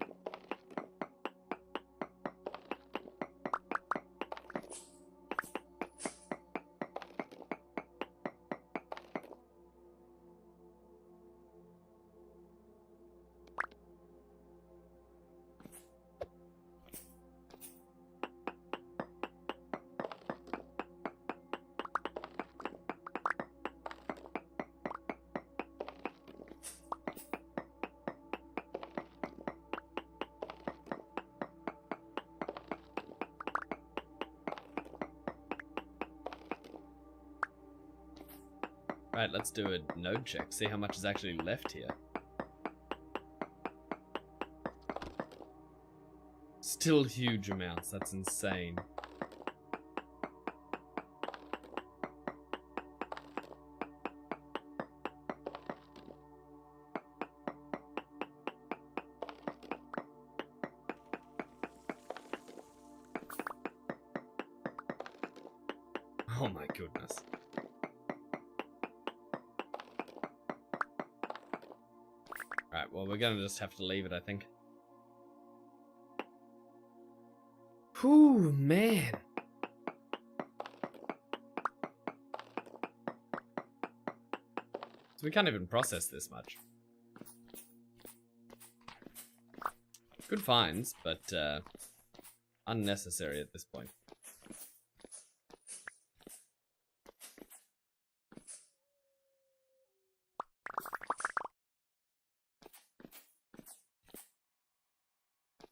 Right, let's do a node check, see how much is actually left here. Still huge amounts, that's insane. Oh my goodness. Right, well, we're gonna just have to leave it, I think. Whew, man. So we can't even process this much. Good finds, but unnecessary at this point.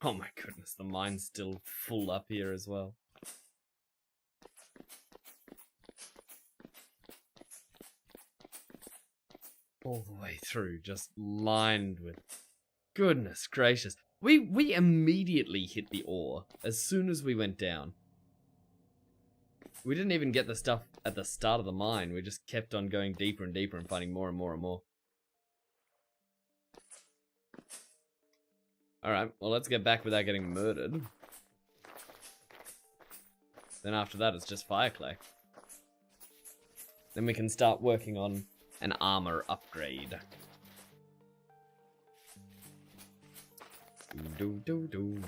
Oh my goodness, the mine's still full up here as well. All the way through, just lined with... Goodness gracious. We immediately hit the ore as soon as we went down. We didn't even get the stuff at the start of the mine, we just kept on going deeper and deeper and finding more and more and more. Alright, well let's get back without getting murdered. Then after that it's just fire clay. Then we can start working on an armor upgrade. Do do do.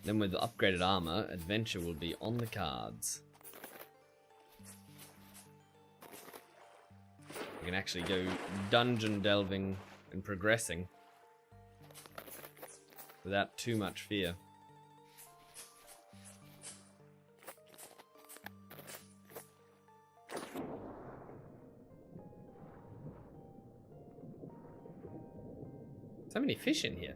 Then with upgraded armor, adventure will be on the cards. We can actually go dungeon delving and progressing without too much fear. So many fish in here.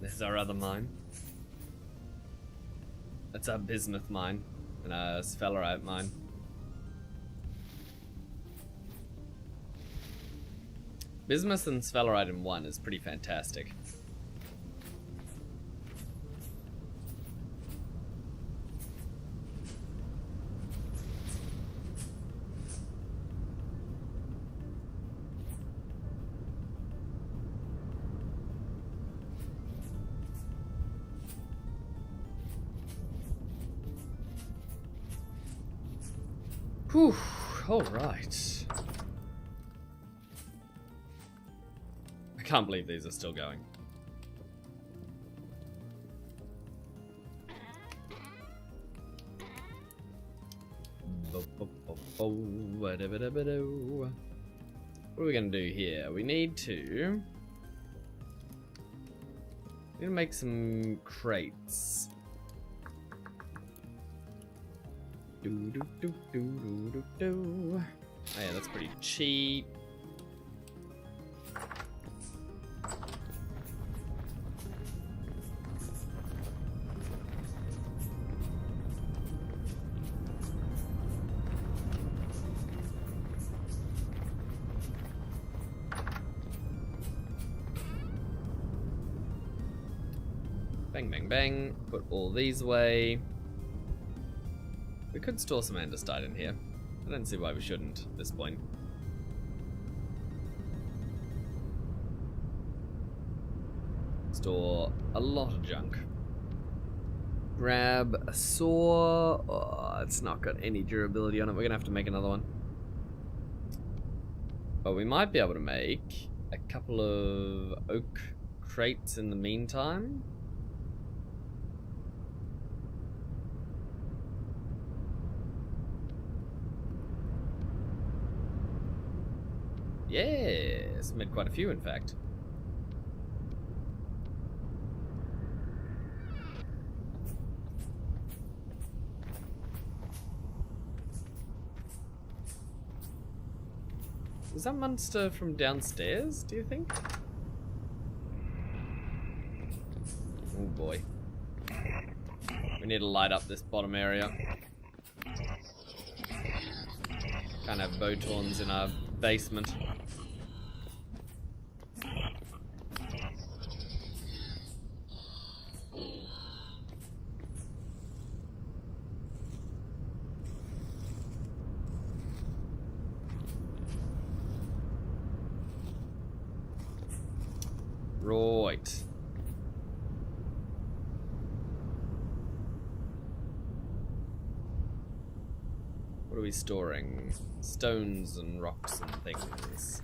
There's our other mine. That's our bismuth mine and our sphalerite mine. Bismuth and sphalerite in one is pretty fantastic. Whew, alright. I can't believe these are still going. What are we gonna do here? We need to make some crates. Do do do do do do do. Oh yeah, that's pretty cheap. Bang bang bang. Put all these away. We could store some andesite in here. I don't see why we shouldn't at this point. Store a lot of junk. Grab a saw. Oh, it's not got any durability on it. We're gonna have to make another one. But we might be able to make a couple of oak crates in the meantime. Yes, made quite a few, in fact. Was that monster from downstairs, do you think? Oh boy. We need to light up this bottom area. Can't have Botons in our basement. Right. What are we storing? Stones and rocks and things.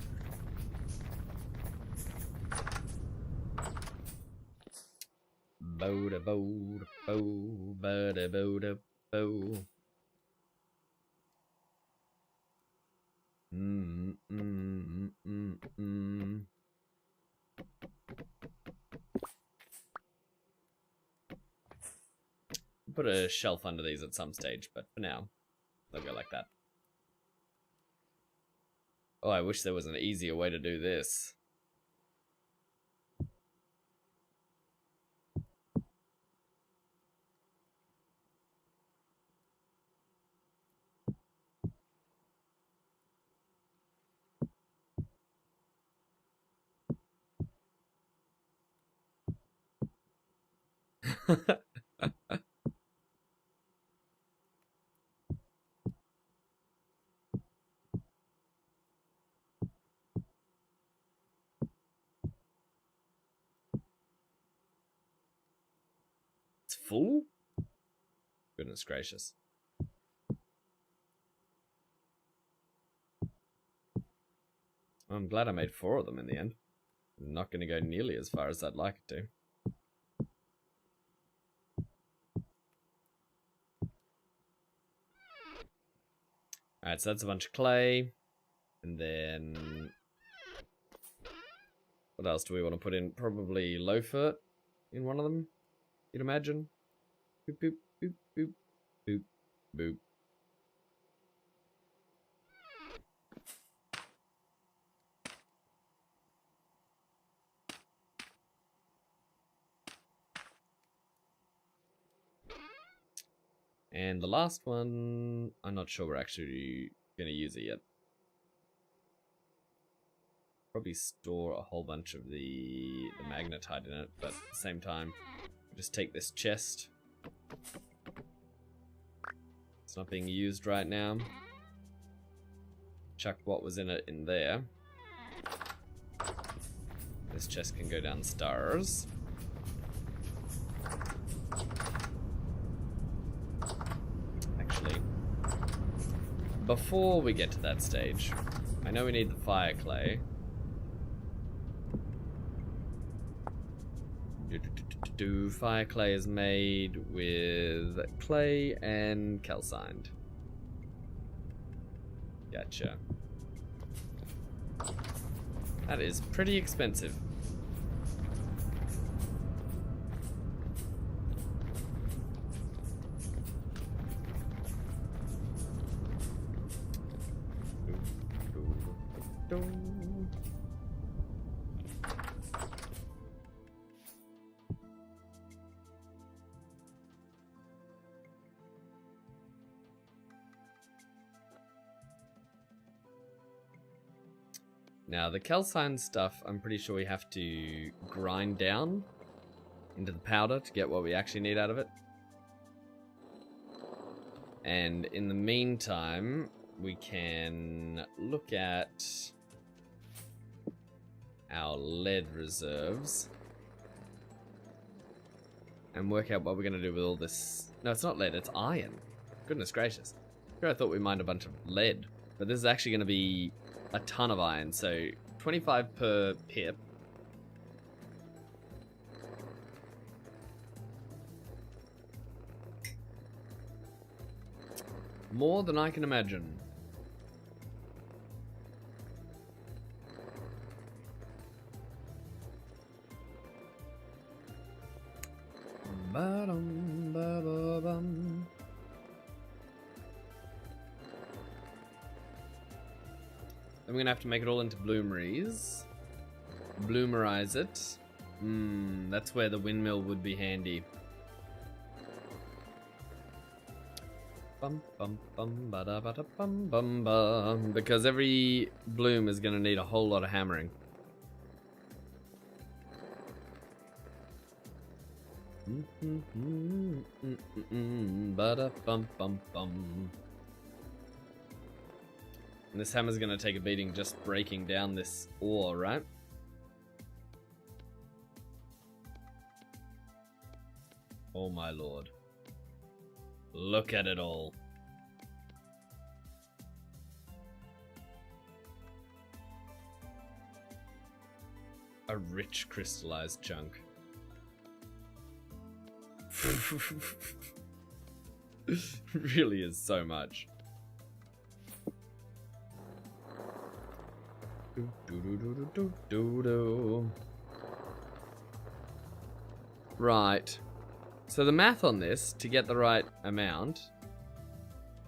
Boda boda bo, bada boda bo. Put a shelf under these at some stage, but for now, they'll go like that. Oh, I wish there was an easier way to do this. It's full? Goodness gracious. I'm glad I made 4 of them in the end. I'm not going to go nearly as far as I'd like it to. Alright, so that's a bunch of clay. And then... what else do we want to put in? Probably loafer in one of them, you'd imagine. Boop, boop, boop, boop, boop, boop. And the last one, I'm not sure we're actually going to use it yet. probably store a whole bunch of the magnetite in it, but at the same time, just take this chest. It's not being used right now. Chuck what was in it in there. This chest can go downstairs. Actually, before we get to that stage, I know we need the fire clay. Fire clay is made with clay and calcined. Gotcha. That is pretty expensive. Now, the calcined stuff, I'm pretty sure we have to grind down into the powder to get what we actually need out of it. And in the meantime, we can look at our lead reserves and work out what we're going to do with all this. No, it's not lead, it's iron. Goodness gracious. Here I thought we mined a bunch of lead, but this is actually going to be a ton of iron, so 25 per pip. More than I can imagine. Ba-dum, ba-ba-bum. Then we're gonna have to make it all into bloomeries. Bloomerize it. That's where the windmill would be handy. Bum bum bum ba da ba da bum bum bum. Because every bloom is gonna need a whole lot of hammering. Ba da bum bum bum. And this hammer's gonna take a beating just breaking down this ore, right? Oh my lord. Look at it all. A rich crystallized chunk. Really is so much. Right. So the math on this, to get the right amount,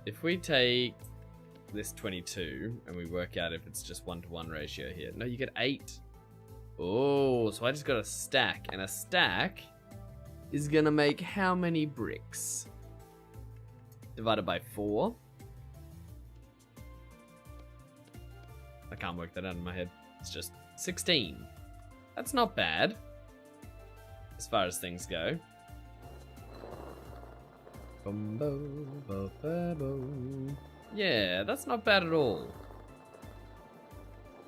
if we take this 22 and we work out if it's just 1-to-1 ratio here. No, you get 8. Oh, so I just got a stack. And a stack is gonna make how many bricks? Divided by 4. I can't work that out in my head. It's just 16. That's not bad, as far as things go. Yeah, that's not bad at all.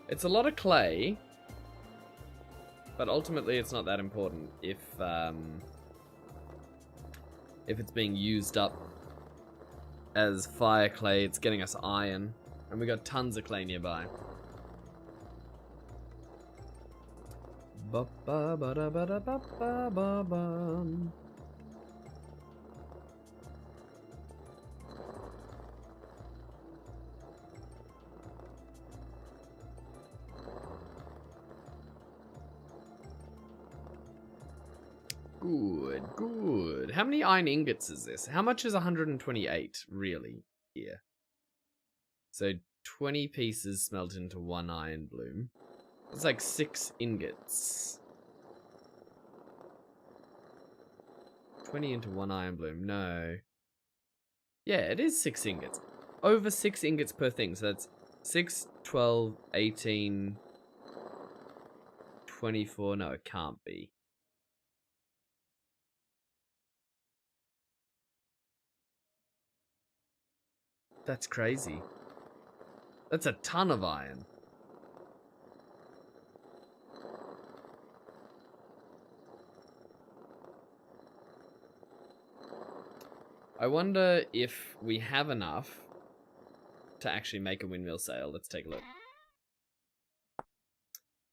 It's a lot of clay, but ultimately it's not that important if it's being used up as fire clay. It's getting us iron, and we got tons of clay nearby. Ba-ba-ba-da-ba-da-ba-ba-ba-bum. Good, good. How many iron ingots is this? How much is 128, really, here? So 20 pieces smelt into 1 iron bloom. It's like 6 ingots. 20 into 1 iron bloom, no. Yeah, it is 6 ingots. Over 6 ingots per thing, so that's 6, 12, 18, 24. No, it can't be. That's crazy. That's a ton of iron. I wonder if we have enough to actually make a windmill sail. Let's take a look.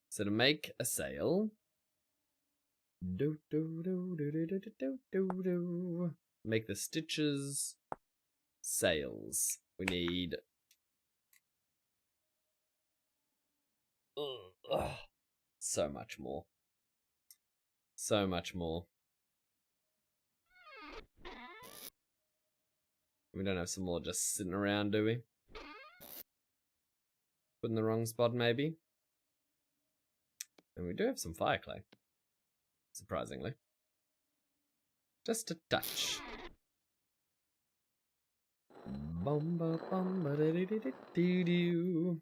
So to make a sail, make the stitches sails. We need so much more. So much more. We don't have some more just sitting around, do we? Put in the wrong spot, maybe? And we do have some fire clay. Surprisingly. Just a touch. Bomba bomba da da da da doo doo.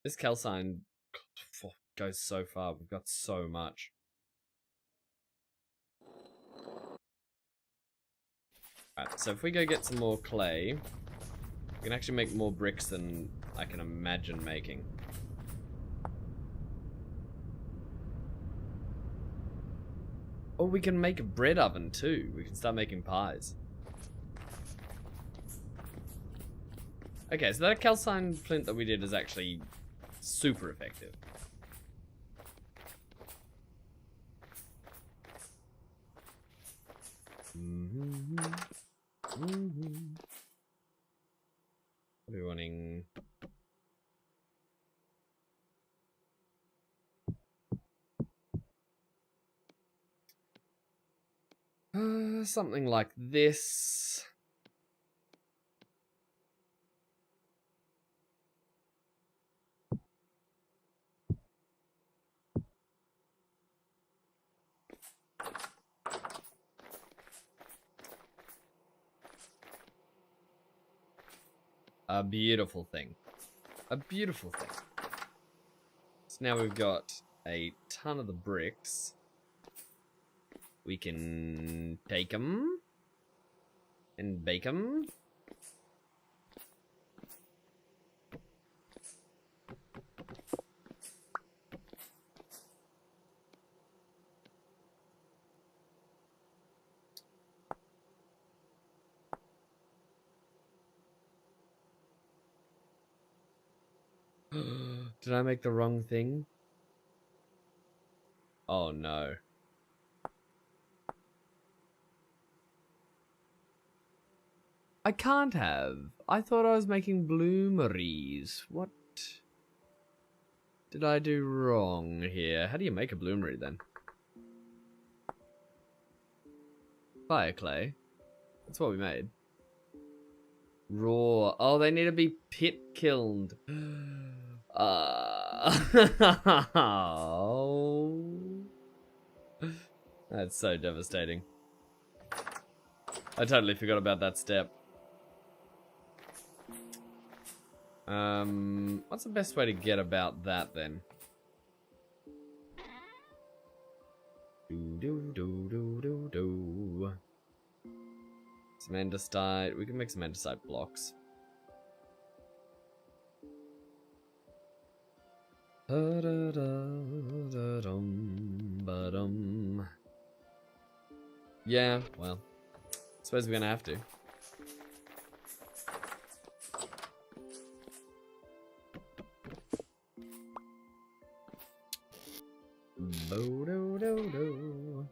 This calcine goes so far. We've got so much. Alright, so if we go get some more clay, we can actually make more bricks than I can imagine making. Or we can make a bread oven too. We can start making pies. Okay, so that calcine flint that we did is actually super effective. What are we wanting? Something like this. A beautiful thing. A beautiful thing. So now we've got a ton of the bricks. We can take them and bake them. Did I make the wrong thing? Oh no. I can't have. I thought I was making bloomeries. What did I do wrong here? How do you make a bloomery then? Fire clay. That's what we made. Raw. Oh, they need to be pit kilned. Oh. That's so devastating. I totally forgot about that step. What's the best way to get about that then? Do. Some andesite. We can make some andesite blocks. Yeah, well, I suppose we're gonna have to. Bo-do-do-do.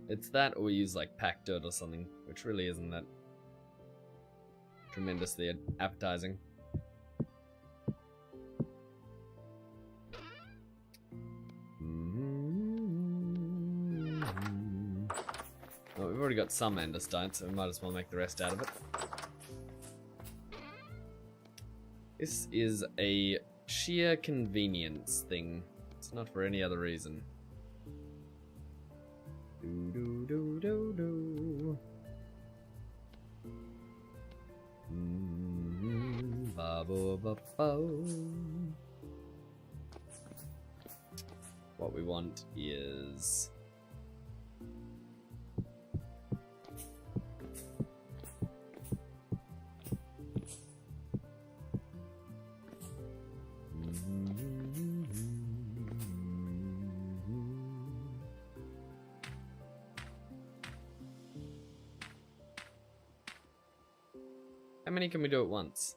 It's that, or we use like packed dirt or something, which really isn't that tremendously appetizing. Well, we've already got some andesite, so we might as well make the rest out of it. This is a sheer convenience thing. It's not for any other reason. What we want is... How many can we do at once?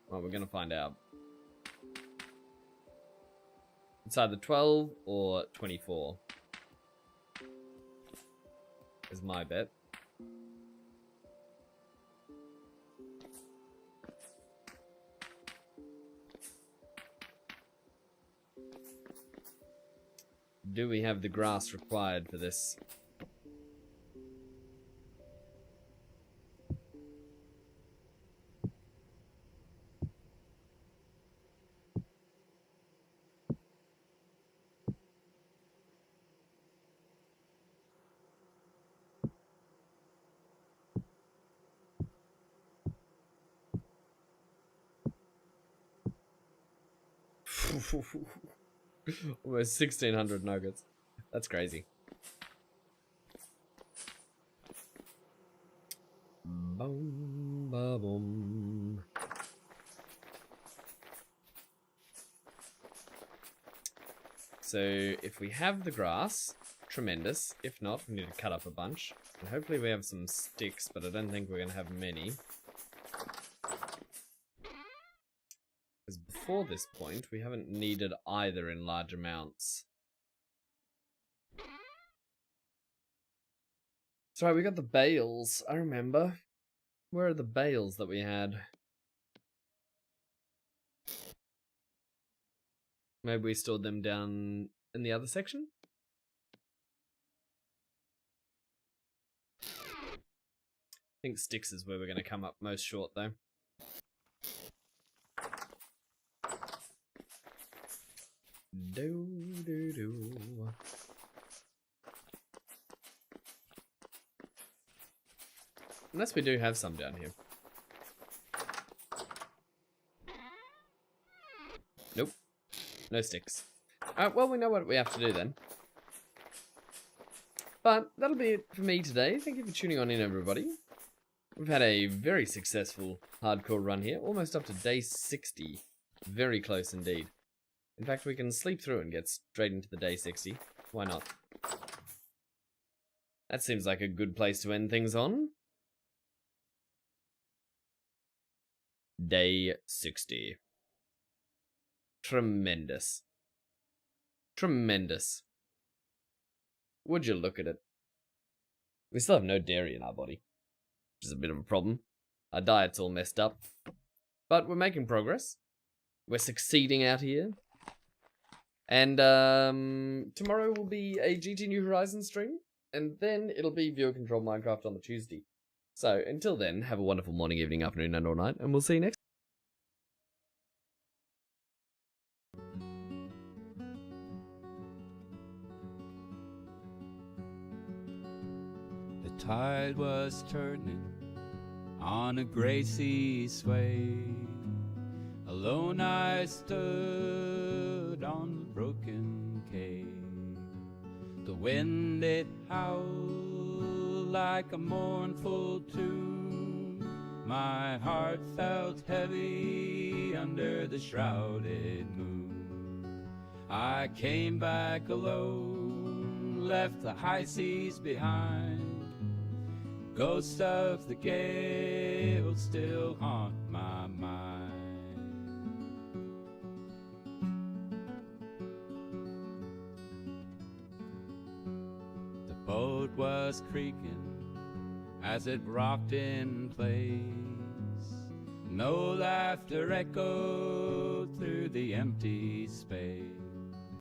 Well, we're gonna find out. It's either 12 or 24. Is my bet. Do we have the grass required for this? Almost 1,600 nuggets. That's crazy. Boom, ba boom. So if we have the grass, tremendous. If not, we need to cut up a bunch. And hopefully we have some sticks, but I don't think we're going to have many. Because before this point, we haven't needed either in large amounts. That's right, we got the bales, I remember. Where are the bales that we had? Maybe we stored them down in the other section? I think sticks is where we're going to come up most short, though. Do. Unless we do have some down here. Nope. No sticks. Alright, well, we know what we have to do then. But that'll be it for me today. Thank you for tuning on in, everybody. We've had a very successful hardcore run here. Almost up to day 60. Very close indeed. In fact, we can sleep through and get straight into the day 60. Why not? That seems like a good place to end things on. Day 60. Tremendous. Tremendous. Would you look at it? We still have no dairy in our body, which is a bit of a problem. Our diet's all messed up. But we're making progress. We're succeeding out here. And tomorrow will be a GT New Horizons stream, and then it'll be Viewer Control Minecraft on the Tuesday. So until then, have a wonderful morning, evening, afternoon, and or night, and we'll see you next. The tide was turning on a gray sea sway. Alone I stood on the broken quay. The wind it howled like a mournful tune. My heart felt heavy under the shrouded moon. I came back alone, left the high seas behind. Ghosts of the gale still haunt my mind. The boat was creaking as it rocked in place. No laughter echoed through the empty space.